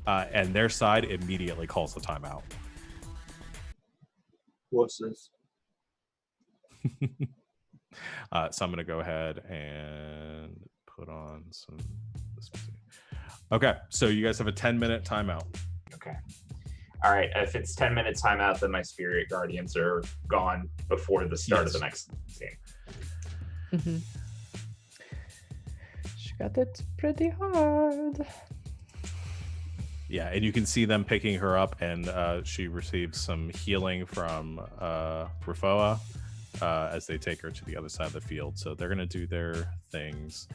and their side immediately calls the timeout. What's this? So I'm gonna go ahead and put on some. Okay, so you guys have a 10-minute timeout. Okay. All right. If it's 10 minutes timeout, then my spirit guardians are gone before the start of the next game. Mm-hmm. She got it pretty hard. Yeah, and you can see them picking her up, and she receives some healing from Rafoa as they take her to the other side of the field. So they're gonna do their things.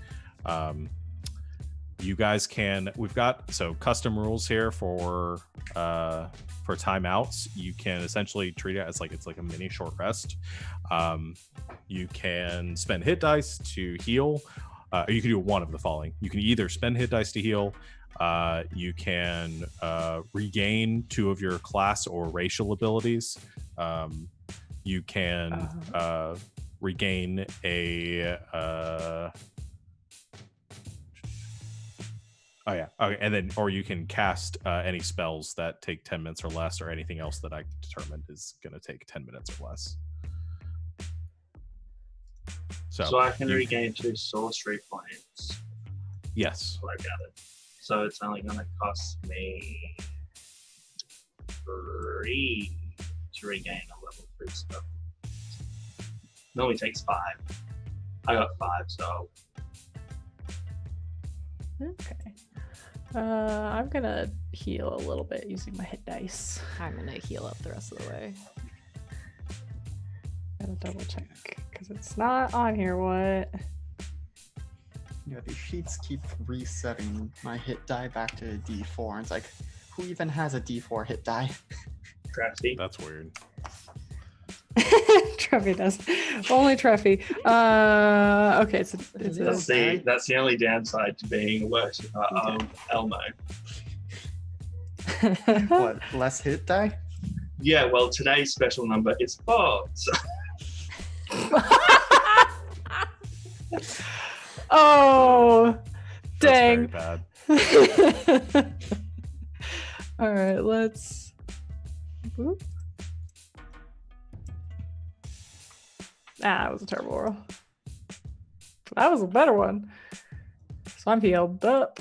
You guys can. We've got custom rules here for timeouts. You can essentially treat it as it's like a mini short rest. You can spend hit dice to heal. Or you can do one of the following. You can either spend hit dice to heal. You can regain 2 of your class or racial abilities. You can regain a. Oh yeah. Okay, and then or you can cast any spells that take 10 minutes or less, or anything else that I determined is going to take 10 minutes or less. So I can regain 2 sorcery points. Yes. I got it. So it's only going to cost me 3 to regain a level 3 spell. It only takes 5. I got 5, so. Okay. I'm gonna heal a little bit using my hit dice. I'm gonna heal up the rest of the way. Gotta double check because it's not on here. What? Yeah, these sheets keep resetting my hit die back to D4. And it's like, who even has a D4 hit die? Crafty. That's weird. Treffy does. Only Treffy. Okay, That's the only downside to being a worshiper of Elmo. What, less hit die? Yeah, well, today's special number is 4. So. Oh, dang. That's very bad. All right, let's. Whoop. That was a terrible roll. That was a better one. So I'm healed up.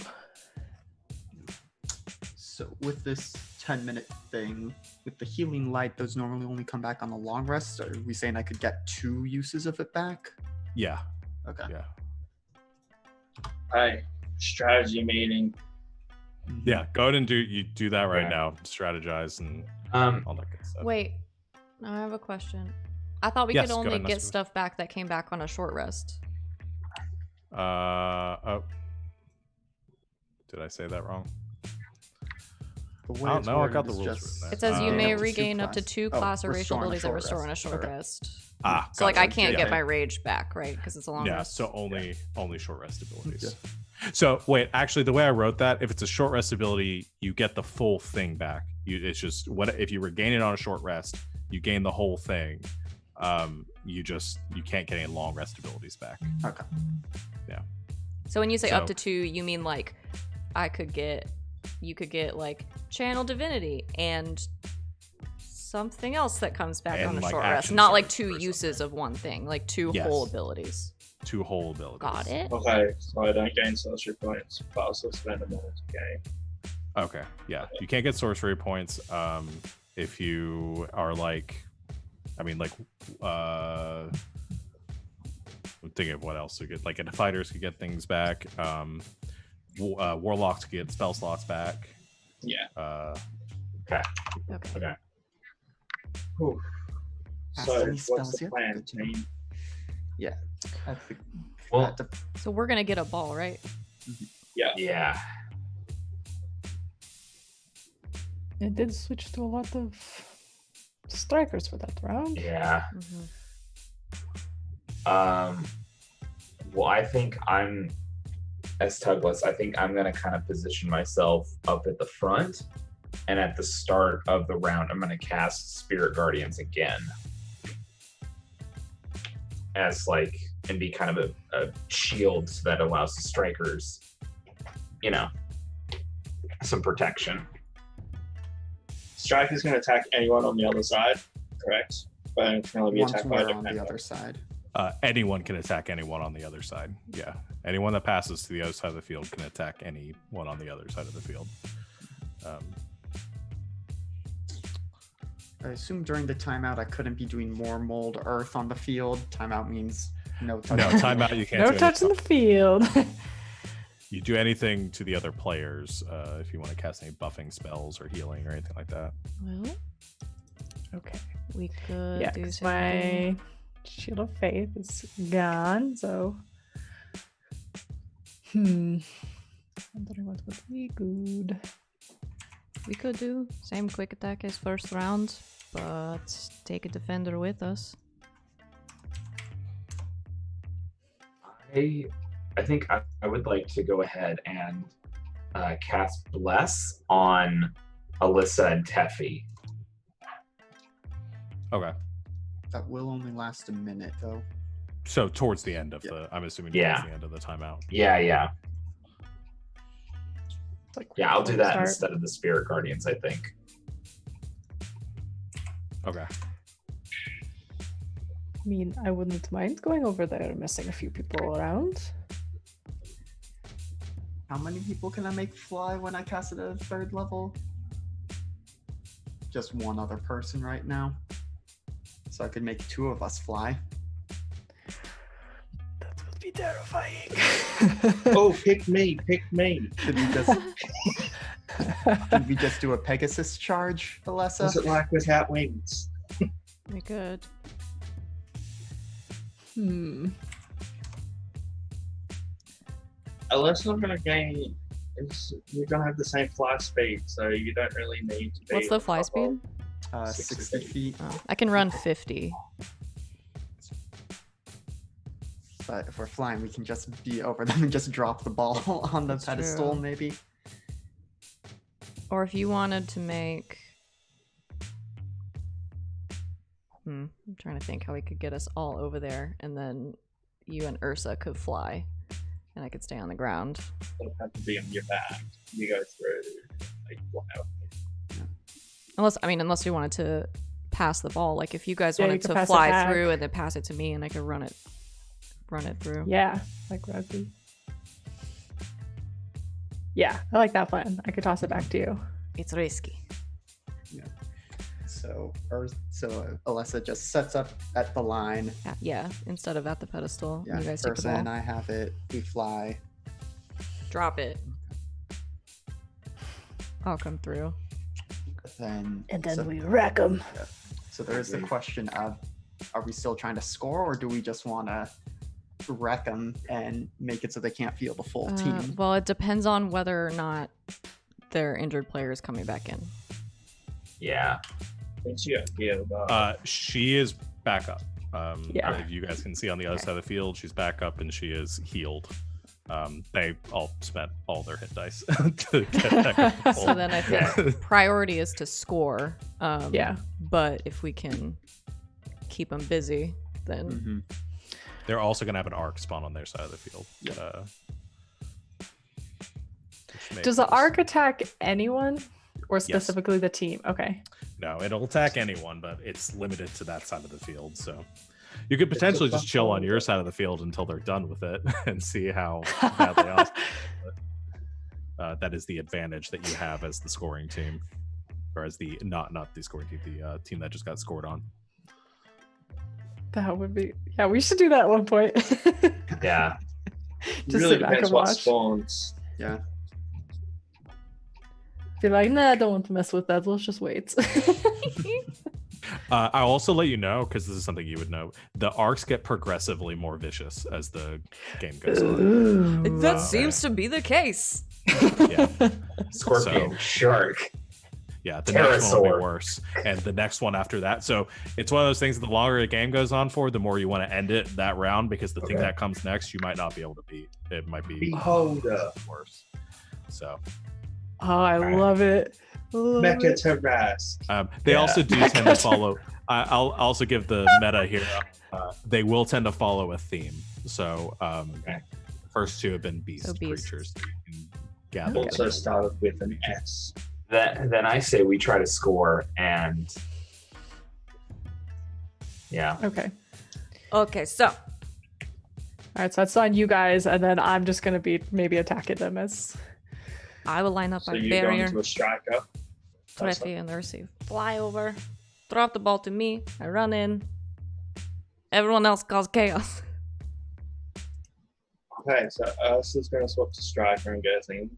So with this 10-minute thing, with the healing light, those normally only come back on the long rest. Are we saying I could get 2 uses of it back? Yeah. Okay. Yeah. Hey, strategy meeting. Yeah. Go ahead and do that right now. Strategize and all that good stuff. Wait, now I have a question. I thought we Yes, could go only ahead, get Nestor. stuff back that came back on a short rest. Oh. Did I say that wrong? The way Oh, it's no, I got worded the is rules just- written It says you Uh, may up to 2 regain up to class. 2 Oh, class or racial restore on a abilities that short restore on a rest. short Okay. rest. gotcha. So I can't Yeah. get my rage back, right? Because it's a long Yeah. rest. So only short rest abilities. So wait, actually, the way I wrote that, if it's a short rest ability, you get the full thing back. It's just if you regain it on a short rest, you gain the whole thing. You can't get any long rest abilities back. Okay. So when you say up So- to 2, you mean like you could get like channel divinity and something else that comes back And, on a like, short rest, action not like surge 2 or uses of one thing, like 2 Yes. whole abilities. 2 whole abilities. Got it. Okay, so I don't gain sorcery points, but I'll still spend them all to gain. Okay, yeah. You can't get sorcery points if you are like, I'm thinking of what else to get. Like, fighters could get things back. Warlocks could get spell slots back. Yeah. Okay. Whew. Ask So any what's spells the yet? plan, team? I think Well, that dep- So we're gonna get a ball, right? yeah. It did switch to a lot of strikers for that round. Yeah. Mm-hmm. Well, I think I'm, as Tugless, I think I'm going to kind of position myself up at the front. And at the start of the round, I'm going to cast Spirit Guardians again. As like, and be kind of a shield that allows the strikers, some protection. Striker's going to attack anyone on the other side, correct? But it can only be once attacked by a we're on the defender. other side. Anyone can attack anyone on the other side. Yeah. Anyone that passes to the other side of the field can attack anyone on the other side of the field. I assume during the timeout I couldn't be doing more mold earth on the field. Timeout means no touch. No, timeout, you can't No do touch in anything. the field. You do anything to the other players if you want to cast any buffing spells or healing or anything like that. Well, Okay. we could Yeah, do 'cause something. my Shield of Faith is gone, so. Wondering what would be good. We could do same quick attack as first round, but take a defender with us. I think I would like to go ahead and cast Bless on Alyssa and Teffy. Okay. That will only last a minute though. So towards the end of Yeah. I'm assuming Yeah. towards the end of the timeout. Yeah. It's like Yeah, I'll do that start. instead of the Spirit Guardians, I think. Okay. I mean, I wouldn't mind going over there and messing a few people around. How many people can I make fly when I cast it at a third level? Just one other person right now. So I could make two of us fly. That would be terrifying. Oh, pick me. Did we just do a Pegasus charge, What's Alessa? it like without wings? We could. Unless I'm going to gain, you're going to have the same fly speed, so you don't really need to be. What's the on fly top speed? of- 60 feet. Oh, I can run 50. But if we're flying, we can just be over them and just drop the ball on the That's pedestal, true. maybe. Or if you wanted to make... I'm trying to think how we could get us all over there, and then you and Ursa could fly, and I could stay on the ground. It'll have to be on your back. You go through, like, wow. Unless you wanted to pass the ball. Like if you guys Yeah, you wanted could to pass it fly back. through and then pass it to me, and I could run it through. Yeah, like rugby. Yeah, I like that plan. I could toss it back to you. It's risky. So Alessa just sets up at the line. Yeah, instead of at the pedestal, Yeah, you guys take the Ursa ball. and I have it. We fly. Drop it. I'll come through. Then we wreck them. So there is the question of, are we still trying to score, or do we just want to wreck them and make it so they can't field the full team? Well, it depends on whether or not their injured player is coming back in. Yeah. What's your idea about? She is back up. Yeah. If you guys can see on the other side of the field, she's back up and she is healed. They all spent all their hit dice to get back up to full. So then I think priority is to score. Yeah. But if we can keep them busy, then Mm-hmm. They're also going to have an arc spawn on their side of the field. which Does the makes- arc attack anyone or Yes. specifically the team? Okay. No, it'll attack anyone, but it's limited to that side of the field. So you could potentially just chill on your side of the field until they're done with it and see how badly off. that is the advantage that you have as the scoring team, or as the not the scoring team, the team that just got scored on. That would be, yeah, we should do that at one point. Yeah. Just really sit back depends and what watch. spawns. Yeah. Be like, nah, I don't want to mess with that. Let's just wait. I'll also let you know, because this is something you would know, the arcs get progressively more vicious as the game goes on. That seems to be the case. Yeah. Scorpion, So- shark. Yeah, the next one will Pterosaur. be worse, and the next one after that. So it's one of those things that the longer the game goes on for, the more you want to end it that round, because the thing Okay. that comes next you might not be able to beat. It might be Beholder. worse. So Oh, I love it. Love Mecha it. Terras. they Yeah. also do tend to follow. I'll also give the meta here. They will tend to follow a theme. So Okay. first two have been beast So beast. creatures. That you can gather. Also started with an S. Then I say we try to score and yeah. Okay. Okay, so All right, so that's on you guys, and then I'm just gonna be maybe attacking them as. I will line up So my you go barrier. into a striker. Trefi and Ursi fly over, drop the ball to me. I run in. Everyone else cause chaos. Okay, so Ursa's going to swap to striker and goes in.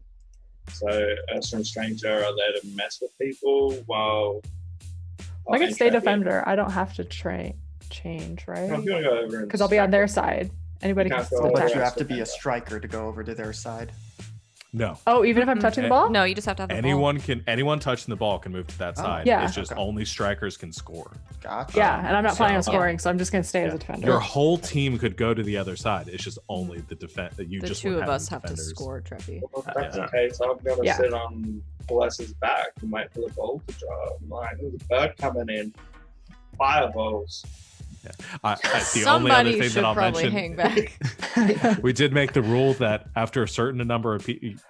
So Ursa and Stranger are there to mess with people while. I can stay Intrepid- defender. I don't have to change, right? I'm going to go over Because I'll be on their side. Anybody You can can't go still But over attack. you there. have to be a striker to go over to their side. No. Oh, even if I'm touching the ball? No, you just have to have the ball. Anyone touching the ball can move to that Oh, side. yeah. It's just Okay. only strikers can score. Gotcha. Yeah, and I'm not planning on So- scoring, so I'm just gonna stay as Yeah. a defender. Your whole team could go to the other side. It's just only the defense that you The just two wouldn't of have us have to defenders. score, Trefi. Well, if that's Yeah. the case, I'm going to Yeah. sit on Bless's back and wait for the ball to drop. I'm like, there's a bird coming in. Fireballs. The only Somebody other thing should that I'll probably mention, hang back. we did make the rule that after a certain number of people,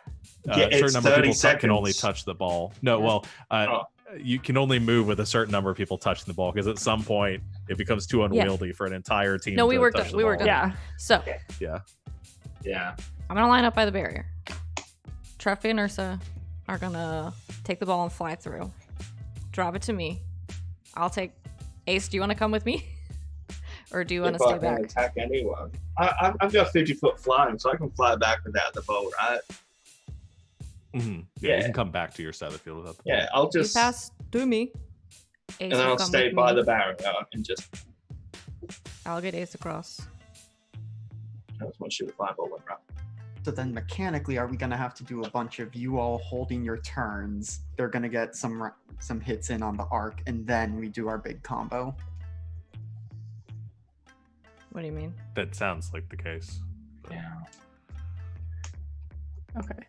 Yeah, it's certain number of 30 people can only seconds. touch the ball. No, Yeah. well, Oh. you can only move with a certain number of people touching the ball, because at some point it becomes too unwieldy for an entire team. No, we to were touch done. the We were ball. done. Yeah. So Yeah. Yeah. I'm gonna line up by the barrier. Trefi and Ursa are gonna take the ball and fly through. Drop it to me. I'll take Ace. Do you want to come with me, or do you want If to I stay can back? attack anyone. I've got 50-foot flying, so I can fly back without the ball, right? Yeah, Yeah. you can come back to your side of the field without the ball. Yeah, I'll You just. pass to me. Ace And then will I'll come stay with by me. the barrier and just. I'll get Ace across. I just want to shoot a fireball one round. So then mechanically, are we gonna have to do a bunch of you all holding your turns? They're gonna get some hits in on the arc, and then we do our big combo. What do you mean? That sounds like the case. Yeah. Okay.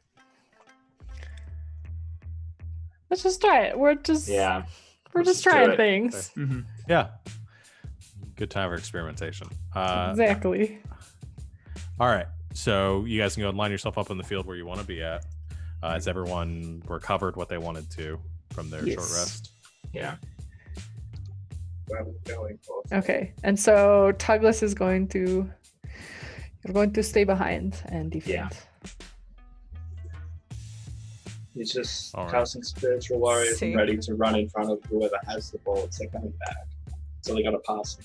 Let's just try it. We're just Yeah. we're just Let's do trying it. things. Yeah. Good time for experimentation. Exactly. All right. So you guys can go and line yourself up on the field where you want to be at. Has everyone recovered what they wanted to from their short Yes. rest? Yeah. Where we're going for. Okay. And so Tugless is going to you're going to stay behind and defend. He's just All right. casting spiritual warriors See? and ready to run in front of whoever has the ball. It's like coming back. So they got to pass.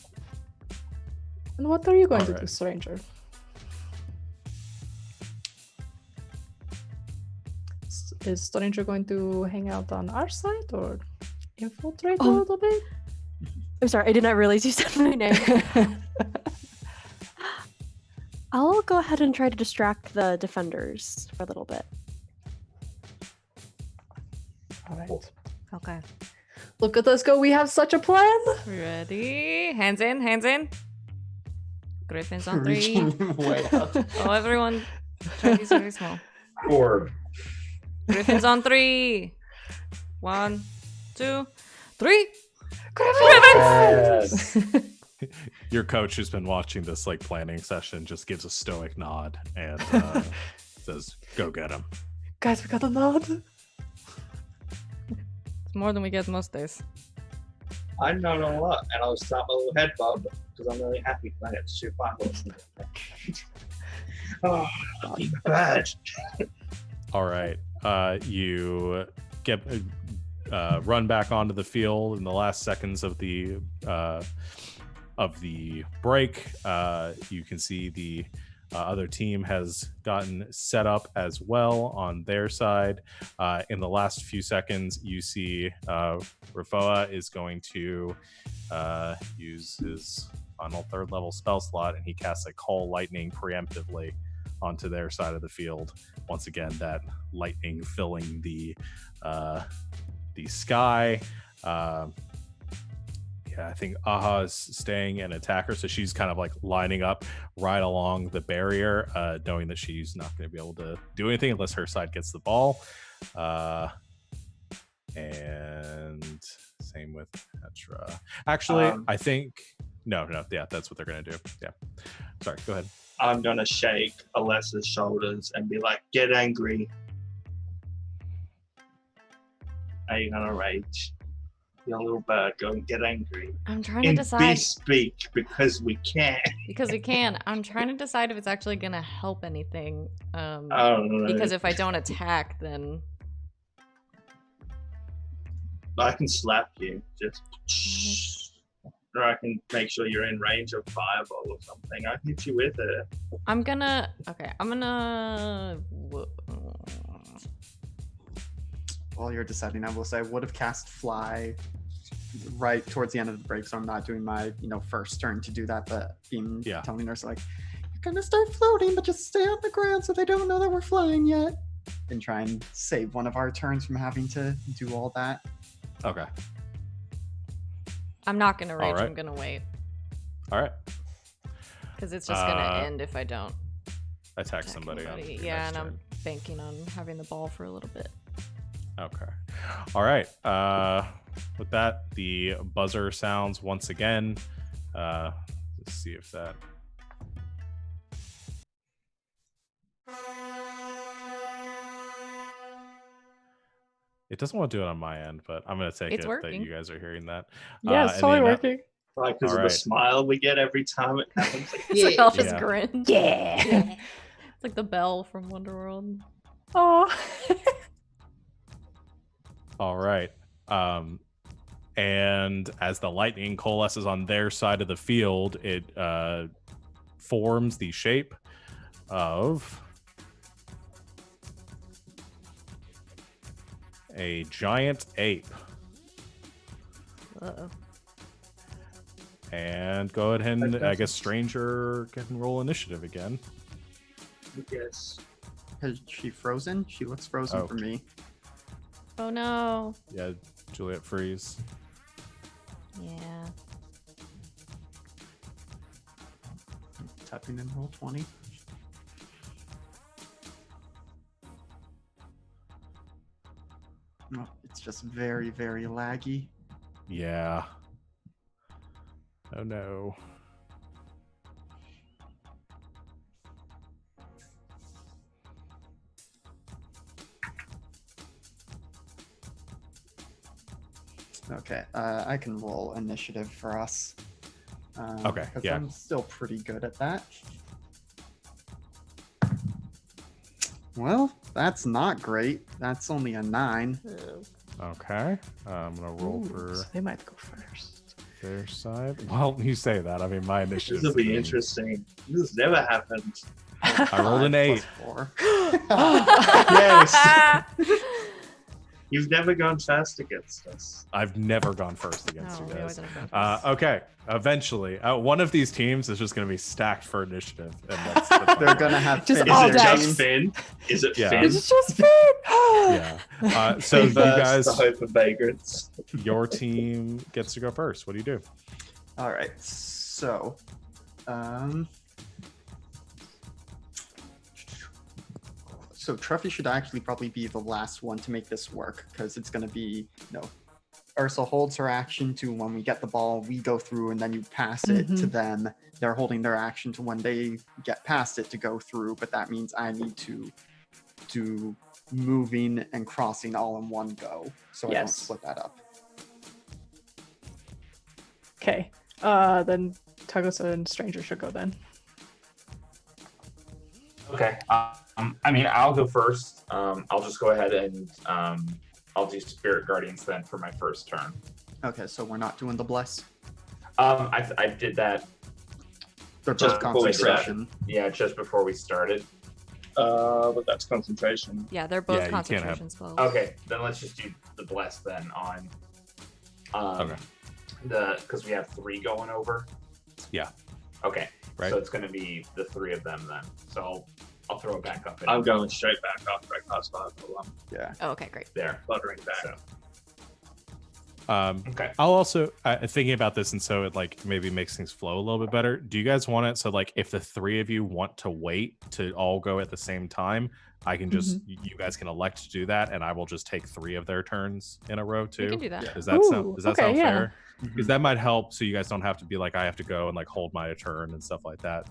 And what are you going to do, Alright. Stranger? Is Stranger going to hang out on our side or infiltrate a Oh. little bit? I'm sorry, I did not realize you said my name. I'll go ahead and try to distract the defenders for a little bit. All right. Okay. Look at us go. We have such a plan. Ready? Hands in. Hands in. Griffins on three. Reaching way up. Oh, everyone. Trefi's very small. Orb. Griffins on three. 1, 2, 3. Yes. Your coach who's been watching this like planning session just gives a stoic nod and says, "Go get him." Guys, we got a nod. It's more than we get most days. I know a lot, and I'll start my little head bob because I'm really happy when I get to shoot fireballs. Oh, lucky bird. All right. You get run back onto the field in the last seconds of the break. You can see the other team has gotten set up as well on their side. In the last few seconds, you see Rafoa is going to use his final 3rd level spell slot, and he casts a Call Lightning preemptively onto their side of the field. Once again, that lightning filling the sky. Yeah, I think Aha is staying an attacker, so she's kind of like lining up right along the barrier, knowing that she's not going to be able to do anything unless her side gets the ball. And same with Petra. Actually, I think no, yeah, that's what they're going to do. Yeah, sorry, go ahead. I'm gonna shake Alessa's shoulders and be like, "Get angry." Are you gonna rage? Your little bird, go and get angry. I'm trying to And decide. speak because we can. Because we can. I'm trying to decide if it's actually going to help anything. I don't know. Because if I don't attack, then... I can slap you, just, or I can make sure you're in range of fireball or something. I can hit you with it. I'm gonna... Okay, I'm gonna... While you're deciding, I will say I would have cast Fly right towards the end of the break, so I'm not doing my first turn to do that. But being telling nurse like, you're gonna start floating, but just stay on the ground so they don't know that we're flying yet, and try and save one of our turns from having to do all that. Okay. I'm not gonna rage. All right. I'm gonna wait. All right. Because it's just gonna end if I don't attack somebody. On your yeah, next and turn. I'm banking on having the ball for a little bit. Okay. All right. With that, the buzzer sounds once again. Let's see if that. It doesn't want to do it on my end, but I'm going to take It's it working. that you guys are hearing that. Yeah, it's and totally the ana- working. Like, because All of right. the smile we get every time it happens. Like, It's like Elvis Yeah. grin. Yeah. It's like the bell from Wonderworld. Oh. All right. And as the lightning coalesces on their side of the field, it forms the shape of a giant ape. Uh-oh. And go ahead and I guess Stranger can roll initiative again. yes. Is she frozen? She looks frozen Oh. for me. Oh no. Yeah, Juliet freeze. Yeah. Typing in roll 20. No, it's just very, very laggy. Yeah. Oh no. Okay, I can roll initiative for us. Okay, 'cause yeah. I'm still pretty good at that. Well, that's not great. That's only a 9. Okay. I'm gonna roll Ooh, for so they might go first. their side. Well, you say that. I mean, my This initiative. will be interesting. This has never happened. I rolled an 8. 4. Yes. You've never gone fast against us. I've never gone first against No, you we guys. always end up going first. Okay. Eventually, one of these teams is just going to be stacked for initiative, and that's They're gonna have Just Finn all Is it day. just Finn? Is it Yeah. Finn? It's just fair. yeah. So you First, guys, the hope of vagrants. your team gets to go first. What do you do? All right, so, so Truffy should actually probably be the last one to make this work because it's going to be, Ursa holds her action to when we get the ball, we go through, and then you pass it to them. They're holding their action to when they get past it to go through, but that means I need to do moving and crossing all in one go, so I don't Yes. split that up. Okay. Then Tugos and Stranger should go then. Okay. I mean, I'll go first. I'll just go ahead and I'll do Spirit Guardians then for my first turn. Okay, so we're not doing the bless. I did that. They're Just both before we concentration. Yeah, just before we started. But that's concentration. Yeah, they're both Yeah, you can't have- concentration spells. Okay, then let's just do the bless then on. Okay. Because we have 3 going over. Yeah. Okay. Right. So it's going to be the 3 of them then. So I'll throw it back up. I'm going straight back after I cast Fireball. I'm Yeah. Oh, okay, great. there. fluttering back. So, Um, okay. I'll also thinking about this, and so it like maybe makes things flow a little bit better. Do you guys want it so like if the 3 of you want to wait to all go at the same time, I can just you guys can elect to do that, and I will just take 3 of their turns in a row too. You can do that. Yeah. Does that sound Ooh, does that okay, sound yeah. fair? Because that might help, so you guys don't have to be like I have to go and like hold my turn and stuff like that.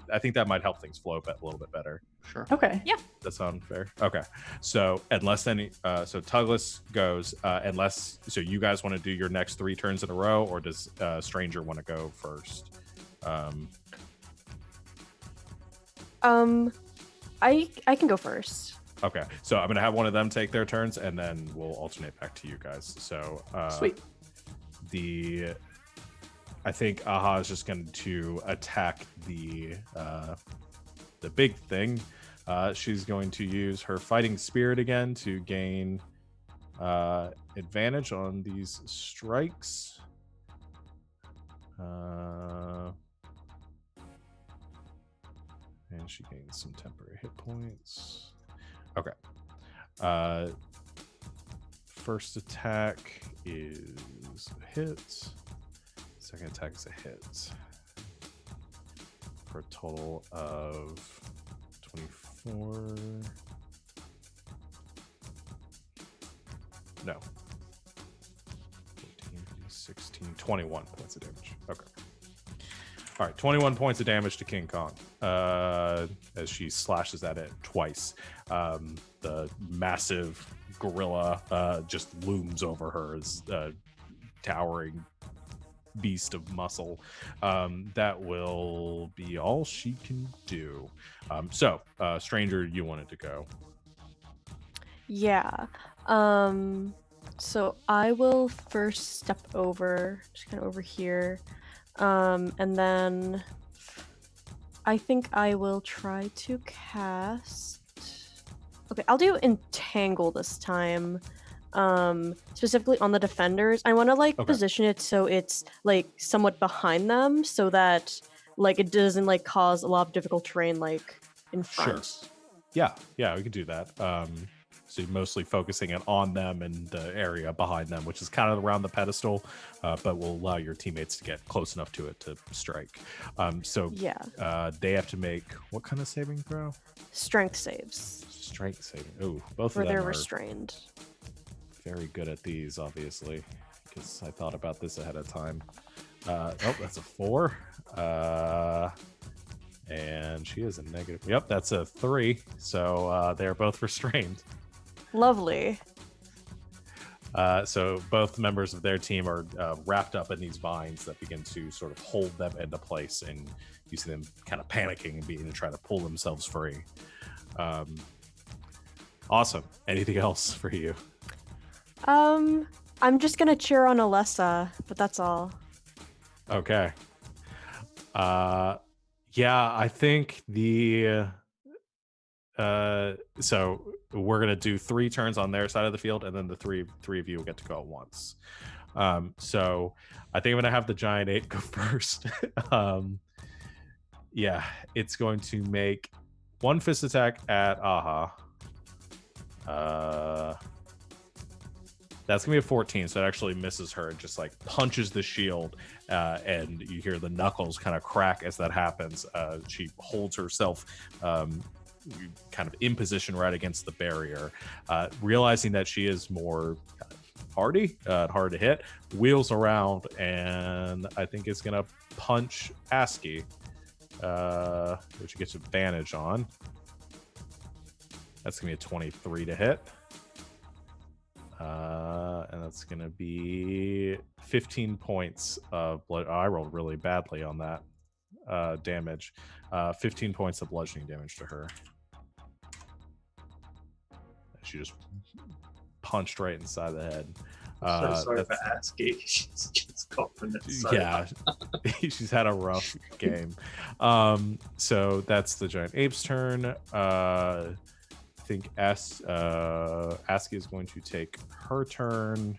I think that might help things flow a little bit better. Sure. Okay. That sound fair? Okay. So unless any, so Tugless goes. Unless so, you guys want to do your next 3 turns in a row, or does Stranger want to go first? I can go first. Okay. So I'm gonna have one of them take their turns, and then we'll alternate back to you guys. So Sweet. I think Aha is just going to attack the big thing. She's going to use her fighting spirit again to gain advantage on these strikes. And she gains some temporary hit points. Okay. First attack is a hit. Second attack is a hit. For a total of 24. No. 14, 16, 21 points of damage. Okay. All right, 21 points of damage to King Kong as she slashes at it twice. The massive gorilla just looms over her as a towering beast of muscle. That will be all she can do. So, Stranger, you wanted to go. Yeah. So I will first step over, just kind of over here. And then I think I will try to cast. Okay, I'll do Entangle this time. Specifically on the defenders. I want to like position it so it's like somewhat behind them, so that like it doesn't like cause a lot of difficult terrain like in front. Sure. Yeah, we can do that. So you're mostly focusing it on them and the area behind them, which is kind of around the pedestal, but will allow your teammates to get close enough to it to strike. They have to make what kind of saving throw? Strength saves. Strength saving. Oh, both for of them they're are restrained. very good at these, obviously, because I thought about this ahead of time. That's a 4. And she is a negative. Yep, that's a 3. So they're both restrained. Lovely. So both members of their team are wrapped up in these vines that begin to sort of hold them into place, and you see them kind of panicking and beginning to try to pull themselves free. Awesome. Anything else for you? I'm just gonna cheer on Alessa, but that's all. Okay. Yeah, I think so we're gonna do 3 turns on their side of the field, and then the three of you will get to go at once. So I think I'm gonna have the giant 8 go first. Yeah, it's going to make 1 fist attack at Aha. That's gonna be a 14, so it actually misses her and just like punches the shield, and you hear the knuckles kind of crack as that happens. She holds herself kind of in position right against the barrier, realizing that she is more hardy, hard to hit, wheels around, and I think it's gonna punch ASCII, which it gets advantage on. That's gonna be a 23 to hit. And that's going to be 15 points of blood. Oh, I rolled really badly on that damage. 15 points of bludgeoning damage to her. she just punched right inside the head. So sorry for That's- asking. She's just coughing it. So yeah, she's had a rough game. So that's the giant ape's turn. I think Aski is going to take her turn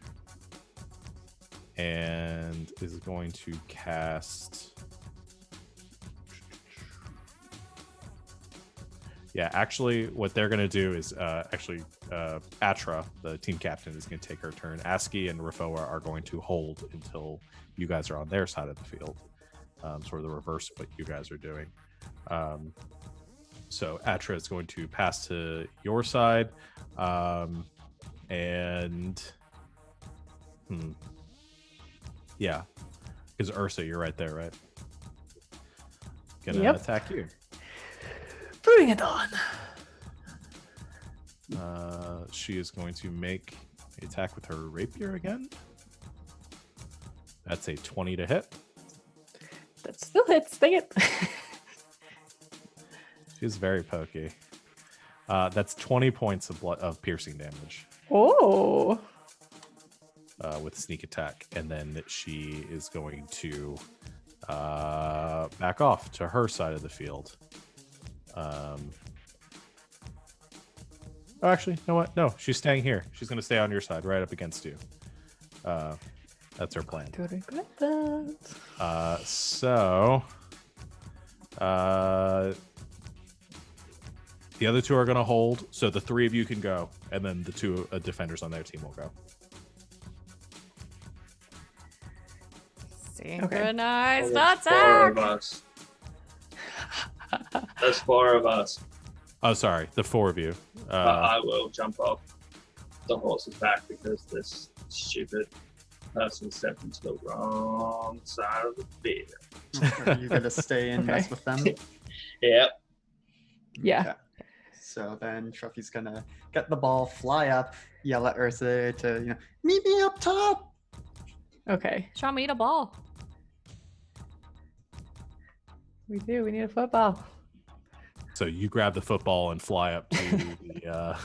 and is going to cast. Yeah, actually, what they're going to do is Atra, the team captain, is going to take her turn. Aski and Rafoa are going to hold until you guys are on their side of the field. Sort of the reverse of what you guys are doing. So Atra is going to pass to your side. Yeah, because Ursa, you're right there, right? Gonna Yep. attack you. Bring it on. She is going to make an attack with her rapier again. That's a 20 to hit. That still hits. Dang it. She's very pokey. That's 20 points of piercing damage Oh. with sneak attack, and then she is going to back off to her side of the field. Oh, actually, you know what? No, she's staying here. She's going to stay on your side, right up against you. That's her plan. To regret that. So the other two are going to hold, so the three of you can go, and then the two defenders on their team will go. Synchronized There's 4 attack. of us. There's 4 of us. Oh, sorry, the four of you. But I will jump off the horse's back because this stupid person stepped into the wrong side of the field. Are you gonna stay and mess Okay. with them? Yep. Yeah. Okay. So then Truffy's gonna get the ball, fly up, yell at Ursa to, meet me up top. Okay. Show me the ball. We do. We need a football. So you grab the football and fly up to the.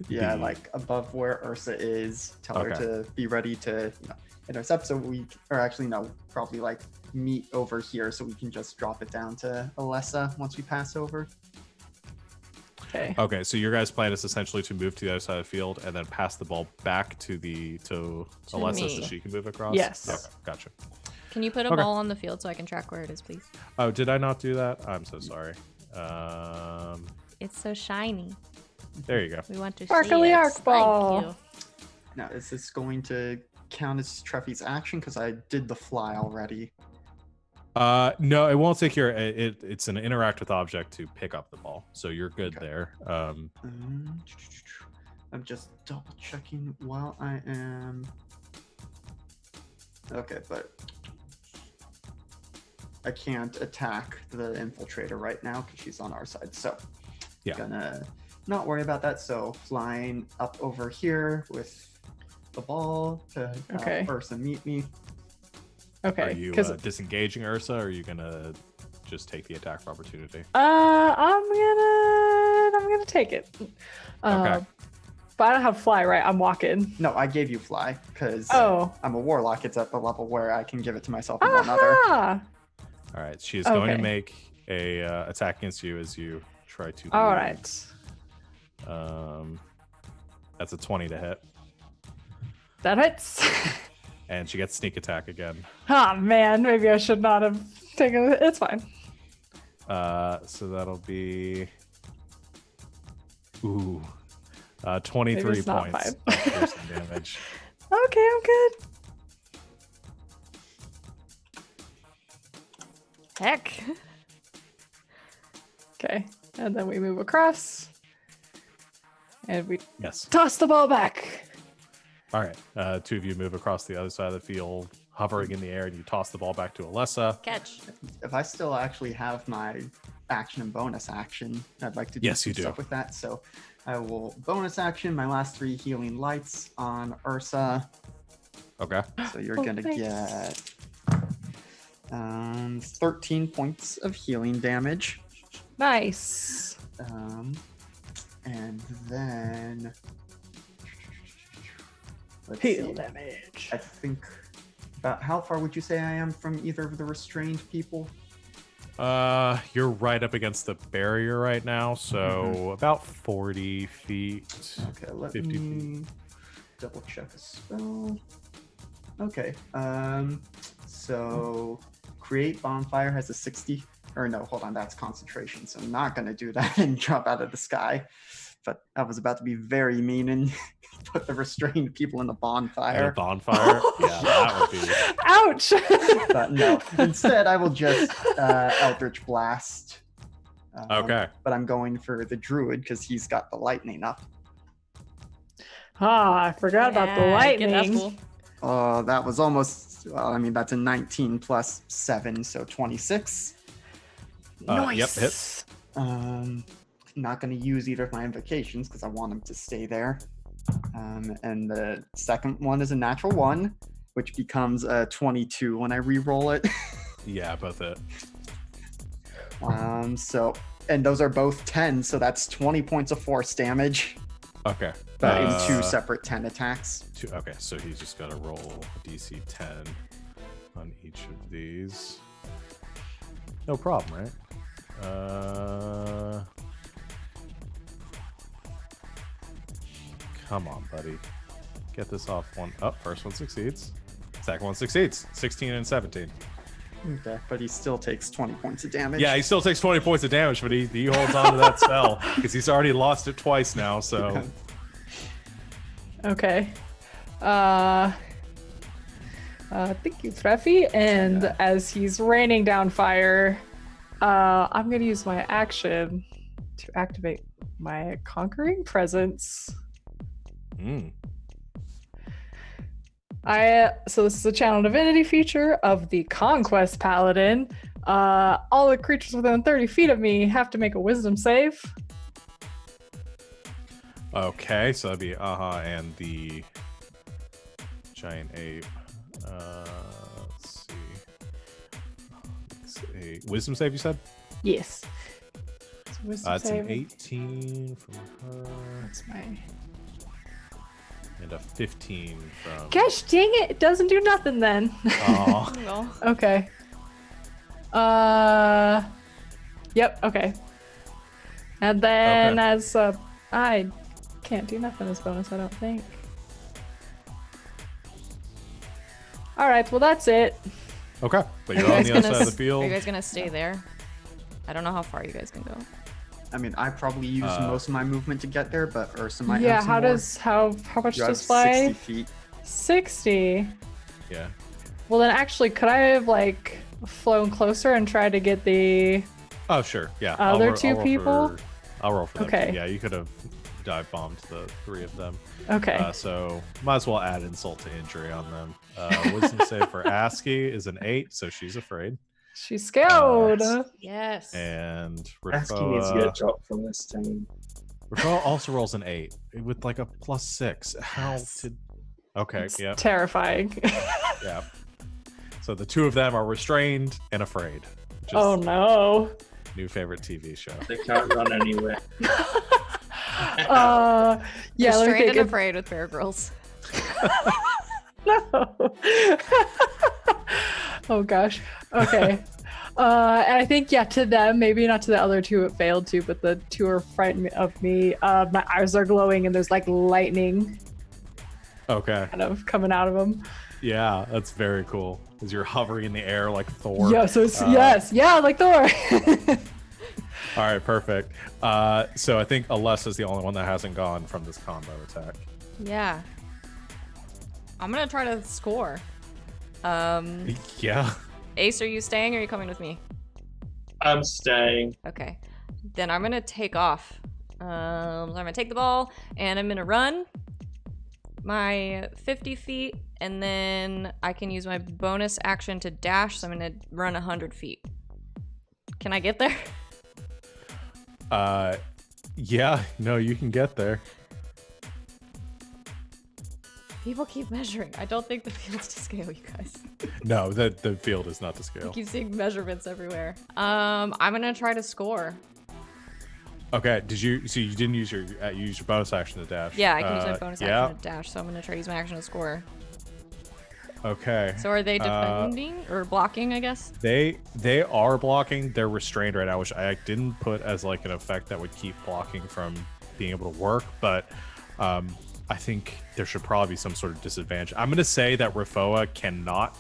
Yeah, the- like above where Ursa is. Tell her Okay. to be ready to intercept. So probably like meet over here so we can just drop it down to Alessa once we pass over. Okay. Okay, so your guys' plan is essentially to move to the other side of the field and then pass the ball back to Alessa me. so she can move across. Yes. Okay, gotcha. Can you put a Okay. ball on the field so I can track where it is, please? Oh, did I not do that? I'm so sorry. It's so shiny. There you go. We want to Sparkly see it. arc ball. Thank you. Now, is this going to count as Truffy's action? Because I did the fly already. No, it won't take your. It's an interact with object to pick up the ball, so you're good Okay. there. I'm just double checking while I am. Okay, but I can't attack the infiltrator right now because she's on our side. So, Yeah. gonna not worry about that. So, flying up over here with the ball to Okay. Ursa meet me. Okay. Are you Because disengaging Ursa, or are you gonna just take the attack of opportunity? I'm gonna take it. Okay. But I don't have fly, right? I'm walking. No, I gave you fly because Oh. I'm a warlock. It's at the level where I can give it to myself and one other. Ah. All right, she is going to Okay. make a attack against you as you try to. All leave. right. That's a 20 to hit, That hits. and she gets sneak attack again. Ah, man. Maybe I should not have taken it. It's fine. So that'll be 23 it's not points fine. of piercing damage. Okay, I'm good. Heck. Okay. And then we move across. And we Yes. toss the ball back. All right. Two of you move across the other side of the field, hovering in the air, and you toss the ball back to Alessa. Catch. If I still actually have my action and bonus action, I'd like to do Yes, some you do. stuff with that. So I will bonus action my last 3 healing lights on Ursa. Okay. So you're Oh, gonna thanks. get 13 points of healing damage. Nice. And then let's Heal see. damage. I think about how far would you say I am from either of the restrained people? You're right up against the barrier right now, so about 40 feet. Okay, let 50 feet. me double check a spell. Okay, so create bonfire has a 60, or no, hold on, that's concentration, so I'm not gonna do that and drop out of the sky. But I was about to be very mean and put the restrained people in the And a bonfire. bonfire? Yeah, that would be. Ouch! But no, instead I will just Eldritch Blast. Okay. But I'm going for the druid because he's got the lightning up. I forgot about the Yeah, get that lightning. fool. Oh, that was almost, well, I mean, that's a 19 plus 7, so 26. Yep, hit. Not going to use either of my invocations because I want them to stay there. And the second one is a natural 1, which becomes a 22 when I re-roll it. Yeah, both it. So, and those are both 10, so that's 20 points of force damage, Okay. but in 2 separate 10 attacks. Okay, so he's just got to roll DC 10 on each of these. No problem, right? Come on, buddy. Get this off one. Oh, first one succeeds. Second one succeeds. 16 and 17. Okay, but he still takes 20 points of damage. Yeah, he still takes 20 points of damage, but he holds on to that spell because he's already lost it twice now, so. Okay. Thank you, Freffy. And as he's raining down fire, I'm gonna use my action to activate my Conquering Presence. So this is a channel divinity feature of the Conquest Paladin. All the creatures within 30 feet of me have to make a wisdom save. Okay, so that'd be and the giant ape. Let's see. It's a wisdom save, you said? Yes. It's a wisdom It's save. an 18 from her That's my... and a 15 from. Gosh dang it, it doesn't do nothing then. Aw. No. Okay. Yep, okay. And then Okay. as I can't do nothing as bonus, I don't think. Alright, well that's it. Okay, but Are you're you on guys the other gonna side of the Are field. you guys gonna stay there? I don't know how far you guys can go. I mean, I probably used most of my movement to get there, but Ursa might Yeah, have some how more. does how much You have does fly? 60 feet. 60. Yeah. Well then actually could I have like flown closer and tried to get the Oh, sure. Yeah. Other I'll two roll people? I'll roll for them. Okay. Yeah, you could have dive bombed the 3 of them. Okay. So might as well add insult to injury on them. Wisdom save for ASCII is an 8, so she's afraid. She's scared. Yes. And Asking needs to get a Rafoa drop from this team. also rolls an 8 with like a +6. How Yes. did? Okay. It's Yeah. terrifying. Yeah. So the 2 of them are restrained and afraid. Which is Oh no. new favorite TV show. They can't run anywhere. Yeah, let me Restrained think. and afraid with Bear Girls. No. Oh gosh. Okay. And I think to them, maybe not to the other 2 it failed to, but the 2 are frightened of me. My eyes are glowing and there's like lightning Okay. kind of coming out of them. Yeah, that's very cool. As you're hovering in the air like Thor. Yeah, so it's like Thor. All right, perfect. So I think Alessa's the only one that hasn't gone from this combo attack. Yeah. I'm gonna try to score. Yeah. Ace, are you staying or are you coming with me? I'm staying. Okay. Then I'm gonna take off. So I'm gonna take the ball and I'm gonna run my 50 feet and then I can use my bonus action to dash, so I'm gonna run 100 feet. Can I get there? Yeah, no, you can get there. People keep measuring. I don't think the field's to scale, you guys. No, the field is not to I scale. keep seeing measurements everywhere. I'm gonna try to score. Okay. Did you? So you didn't use your you used your bonus action to dash? Yeah, I can use my bonus yeah. action to dash, so I'm gonna try to use my action to score. Okay. So are they defending or blocking? I guess. They are blocking. They're restrained right now, which I didn't put as like an effect that would keep blocking from being able to work. But I think there should probably be some sort of disadvantage. I'm going to say that Rafoa cannot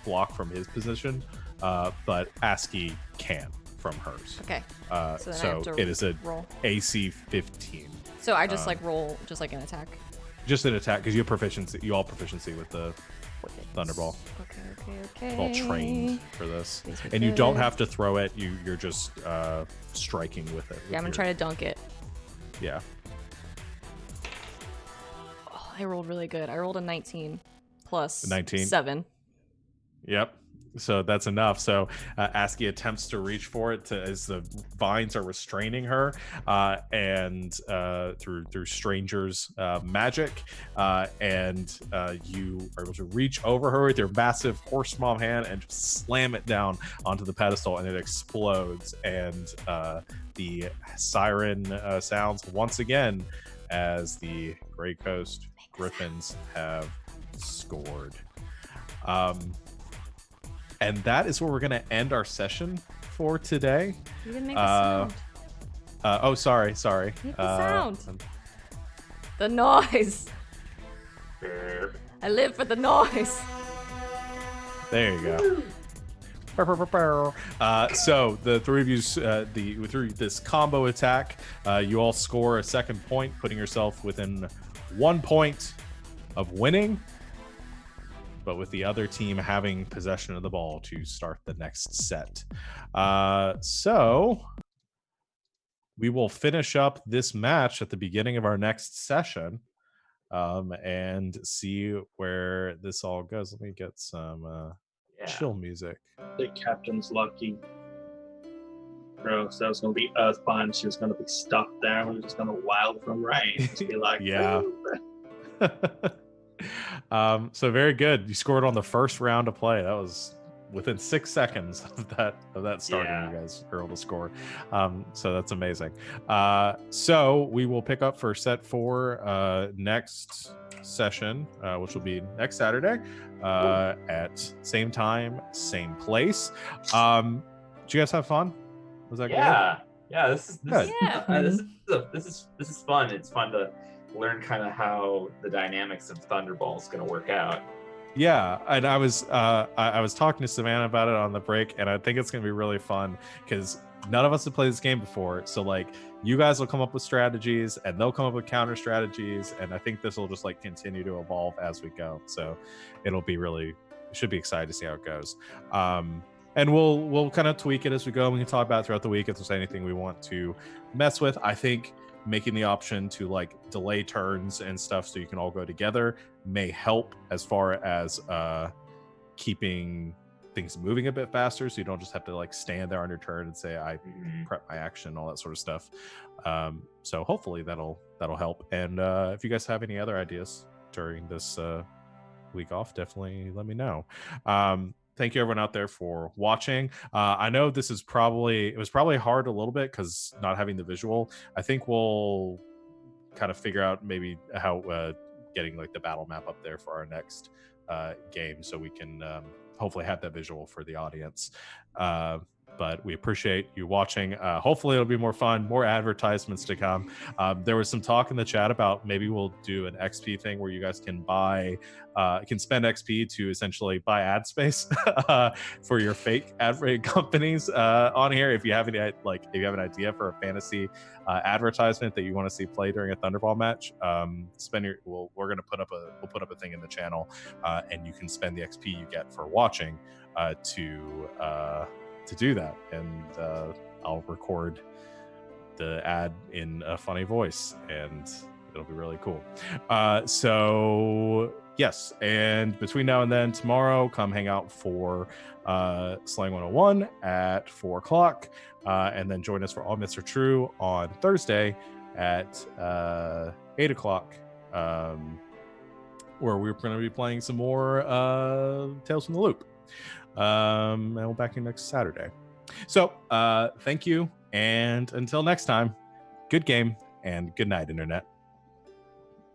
block from his position, but ASCII can from hers. Okay. So, then I So have to it is a roll. AC 15. So I just roll just like an attack. Just an attack because you have proficiency. You all proficiency with the Thunderball. Okay. All trained for this, These are and you don't good. have to throw it. You're just striking with it. Yeah, I'm gonna try to dunk it. Yeah. Oh, I rolled really good. I rolled a 19 plus 19? 7. Yep. So that's enough. So ASCII attempts to reach for it as the vines are restraining her, and through strangers' magic, and you are able to reach over her with your massive horse mom hand and just slam it down onto the pedestal, and it explodes. And the siren sounds once again as the Grey Coast Griffins have scored. And that is where we're going to end our session for today. You didn't make a sound. Sorry. Make the sound. The noise. I live for the noise. There you go. So the three of you, through this combo attack, you all score a second point, putting yourself within 1 point of winning, but with the other team having possession of the ball to start the next set. So we will finish up this match at the beginning of our next session, and see where this all goes. Let me get some chill music. The captain's lucky. Bro, so it's gonna be Earthbind. She was gonna be stuck there. We're just gonna wild from rain. Just be like, Yeah. "Ooh." So very good. You scored on the first round of play. That was within 6 seconds of that starting. Yeah. You guys were able to score. So that's amazing. So we will pick up for set 4 next session, which will be next Saturday, at same time, same place. Did you guys have fun? Was that good? Yeah. This is fun. It's fun to learn kind of how the dynamics of Thunderball is going to work out. Yeah, and I was talking to Savannah about it on the break, and I think it's gonna be really fun because none of us have played this game before. So like, you guys will come up with strategies, and they'll come up with counter strategies, and I think this will just like continue to evolve as we go. So should be excited to see how it goes. And we'll kind of tweak it as we go. We can talk about it throughout the week if there's anything we want to mess with. I think making the option to like delay turns and stuff so you can all go together may help as far as keeping things moving a bit faster, so you don't just have to like stand there on your turn and say I prep my action, all that sort of stuff. So hopefully that'll help. And if you guys have any other ideas during this week off, definitely let me know. Thank you everyone out there for watching. I know it was probably hard a little bit because not having the visual. I think we'll kind of figure out maybe how getting like the battle map up there for our next game, so we can hopefully have that visual for the audience. But we appreciate you watching. Hopefully it'll be more fun, more advertisements to come. There was some talk in the chat about maybe we'll do an XP thing where you guys can spend XP to essentially buy ad space for your fake ad rate companies on here. If you have an idea for a fantasy advertisement that you want to see play during a Thunderball match, we'll put up a thing in the channel, and you can spend the XP you get for watching to do that, and I'll record the ad in a funny voice, and it'll be really cool. So yes, and between now and then, tomorrow, come hang out for Slang 101 at 4:00, and then join us for All Myths Are True on Thursday at 8:00, where we're going to be playing some more Tales from the Loop. And we'll back in next Saturday. So thank you, and until next time, good game, and good night, Internet.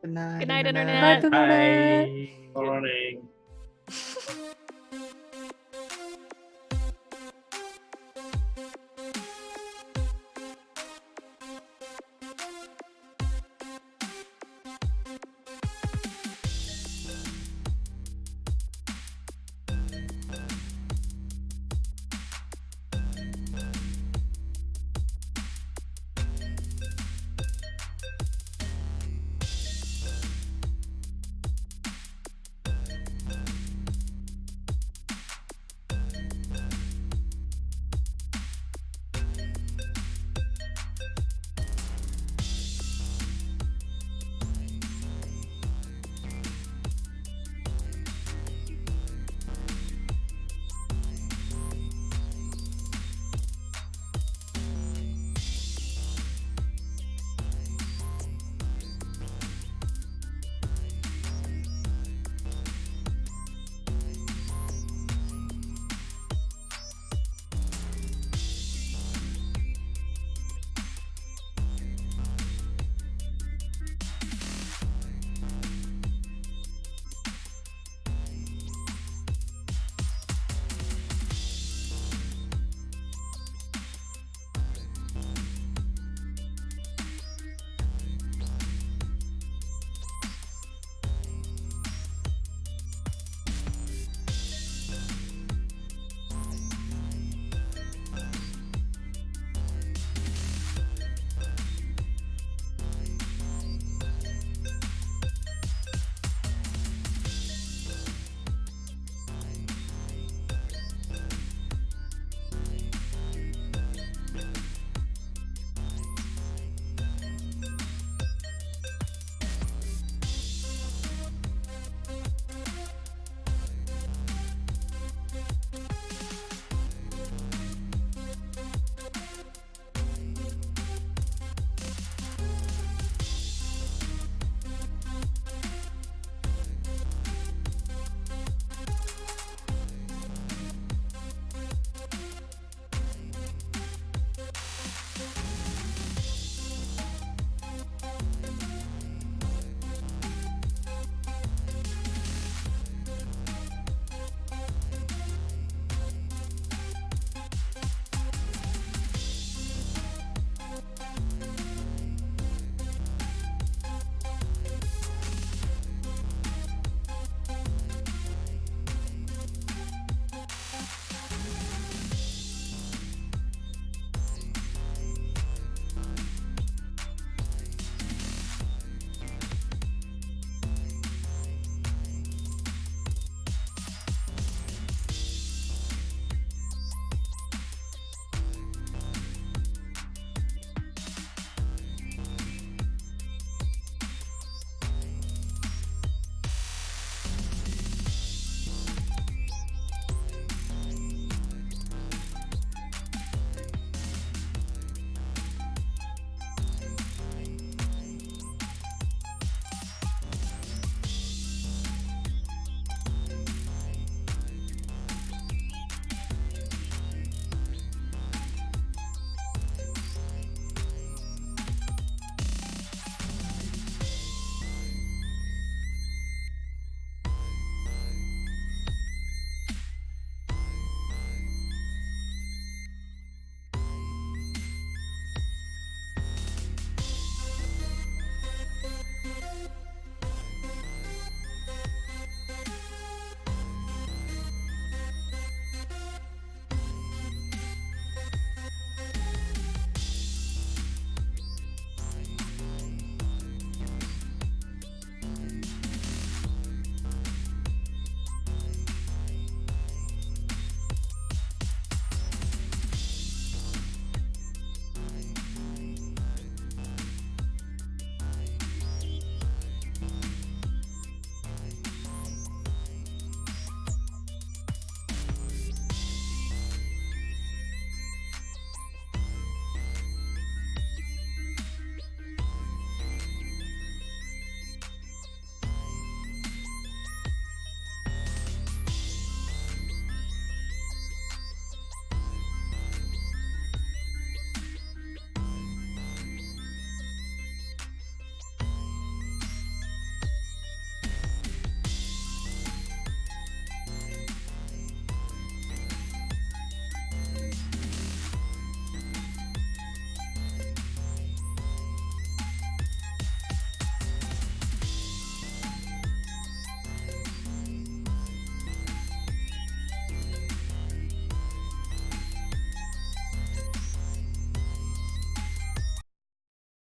Good night, Good night, Internet. Internet. Morning.